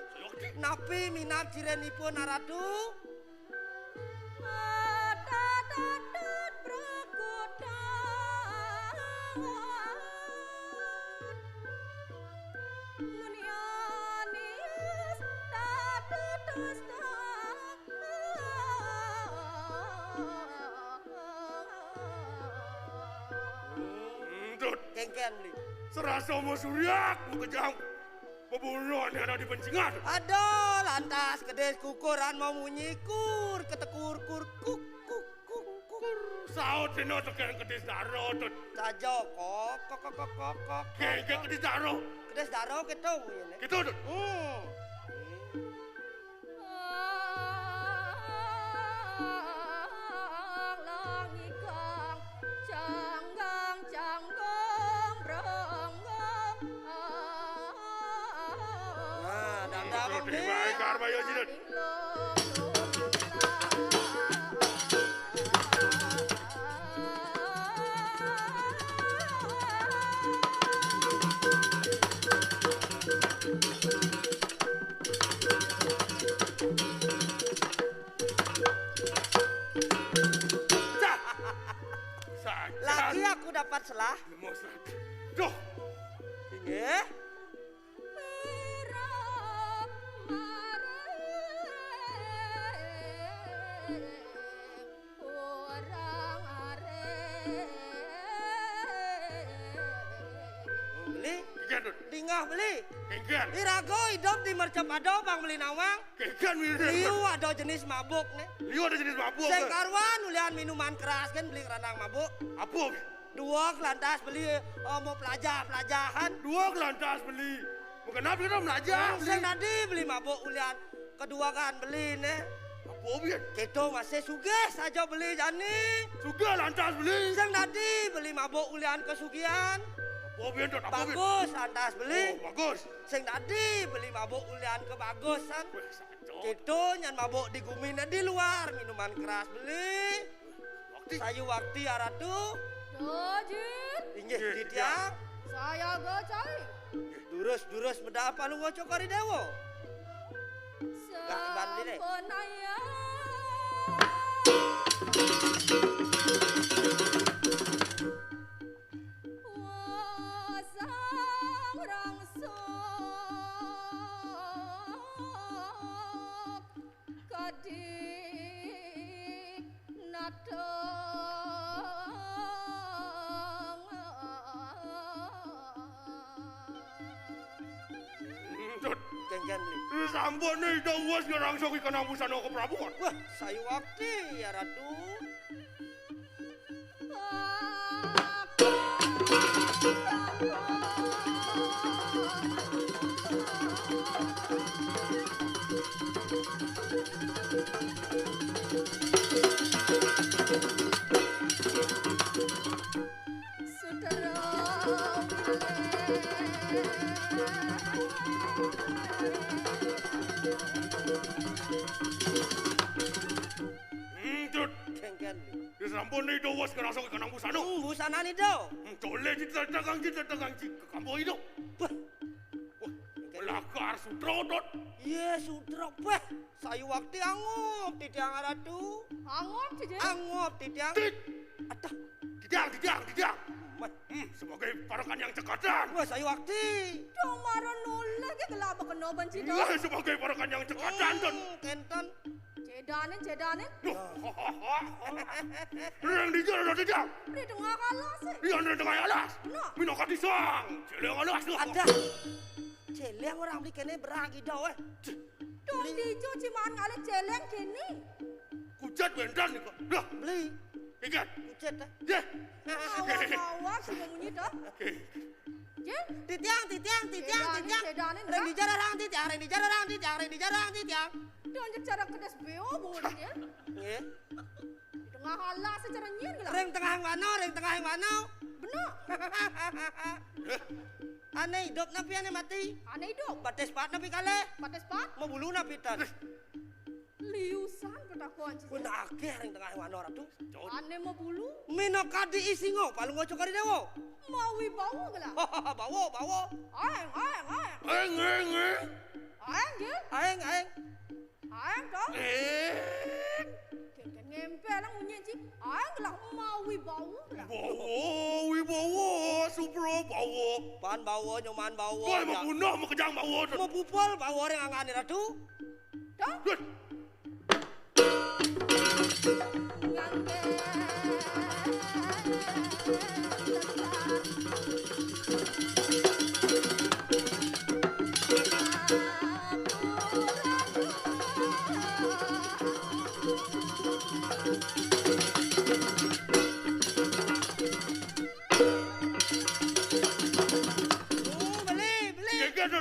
napi minat cirenipun naratu Tatat berkutan Munianis tatutus dot kengken beli serasa mau suryak mau kejam pembunuhan yang ada di pencingan aduh lantas kedes kukuran mau munyikur ketekur kur kuk saut dino tekan kedis daro dot sajo kok kengke kedis daro kedes daro gitu munyi gitu dot Langikang canggang berenggong nah danda dot beli baik karma ya sih dot lagi aku dapat selah Duh, nggih beli. Kengken. Irago hidup di mercep ado bang beli nawang. Kengken mirip. Liu ada jenis mabuk nih. Liu ada jenis mabuk. Sing karwan ulian minuman keras kan beli renang mabuk. Apa? Dua kelantas beli mau pelajaran. Dua kelantas beli. Kenapa kita belajar? Sing tadi beli mabuk ulian. Kedua kan beli nih. Apa biar? Kita masih sugih saja beli jani. Juga lantas beli. Sing tadi beli mabuk ulian kesugihan. Apa biar? Bagus lantas beli. Oh, bagus. Sing tadi beli mabuk ulian kebagusan. Weh, sacok. Kita nyan mabuk di gumina di luar minuman keras beli. Sayu waktu ya ratu. Dojin, Inggih di tiang. saya gocai. Durus beda apa lu ngocok kari dewo? Gak bandi deh. Sampunaya. Wasang rangsuk kadik natong. Kengken beli. Sampun nih, dah uas ngerang soki kanang busana ke Prabuan. Wah, sayu waktu ya ratu. Kengken beli. Sampun nih, dah uas ngerang soki kanang busana. Busana nih do. Toleh kita dagang ke kampung itu. Wah, Belakar sutra dot. iya sutra wah. Sayu waktu angup di tiang ratu. Angon cije. Angup di tiang. Tit. Atah. Tidak. Sebagai parakan yang cekatan. Wah, sayu waktu. Domaron nolak ke kelapa kenoban cije. Sebagai parakan yang cekatan dot. Kenton. Cedanin. Yang dijar dot tidak. Di tengah kalah sih. Yang di tengah alas. Benar. Minok disang. Celeng alas tuh. Ada. Celeng orang beli kene beragi dah Dong dicuci makan kali celeng kini. Kujat bendan nih kok. Dah. beli. Ikan. Kucet dah. Deh. Awak semua bunyi dah. Jen. Titiang. Cedanin. Reng di jarang titiang. Dong cara kedas beo bunyi dia. Nggih. Di tengah kalah secara nyin gelap. Reng tengah yang mana? Benar. Aneh hidup napi aneh mati. Aneh hidup. Bates pat napi kale. Pates pat. Mau bulu napi tan. Liusan petakuan cije. Pun akeh reng tengah yang mana ratu. Aneh mau bulu. Minok kadi isingo palung ngocok kari dewo. Mau wibawa gelap. Bawo. Aeng. Aeng Gil. Aeng. Aeng toh. Keken ngempel lang bunyi cik. Aeng gelap mau wibawa gelap. Wibowo, supro bawo. Pan bawo nyoman bawo. Kau mau bunuh, mau kejang bawo. Mau pupol bawo reng angane ratu. Toh. Beli.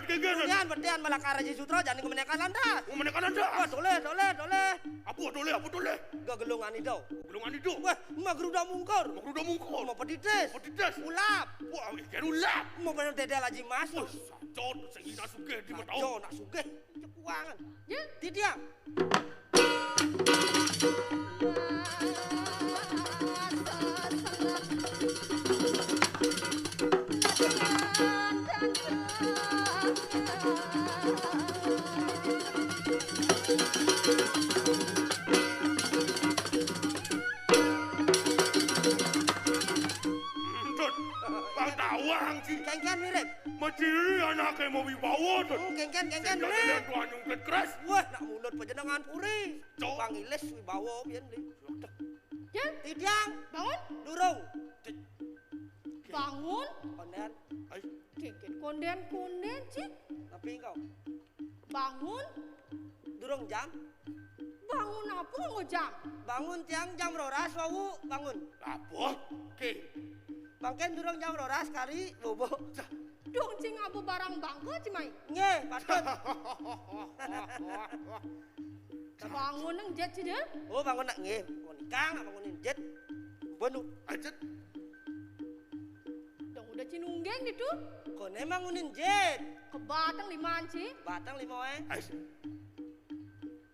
Kemudian berdian melakar Raja Sutra jangan kemenekan landas. Menekan anda. Wah, toleh. Apa toleh? Gagelungan itu. Gelungan itu. Wah, magruda mungkur. Udah mungkul. Mau petites. Ulap. Wah, ikan ulap. Mau bener dedel aja mas. Wah, sacot. Sehingga suge di mata. Jo, nak sugih. Cekuangan. Ya. Tidiang. Bang tawang sih. Kengken mirip. Maciri anaknya mau wibawa tuh. Kengken Sehingga mirip. dia tuan nyungklet keras. Wah, nak mulut penjenengan puri. Cok. Pangiles wibawa biar beli. Ya. Tidiang. Bangun. Durung. Bangun. Onen. Ay, Dikit konden-konden, Cik. Tapi kau Bangun? durung jam? Bangun apa nggak jam? Bangun tiang jam roras wau bangun. Apa? Ke. Bangken durung jam roras kali bobo. Dong cing apa barang bangga cimai? Nge, patut. Bangun nang jet sih dia? Oh bangun nak nge, bangun ikang, bangunin jet. Bonu. Ajet. Dong udah cinunggeng itu? Kau nemang ngunin jet. Ke Batang 5 Cik. Batang 5 Ais.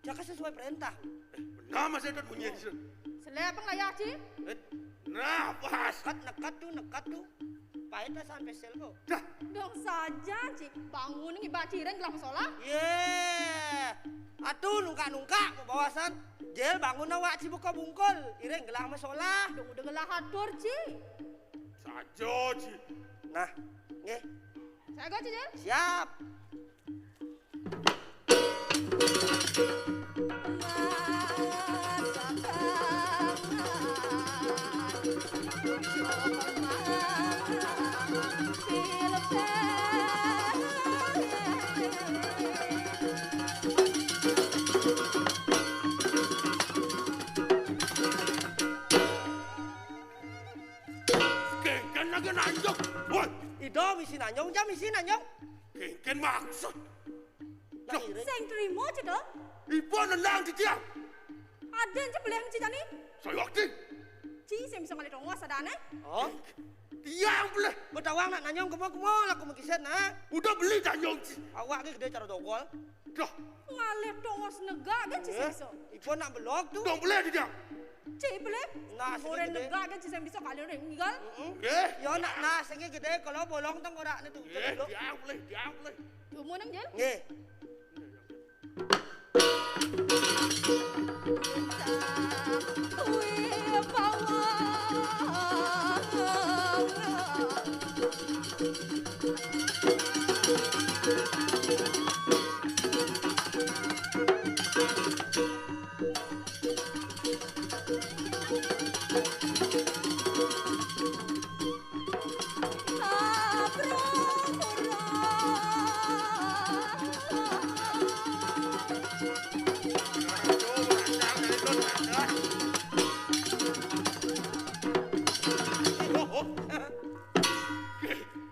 Jaka sesuai perintah. Benar masih ada bunyi. Selepang layak Cik. Nah, pas. Nekat tuh. Pahitlah sampai sel kau. Dah. Dong saja Cik. Bangun nang ibaciran gelah masalah. Atuh nungka ke bawasan. Jel bangun awak cibuka bungkul. Ireng gelah masalah. Dong udah gelah hatur Cik. Saja, Ci. Nah, nge. Saya gak Cik Jel? Siap. Kengken lagi nanjok. Woi, Ido misi nanyong jam misi nanyong. kengken maksud. Lah ireng. Saya terima Cik dah. Ibu nendang di tiang. Ada yang boleh Cik Jani? Saya waktu. Cik saya bisa ngalih dong Rekasadana. Oh, Tiang boleh. betawang nak nanyong kemo lah aku makisen ha. Udah beli tanyong, Ci. Awak ke gede cara dogol. Dah. Ngalih dong negak kan Cik saya bisa. Ibu nak belok tuh. Dong boleh di tiang. Cik boleh? Nah, Orang segede. negak kan Cik saya bisa kali orang tinggal. Yo nak nasenge gede kalau bolong tong ora ni tuh. Tiang boleh, tiang boleh. Cuma nang Jel. Nge.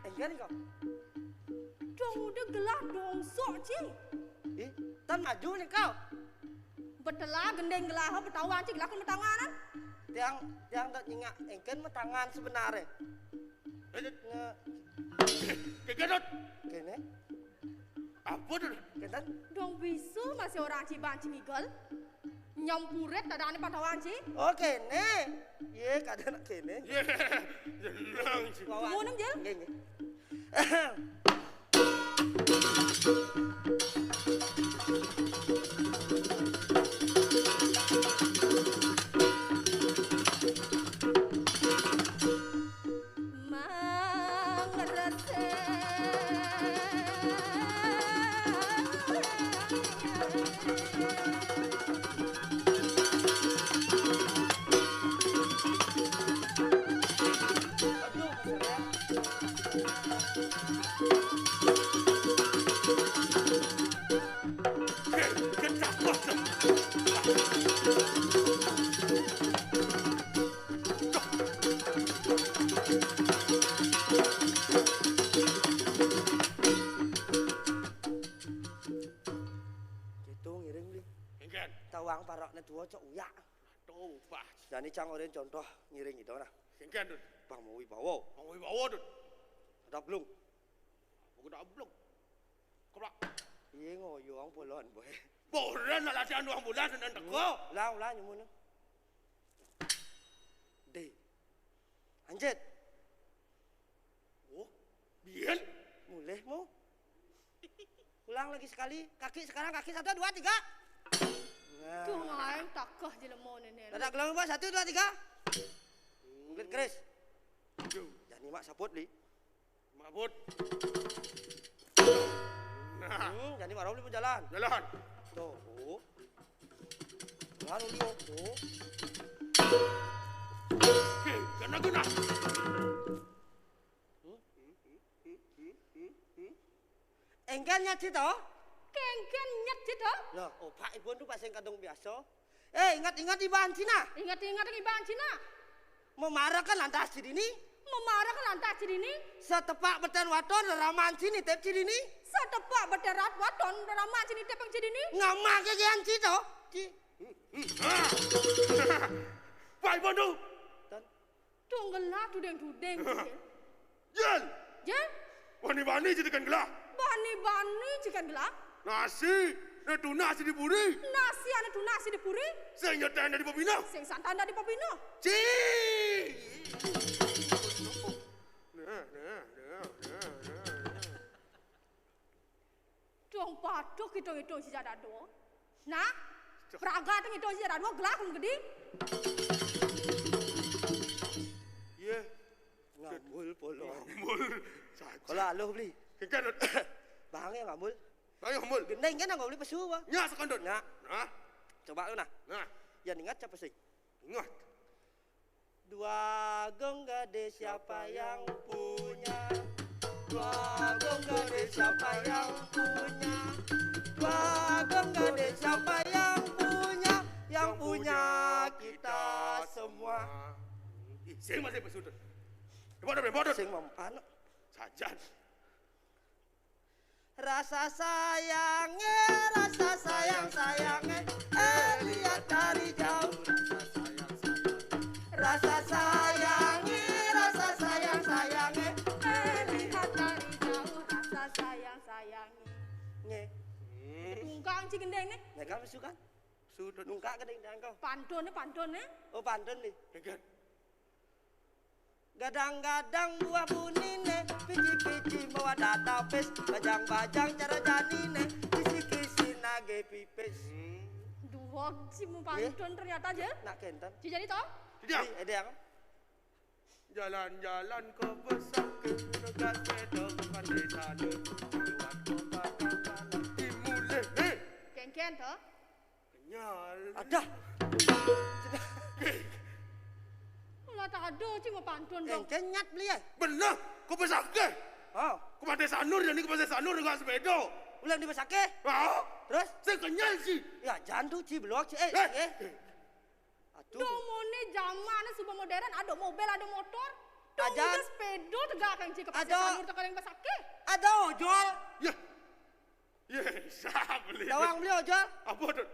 Enggan kau. Dong udah gelah dong sok Cik. Tan maju nih kau. Betelah gendeng gelah bertawan Cik gelah kan bertanganan. Tiang tak nyingak engken mah tangan sebenarnya. Kegenot. Kene. Apa tuh? Kenten. Dong bisu masih orang Ciban Cingigel. Nyampuret tak ada bertawan Cik. Oh kene. Ye kada nak kene. Senang, Ci. Cuma nang Jel. Nge nge. Tawang paraknya dua cok uyak. Tuh, pas. Jadi cang orang contoh ngiring itu nah. Kengken tuh. Bang mau wibawa. Mau bawa tuh. Ada belum? Aku dah belum. Kepala. Iya ngoyong polon boy. Boleh nak latihan 2 bulan dan teko. Lah nyemun. Deh. Anjet. Oh, biar. Mulai mau. Ulang lagi sekali. Kaki sekarang kaki 1 2 3. Tuh ngain takah je lemon nenek. Dadak gelang mbak 1 2 3. Kulit keris. Jadi mak saput li. Mabut. Nah, Jadi marau li jalan. jalan. Tuh. Oh. Jalan uli oh. Oke, kena. engkelnya cito. Kengken nyet cito. Loh, opak ibu tuh pasang kadung biasa. Ingat-ingat ibahan Cina. Ingat-ingat ibahan Cina. Memarah kan lantas Cidini. Memarah kan lantas Cidini. Setepak betan waton ramaan Cini tep Cidini. Setepak beterat waton ramaan Cini tep yang Cidini. Ngamak kegian cito. Pak ibu tuh. Tunggelah dudeng-dudeng. Jel. Jel. Bani-bani jadikan gelah. Bani-bani jikan gelah. Nasi. Itu nasi dipuri. Nasi ane tu nasi dipuri. Sing nyetan di Popina. Sing santan dari popino. Dong padok hitung-hitung si jada do. Nah, praga hitung si jada do gelah kan gede. Iya. Ngambul polo. Ngambul. Kalau aloh beli. Kengkan. Bahangnya ngambul. Ayo ngambul. Gendeng kan nggak beli pesu bang. Nya sekondot. Nah. Nah. Coba lu nah. Nah. Yang ingat siapa sih? Ingat. Dua gede siapa yang punya? Dua gede siapa yang punya? Dua gede siapa yang punya? Yang punya kita semua. Sing masih pesudut. Bodot. Sing mempan. Sajan. Rasa sayangnya, lihat dari jauh. Rasa sayangnya, Lihat dari jauh rasa sayang-sayangnya. Tungkang cik gendeng nih. Nek kamu suka? Sudut nungkak gedeng kau. Pantun nih. Oh pantun nih. Kengkan. Gadang-gadang buah bunine, pici-pici bawa database, bajang-bajang cara janine, kisi-kisi nage pipes. Dua si mu pantun ternyata aja. Nak kentan. Si jadi toh? Tidak. Ada yang? Jalan-jalan ke Besake, negat sepeda ke Pantai Sana, lewat kota Kampana, dimulai. Kengken toh? Kenyal. Ada. Lah tak ada cik mau pantun dong. Kenyat beli ya? Benar, ke Besake. Oh, Ke Pantai Sanur, jadi ke Pantai Sanur dengan sepeda. ulang di Besake. Terus? Saya kenyal sih. Ya jangan tuh ci blok ci. Atuh. Dong mone zaman super modern, ada mobil, ada motor. Dong Ajan. udah sepeda tegak kan cik ke pasar Ada. sanur tekan yang basake. Ada ojol. Ya. Ya, sah beli. Dawang beli ojol. Apa tuh?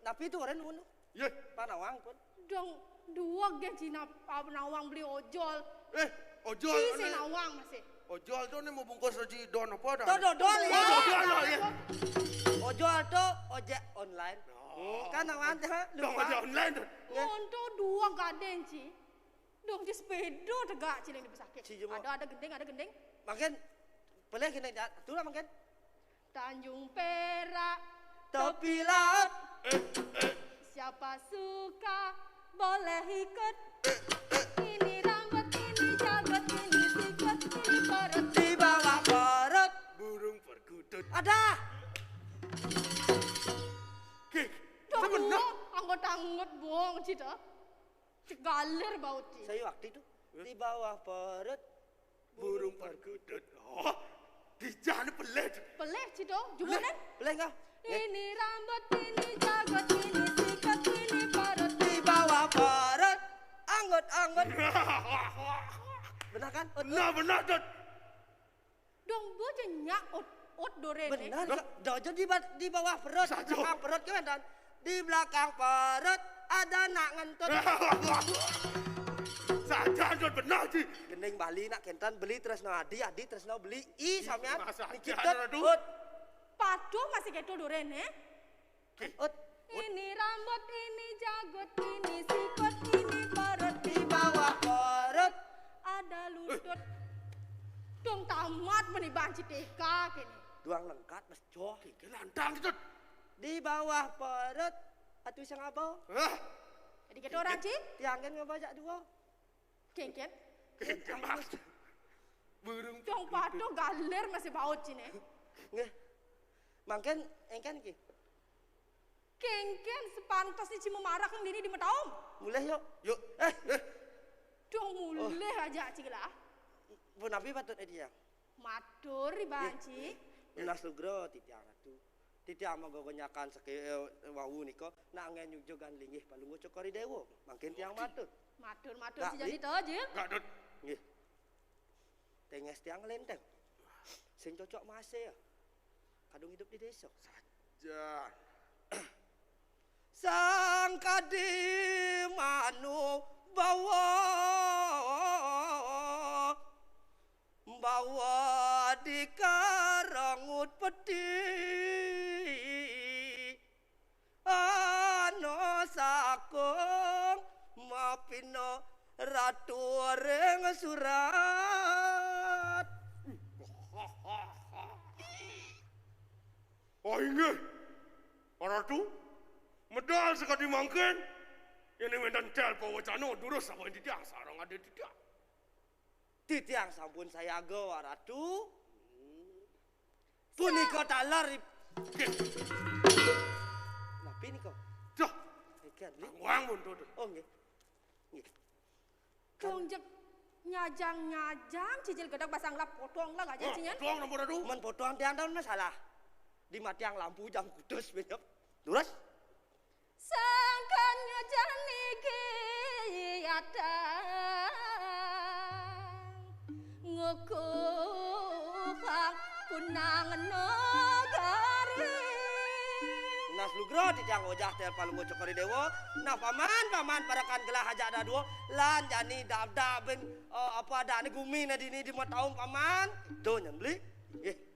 Tapi itu orang nunu. Ya. Panawang pun. Dong dua gen cina nawang beli ojol. Ojol. Si nawang masih. Ojol tuh nih mau bungkus aja don apa dah? Tuh dodol ya. Ojol ya. Ojol tuh ojek online. Kan nawang tuh Dong aja online tuh. Monto dua gaden ci. Dong di sepeda tegak cina yang di basake. Ci jemo. Ada gendeng. Makin boleh kena tuh lah makin. Tanjung Perak. Tepi laut. Siapa suka boleh ikut. Ini rambut, ini jagat, ini sikut, ini perut. Di bawah perut. Burung perkutut. Ada. Kek. Dong Sebenar. anggot-anggot bohong cita. Galer baut ci. Saya waktu itu di bawah perut. Burung perkutut. Oh, di jalan pelet. Peleh cita. Jualan. Boleh enggak? Ini rambut, ini jagat, ini sikut, ini perut. Di bawah perut. Anggot-anggot. Benar kan? Benar tuh. Dong bocah nyak ot dorene. Benar. Dojo di bawah perut. Di Satu. belakang perut kan dan di belakang perut ada nak ngentut. Saja tuh benar sih. Gendeng Bali nak kentan beli terus no adi terus no beli i sampean Masa dikitut ada, aduh. ut Pado masih keto dorene. ut Ini rambut, ini jagut, ini sikut, ini perut. di bawah perut Ada lutut. Dong tamat menibanci TK kini. duang lengkat mas joh Kelantang itu. di bawah perut atuh sang apa Jadi keto orang ci. tiangkan ngabajak dua Kengken. Kemas. Burung Dong pado galer masih baut ci ne. nggih mangken engken ki Kengken sepantas ni cimu marah kang dini di mataom. mulai yuk Yuk. Dong mulai aja ci lah. pun api patut dia Matur banci. Nas lugro titiang ratu. Titiang magogonyakan sake wawu niko nak ngenyujogan linggih palunggo cokori dewo. Mangkin tiang matur. Matur si jadi to, Jil. Gak dut. Nggih. Tenges tiang lenteng. Sing cocok mase ya. Kadung hidup di desa. Saja. Sang kadimanu bawa di karangut peti ano sakong mapino ratu reng surat. Oh ingat, Ratu, medal sekali mangkin. Ini mendan tel pawacano durus apa yang tidak sarang ada tidak. Titiang sampun saya go Ratu. Punika talar. Napi niko? Dah. Ikan li. Wang mundur. Oh nggih. Nggih. Jongjek nyajang cicil gedak pasang lap potong lah aja cinyan. Potong nomor Ratu. Men potong tiang tahun masalah. Di matiang lampu jam kudus benyap. Lurus. Sangkanya janiki ada ngukukang punang nagari. Nas lugro titiang ojah tel palunggo cokori dewo. Nah paman parakan gelah aja ada dua. Lan jani dab ben apa ada ni gumi na dini di mataung paman. Do nyembeli. Nggih.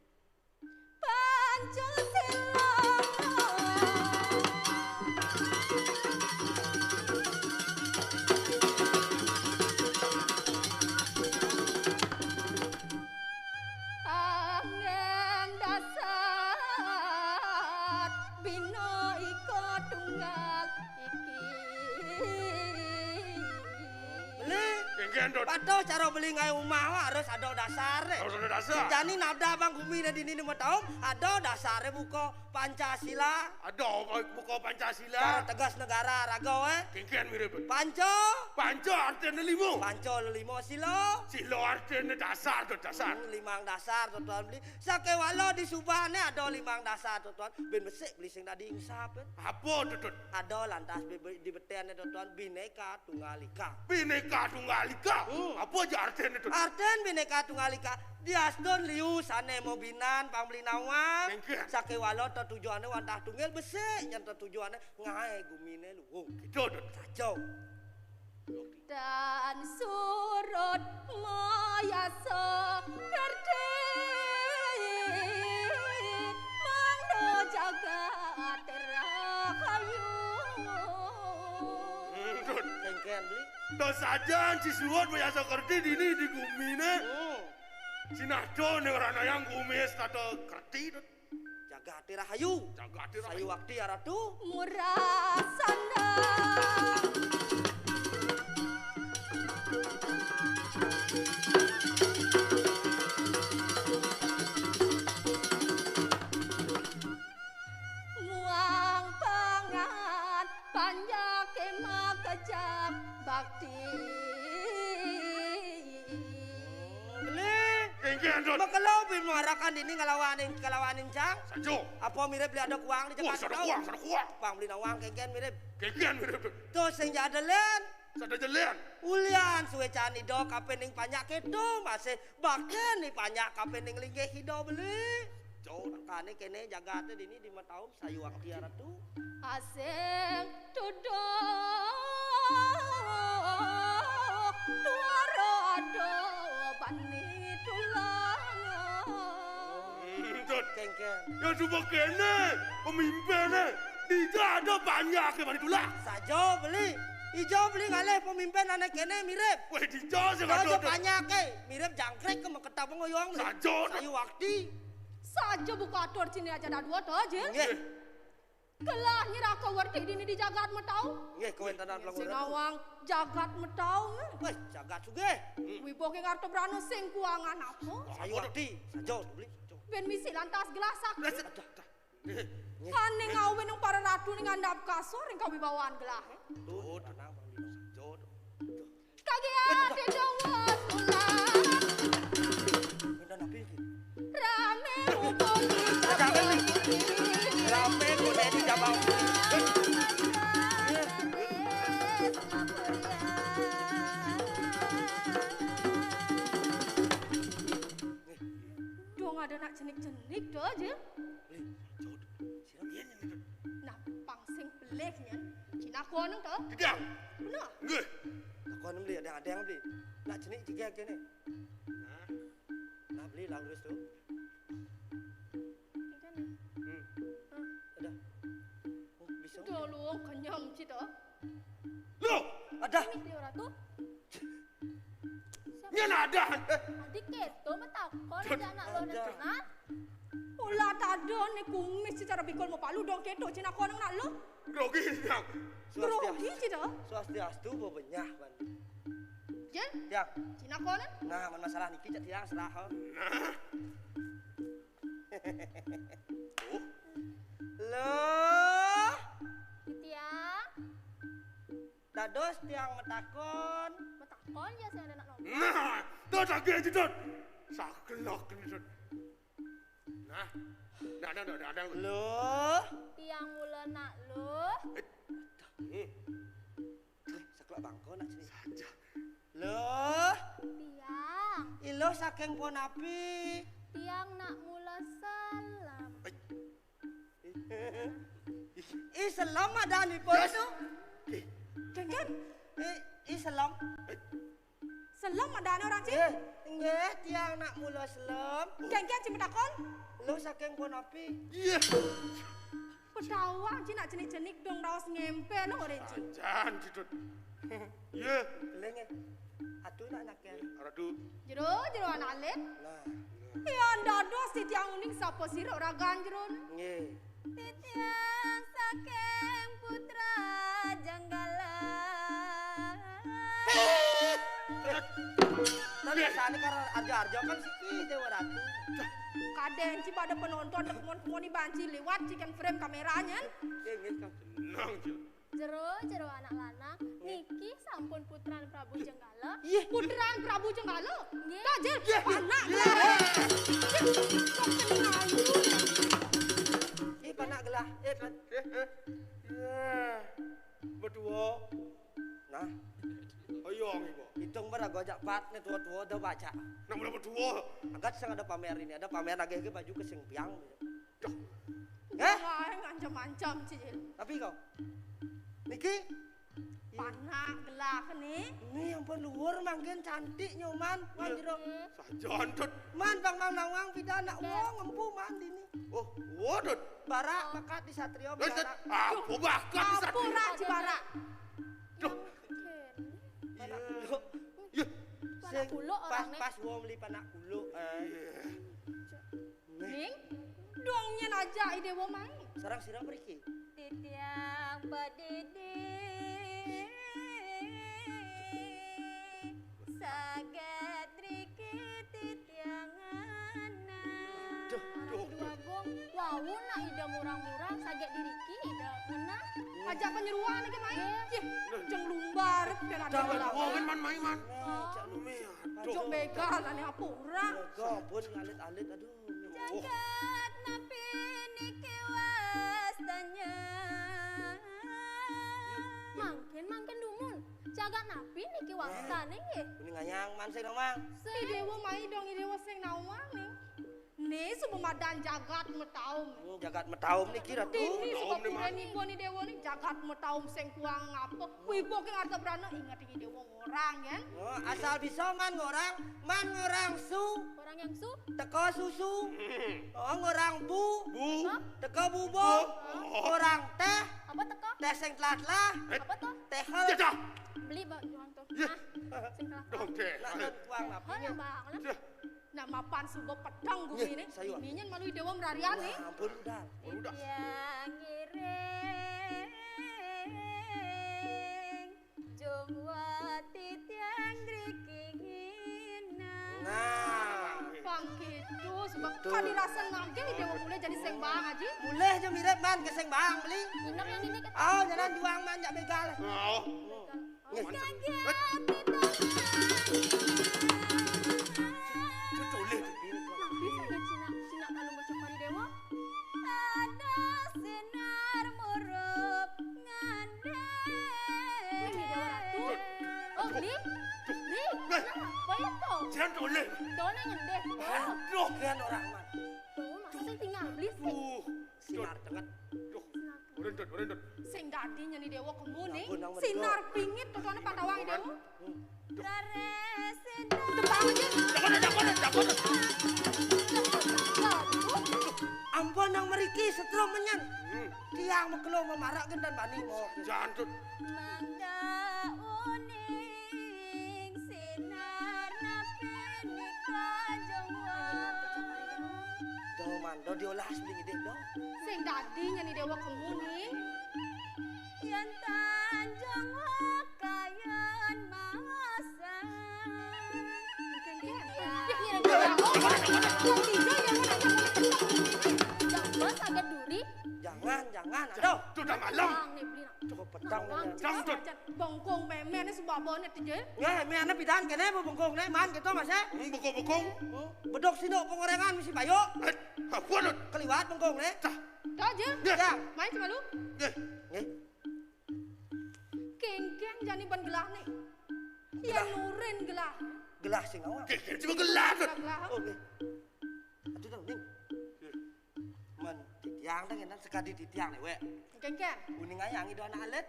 Pancasila. Angin dasar bina iko tunggal iki. Beli. Gendot. Pato cara beli ngai umah harus ada dasar. Harus ada dasar. Jani nabda bang gumi na dini lima tahun ada dasar buko Pancasila. Ada buku Pancasila. Cara tegas negara rago Kengken mirip. Panco. Panco artinya limo. Panco limo silo. Silo artinya dasar tu dasar. Limang dasar tuan beli. Sake walo di subahne ada limang dasar tuan. Ben besek beli sing tadi insap. Apa tu? Ada lantas di beten tuan bineka tunggal ika. Bineka Tunggal Ika. Apa aja artinya tu? Arten bineka tunggal ika. Diasdon liu sane mobinan pambeli nawang. Kengken. Sake walo tujuannya wantah tunggal besek yang tujuannya ngai gumine luwung. Itu tu. Kacau. Dan surut mayasa kerti mangdo jagat terahayu. Kengken beli. Dah saja si suat biasa kerti dini di gumine. Sinado ni orang yang gumis kata kerti tu. Jaga hati rahayu. Jaga hati rahayu. Sayu waktu ya ratu. Murah sandang. Muang pangan panjang kemah kejam bakti. Kengken tu. Kalau bin mengarakan ini ngelawanin cang. Sajo. Apa mirip beli ada kuang di Wah, Jakarta? sada kuang. Pang beli nawang kengken mirip. Kengken mirip tu. Tuh sing jadelen. Sada jalan. Ulian suwe cani do kapening panyak kedo masih bahkan nih panyak kapening linggih hido beli. Jauh kane kene jaga ate dini di mataum sayu waktu ya ratu. Asing duduk duara do bani tulang. Kengken. Ya coba kene pemimpinnya. Tidak ada banyak yang mana itulah. Sajo beli. Ijo beli ngalih pemimpin anak kene mirip. Weh dijo sih Sajo banyak mirip jangkrik ke ketabung ngoyong. Sajo. Sayu waktu. Saja buka atur sini aja ada dua toh Jil. Nggih. Kelah nyeraka Werdhi dini di jagat metau. Nggih kowe tenan lang ora. Sinawang jagat metau. Wes jagat sugih. Wibo ke ngarto brano sing kuangan apa? Sayu waktu. Sajo beli. Ben misi lantas gelasak. Dah. Kane ngawe nang para ratu ning ngandap kasur ing kawibawaan gelah. Tuh tanang bang dino sajo. Kagian di Jawa Sulan. Minta napi iki. Rame upon Jangan nih. Rame boleh di jabang. Dong ada nak jenik-jenik dah aja. Nak pangsing peleknya. Cina kuanang dah. Tidak. Benar. Nggih. Aku anu beli ada yang beli. Nak jenik tiga kene. Nah beli lang terus tu. Ada. Oh, bisa. Tolong kenyam cita. Loh, Ada. Ini dia orang tu. nya ada. Adik keto metakon dia anak lo Ada. dan Cina. Ulah tak ada ni kumis secara bikol mau palu dong keto cina kuanang nak lo. Grogi yang. Grogi cita. Swastiastu bebenyah ban. Jen, Tiang. cina kuanang. Nah, man masalah niki cak tiang serah. Loh, Tiang, dados tiang metakon. metakon je saya ada nak nombor. Nah, tuh sakit aja tuh. Sakelok ini tuh. Nah, ada. Loh, Tiang mula nak lo. saklak bangko nak sini. Saja. Loh, Tiang, ilo saking pon api. tiang nak mula salam. Islam ada ni pon tu. Kan? Islam. Selam ada ni orang cik. Nggih, tiang nak mula Islam. Kan cik takon. Lo saking pon api. Iya. Pedawang cik nak jenik-jenik dong dawas ngempe lo orang cik. Jangan tuh. Iya. Kelenge. Atuh nak naknya. Aradu. Jero anak alit. Nah, Ya anda dos si tiang uning sapa sira ora ganjron. nggih. Tiang saking putra janggala. Tapi biasanya kan arja-arja kan siki Dewa Ratu. Kaden cik pada penonton dek mau dibanci lewat chicken frame kameranya. Nggih kan. Tenang aja. Jero anak lanang niki sampun putran Prabu Jenggala. Ih, Putraan Prabu Jenggala. Nggih. Tajil anak lah. panak gelah. Berdua. Nah, Oyong ibu. hitung berago ajak pat nih tua-tua udah baca. Nak mula berdua. Agak seng ada pamer ini, ada pamer lagi baju kesing piang. Ngancam-ngancam cil. Tapi kau, Niki, Panak gelah nih. ini yang luar manggen cantik nyoman, manjiro. Sajan tut. Man bang mang pidana uang empu man dini. Oh, waduh. Barak bakat di satrio bidana. Aku bahkan bisa. Kapura cibara. Duh. Iya. Ya. Panak kulo orangnya. Pas wong beli panak kulo. Ning, dongnya aja ide wo main. Sarang sirang periki. Titiang badidi saget riki titiangana. Dua gong wau nak ida murang-murang saget diriki ida ngena. Ajak penyeruan lagi main. Ih, jeng lumbar biar ada Jangan lawan. ngomongin man. Cak Numi. Jok begal aneh apa orang. Gopun alit-alit aduh. Jagat napi niki wastanya. Mangkin dumun. Jagat napi niki wastane nggih. Ini nganyang man sing mang. Ide wo main dong ide wo sing nawang nih. Nih sumemadan jagat metaum. Jagat metaum niki ratu. Ini sebab kuren ibu nih dewa nih jagat metaum sing kuang ngapa. Wibo ke arta berana ingat ini dewa orang ya. Oh, asal bisa man ngorang su. Orang yang su Teko susu. Oh, ngorang bu. Hah? Teko bubuk. Ngorang teh. apa teko? Teh sing telah. Apa tuh? Teh hel. Tidak. Beli bang juang tuh. Ya. Nah, sing kelas. Dong deh. Nak don kuang Oh apinya. ya bang lah. Nah mapan sugo pedang gue Iya, ini. sayur. Ininya malu dewa merarian nih. Ampun udah. Udah. Yang ngiring jongwati tiang drikingina. Nah, Bang gitu sebab kan dirasa ngangking dewa mulai jadi seng bang aja. boleh aja mirip man keseng bang beli. Inok yang ini kan. Oh, jangan juang man jak begal. Oh. Kaget Betul. Bisa nggak Cina kalau bocok kali dewa? Apa itu? Jangan doleh. Dona ngendes. Aduh. Kian orang man. Tuh, masa sing tinggal beli sih. Sinar denget. Duh. Urendut. Sing dadi nyeni dewa kemuni. Ampun, nang Sinar pingit totone pantawangi dewa. Karesenda. Tebang aja. Jangan. Ampun nang meriki setrum menyan. Tiang mekelo memarak gendan bani mo. Jangan. Mangga uning sinar napenika jongwa. Do man, do diolah asli ngide do. Sing dadi nyeni dewa kemuni. Yen tanjung kayon masa. Mas ada duri. Jangan. Aduh. Sudah malam. Nih beli. Cukup petang. Jangan. Bongkong memene sebabone tije. Nggih, miane pidan kene apa bengkong ne man gitu Mas. Bengkong. Bedok sino pengorengan misi bayo. Apa lu? Keliwat bengkong ne. Dah aja. Ya. Main sama lu. Nggih. Nggih. Kengkeng jani ban gelah nih. Ya nurin gelah. Gelas sing awak. Cuma gelas. Gelah. Oh nggih. Aduh dong ning. Man titiang dah kena sekadi titiang ne we. Kengkeng. Kuning ayang itu anak alet.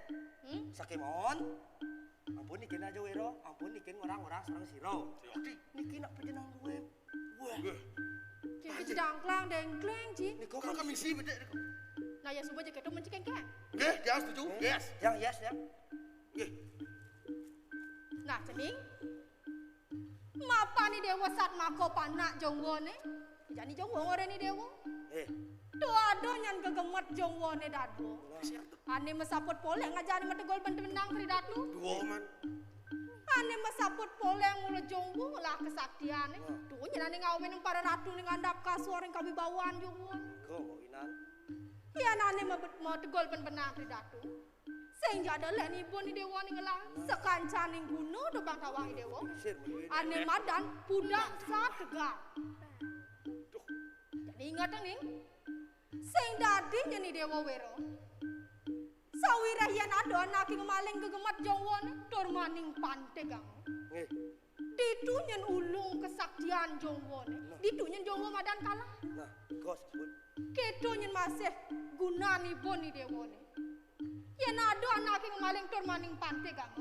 Sakemon. Ampun ikin aja wero. Ampun ikin orang-orang sareng siro. Niki nak pejenang duwe. Wah. Kiki sedang klang dengkleng ji. Niko Kau kan kami sih bedek. Nah ya subuh jaket menci kengkeng. Nggih, dia setuju. Yes. Yang yes ya. Nggih. Nah cening. Mapa ni dewa sat mako panak jongwone. Jani jongwo ngore ni dewa. Doa nyan gegemet jongwone dadu. Ane mesaput poleng ngajani metegol benang tri dadu. Dua man. Ane mesaput poleng mula jongwo lah kesaktiane. Duh nyenane ngawen yang para ratu ning andap kasuar yang kawibawan jongwone. Kau mau inan. Ya nane metegol benang tri dadu. Sing jada len ibu ni dewa ni ngelang sekancaning gunu do bang tawangi dewa. Ane madan pudak satega. Jadi ingat ning. Sing dadi nyeni dewa wero. Sawirah yen ado anak ngemaling gegemat jongwone tur maning pantegang. Nggih. Ditu nyen ulung kesaktian jongwone. Ditu nyen jongwo madan kalah. Nah, kos pun. Kedo nyen masih gunani boni dewone. Yen ado anak ngemaling tur maning pantegang.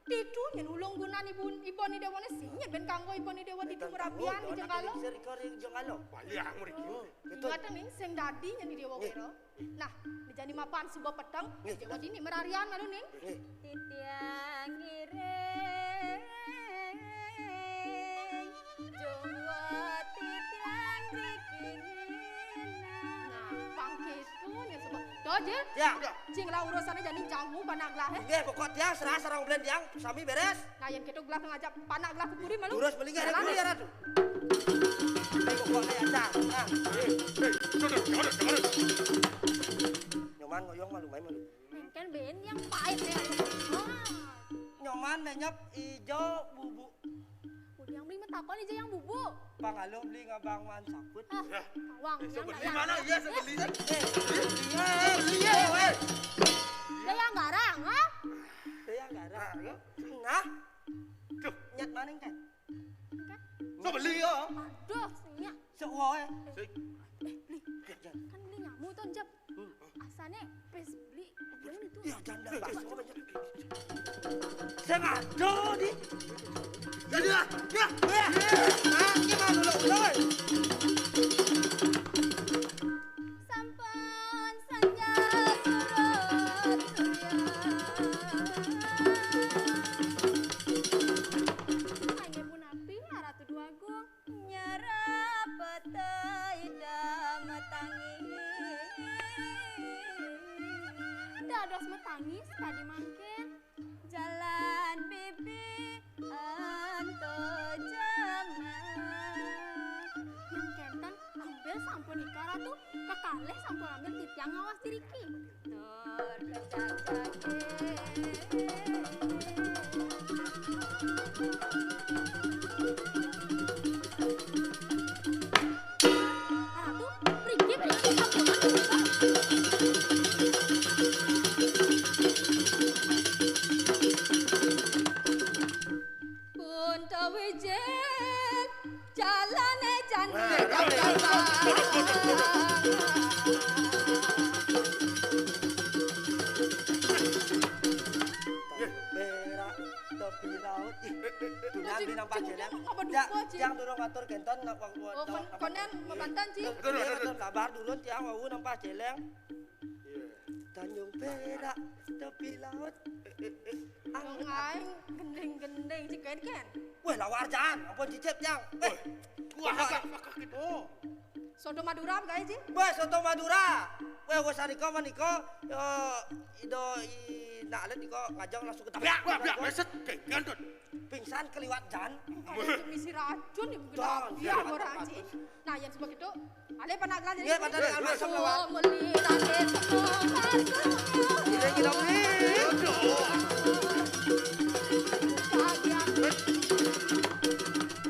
Ditu nyen ulung gunani iboni dewone sing nyen ben kanggo iboni dewa ditu merabian di jengalo. Serikori jengalo. Bali ang mriki. Ingat ning sing dadi nyeni dewa wero. Nah, dijani mapan sebuah petang, jawa dini merarian malu ning. Titiang ireng Jawa titiang rikina. Nah, pangketu nya sebab. Doje? Ya. Cing lah urusannya jadi jamu panak gelah Nggih, pokok tiang serah sarang belen tiang sami beres. Nah, yang ketu gelah ngajak panak gelah ke puri malu. Durus beli nggih ada ya ratu. Ayo pokoknya aja. Nah, Jangan. nyoman ngoyong malu main malu. Kan ben yang pahit ya. Nyoman menyop ijo bubu. Udah yang beli metakon aja yang bubuk. Pangalo beli ngabang man saput. Wangnya Sebeli mana? Iya, sebeli. Dia yang garang, ha? Yang garang. Nah. Tuh. Nyat maning kan. Sebeli ya. Aduh, singnya. Sewoe. Kan beli nyamu tuh, Jep. Asane pes beli itu. Ya janda bakso banyak. Sengaja di. Jadi lah. Ya. Nah, gimana lo? Sampun senja surut surya. Hanya pun api Ratu Duagung. Nyerap ida metangi. Dados metangis tadi mangkin. Jalan bibi anto jaman. Yang kenten ambil sampun nikah Ratu. Kekalih sampun ambil titiang ngawas diriki. Tur kecacake. Ratu, pergi sampunan. Pun tawi Tunan beli nampak jelek. Apa dupa, Ci? Yang durung ngatur kenton nampak Oh, konen Batan, Ci. Betul kabar dulu tiang mau nampak jelek. Tanjung Perak tepi laut. Aing gendeng-gendeng Ci kan. Weh lawarjan, ampun cicip yang. Gua agak gitu. Soto Madura apa Ci? Weh soto Madura. Weh gua sariko maniko ido nak niko ngajak langsung ke Biak, beset gandut. Pingsan keliwat jan. Ada misi racun ibu Jangan, gede. Iya jangan, orang Ci. Nah, yang sebab itu ale panaglan jadi. Iya padahal kalau masuk lewat. Melirang Kita kita beli.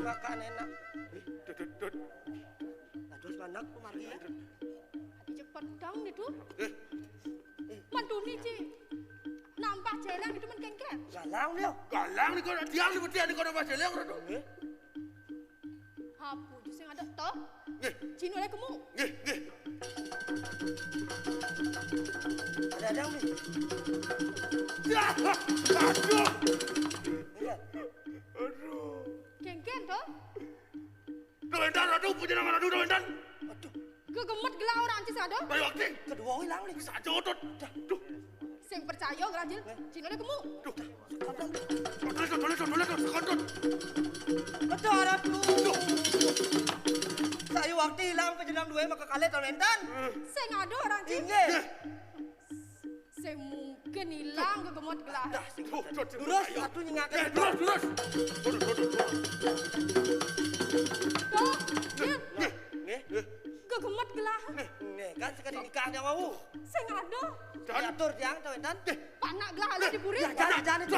Makan enak. Aduh manak kemari ya. Cek pedang itu. Mantuni Ci. Nampak jeleng itu men kengken. Galang dia. Galang nih kau diam di butian nih kau nama jelek rado. Hapu ju sing ada toh? Nggih, Cino le kemu. nggih. Ada nih. Ya, aduh. Iya. Aduh. Kengken toh? Doendan aduh punya nama aduh doendan. Aduh. Gegemet gelah orang Ci sado. Bayu akting. Kedua hilang nih. Bisa jodoh. Duh. Sing percaya gerajil. Cino le kemu. Duh. Tolong sekondot. Betul aduh. Saya waktu hilang pejenam dua maka kalian doendan. Sing ada orang Ci. Inggih. Sing mungkin hilang gegemet gelah. Terus satu nyingakan. Terus. Toh? Cil. Nggih. Gegemet gelah. Nih kan sekali nikah dia mau. Sing ada. Diatur yang doendan. Panak gelah ale di puri. Ya jangan itu.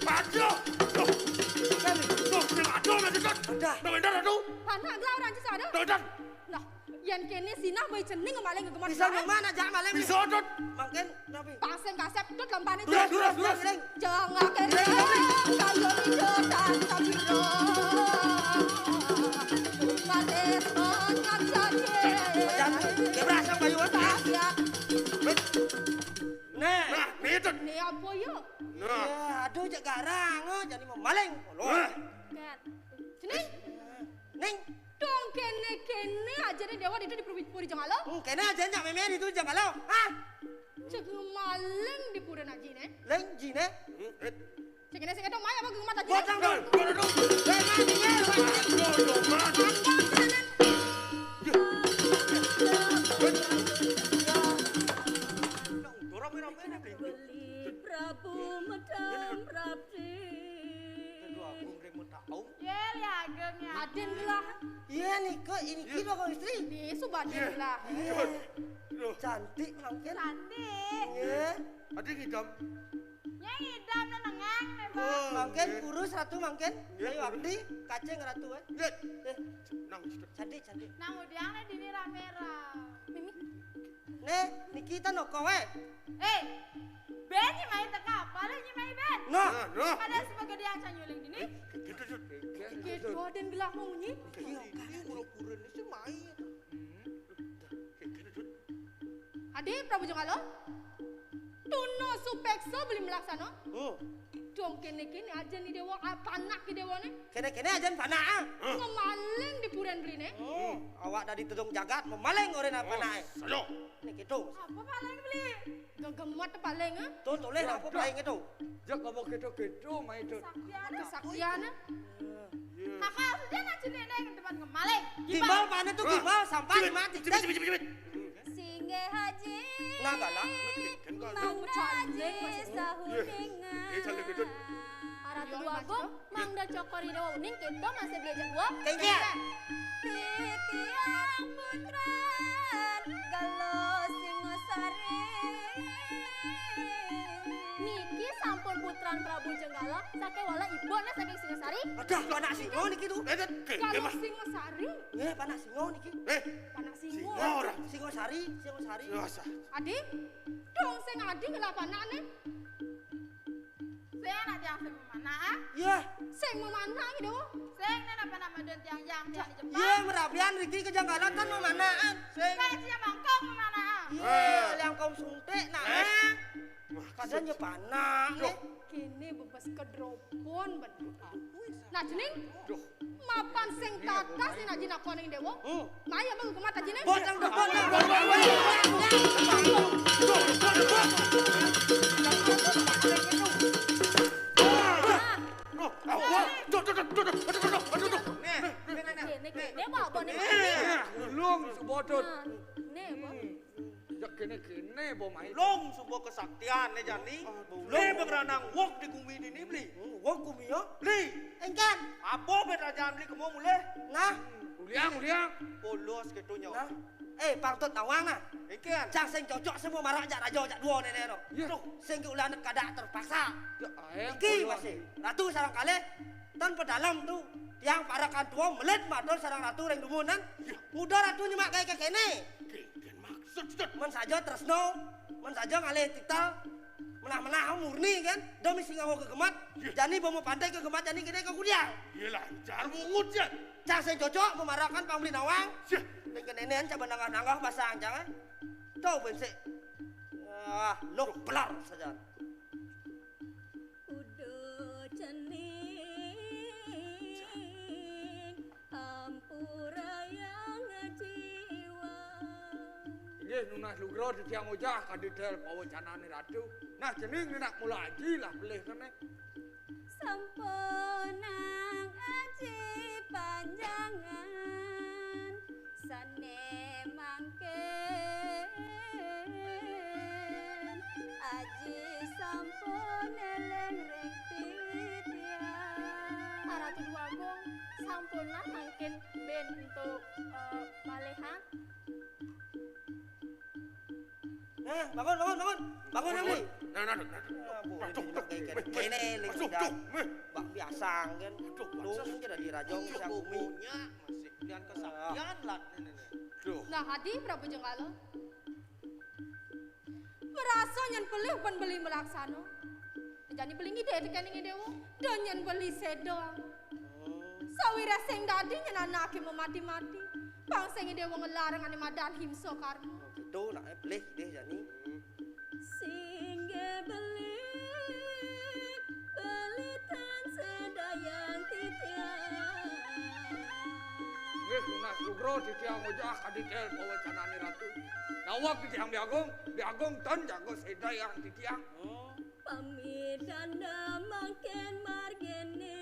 Aduh. Tuh, yang aduh lagi kan. Udah. Doendan aduh. Panak gelah orang Ci sado. Doendan. Nah, yang kene sinah bayi cening kemaling gegemet. Bisa gimana jangan malam. Bisa dot. Makin tapi. Paseng kasep tut lampane Ci. Durus. Jangan kene kalau dijodan tapi ro. Mares banyak saja. Jangan keberasam bayu otak. Ya, Nah. Nah, nih tuh. ini apa ya? Nah. Ya, aduh jak garang, jadi mau maling. Kat. Sini. Ning, Dong kene aja nih dewa itu di puri jengalo. kena aja nyak memer itu jang kalau. Ah, Cek maling di puri naji nih. leng jine. Cek ini sing maya apa gegemat aja. Botang dong. Aduh. Beli Prabu Medam Prabdi. Yel ya ageng ya. Aden gelah. Iya nih kok ini kita kok istri. Nih subaden gelah. Cantik makin. Cantik. Iya. Adik hitam. Yang hitam dan nengang nih, Bang. Makin kurus ratu makin. Ayo waktu kaceng ratu eh. Lihat. Nang situ. Cantik. Nah, udiangnya dini merah. Mimi. Nih, Nikita no kowe. Ben nyimai teka, paling nyimai Ben. Nah, Ada sebagai dia acan nyuling dini. Gitu sud. Gitu Aden gelah mau nyi. Ade Prabu Jengalo. Tuno supekso beli melaksana. Dong kene aja nih dewa panak ki dewa nih. Kene aja panah. Ngemaling di puran beli nih. Awak dari tudung jagat memaling orang apa naik. Ayo. Nih gitu. Apa paling beli? Gegemat paling ah. Tuh tulis apa paling itu. Jak ngomong gitu main itu. Kesaktian ah. Kakak sudah nanti nenek ke tempat ngemaling. Gimbal mana tuh gimbal sampai mati. Cepet. Singge haji. Nah galak. Mau cantik sahuningan. Para tua agung mangda cokori dewa uning kita masih belajar gua. Kengke. Titiang putran galau Singosari. Niki sampun putran Prabu Jenggala sake wala ibona saking Singosari. Aduh, panak singo niki tuh. Kalau Singosari, Nggih, panak singo niki. panak singo. Ora. Singo sari. Wasa. Adi, dong sing adi ngelapanane. Saya nak tiang sing mana? Iya. Sing memanah iki dewa. Sing nen apa nama dan tiang yang di Jepang. Iya, merabian Riki kejanggalan kan memanaan. Sing. Kan siya mangkong mana? Iya, yang kaum suntik nak. Kadanya panak. Kini bebas kedropon bener. Nah jening, mapan sing tatas sing aji nakoning dewa. Maya baru kemata jening. Botang dok. Nih bawa bonek. Long sebodot. Nih bawa. Ya kene bo mai. Long sebuah kesaktian nih jani. Long begeranang wok di gumi ini beli. Wong kumi yo. Beli. Engkan. Apa beda jangan beli kamu mulai? Nah. Uliang. Polos gitu nyawa. Nah. Pangtut awang nah. Engkan. Cang sing cocok semua marak jak raja jak dua nenek no. Ya. Sing ulah kada terpaksa. Ya Iki masih. Ratu sarang kali tanpa dalam tu yang para kantua melet madol sarang ratu ring dumunan. Muda ratu nyemak kayak kene. Maksud. Men saja tresno, men saja ngalih tital menah-menah murni kan. Domi singawo kegemat. Jani bomo pantai kegemat jani kene ke kudiang. Iya lancar mungut ya. Cang sing cocok memarakan pambeli nawang. Ning kenenean coba nanggah-nanggah pasang jangan. Tuh bensik. Lok belar saja. Udah cening hampura yang jiwa. Ini nunas lugro di tiang ojah kadidel pawacanane ratu. Nah jening nak mula aji lah belih kene. Sampunang aji panjangan sane mangken aji sampun eleng reng titian Ratu Duagung sampunlah mangken bentuk balehan. Bangun yang ni. Nah. Kene ling dah. Bak biasang kan. Dung kita di rajong siang bumi. Masih kalian kesaktian lah nenek. Nah hadi Prabu Jenggala. Merasa nyen pelih pun beli melaksano. Jadi beli ngide tekan ngidewo. Dan nyen beli sedoang. Sawira sing dadi nyen anake memati-mati. Pang sing ngidewo ngelarang ane madan himso karmo. Itu nak pelih deh jani. Singge belitan sedayang titian. Ini nunas lugro di tiang ojah kadidel pawacanane ratu. Nawak di tiang biagung tan jago sedai yang di tiang. Pamidana makin margene.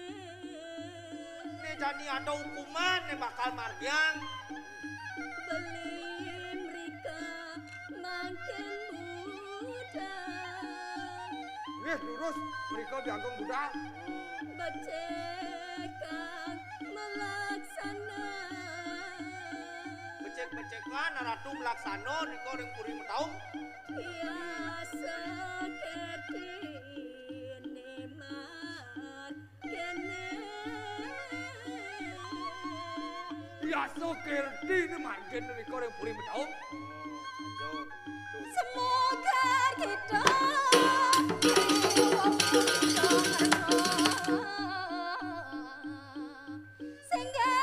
Ini jani ada hukuman nih bakal margiang. Beli mereka makin muda. Ini lurus mereka biagung muda. Becekang melaksana. Becek-becekan ratu melaksano nih kau yang puri metaung. Biasa ketine margene. Biasa kerti ini manggen mereka yang puri metaung. Semoga kita sehingga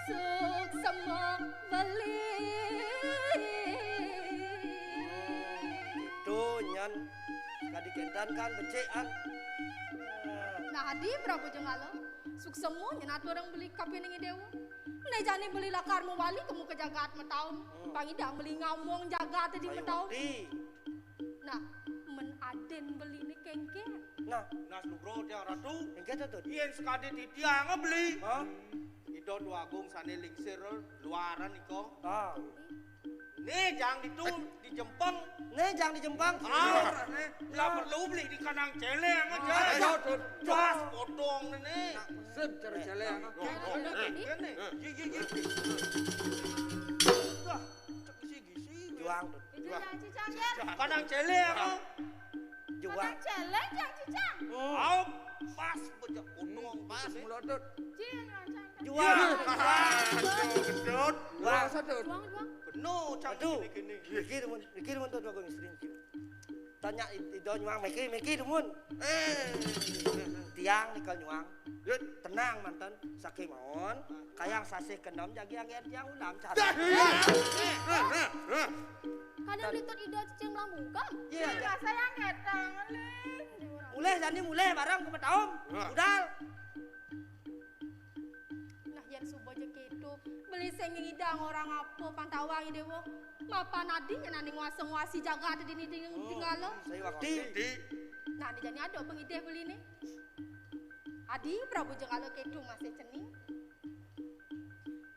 suk semok beli. Itu nyan kadikentan kan becekan. Nah hadi Prabu Jenggala. Suksemo nyen atu orang beli kape ning dewa. Ne jani beli lakar mo wali kamu ke jagat metaun. Pangidang beli ngamong jagat di metaun. Nah, men aden beli ni kengke. Nah, Nas lugro tiang ratu. engke tu. Ien sekade di tiang beli. Ido dua agung sane lingsir luaran iko. Nih jangan di Jempang. Nih jangan di Jempang. Lah perlu beli di kanang celeng aja. Jas potong nih. Sip cara celeng. Juang. Itu yang cicang ya. Kanang celeng. Juang. Kadang celeng yang cicang. Au pas bejak potong pas Muladut. Cing yang cicang. Juang. Gedut. Juang. Satu. Juang. Penuh cang Aduh. gini. Mikir mun tu aku istri. tanya itu nyuang meki dumun. Tiang nikel nyuang. Tenang mantan saking mawon kayang sasih kendam jagi angin tiang ulam cara. Kadang litut ida cicing melambungkan. Iya, saya ngetang. mulai jani mulai barang ke taum. Budal. Nah yang subuh je gitu beli senging idang orang apa pantawang dewo. Mapa nadi nyenani nguasa-nguasi jaga ada di tinggal. Saya waktu. Nah di jani ada pengideh beli nih. Adi Prabu jengalo kedu masih cening.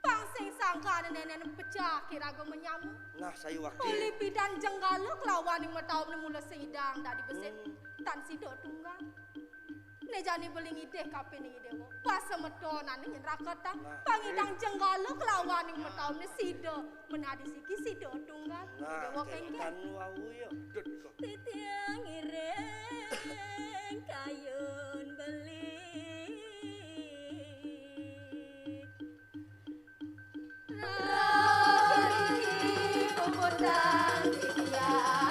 Pangsing sangka ada nenek pecah kirago menyamu. Nah saya waktu. Uli bidan jenggalo kelawan yang matau mula seidang dari besit tan sido tunggang. Nejani beli ngideh kape nih dewo. Pas semedonan nih rakata. Pangidang jenggalo kelawan yang matau nih sido menadi siki sido tunggang. Dewo kengke. Kan wau yo. Titiang ireng kayun beli. Raki pemudan tiang.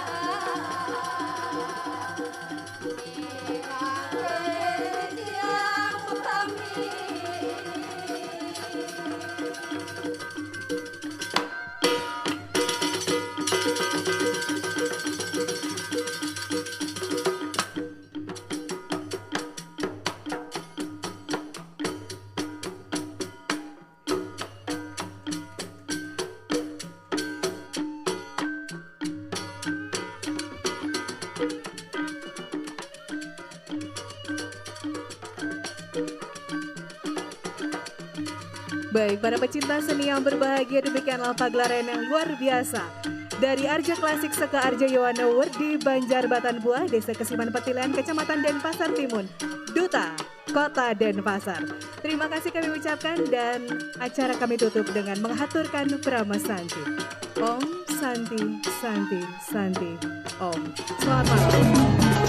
Baik, para pecinta seni yang berbahagia, demikianlah pagelaran yang luar biasa dari Arja Klasik Sekaa Arja Yowana Werdhi Banjar Batan Buah, Desa Kesiman Petilan, Kecamatan Denpasar Timur, Duta, Kota Denpasar. Terima kasih kami ucapkan dan acara kami tutup dengan menghaturkan Prama Santi. Om Santi, Santi, Santi, Om. Selamat malam.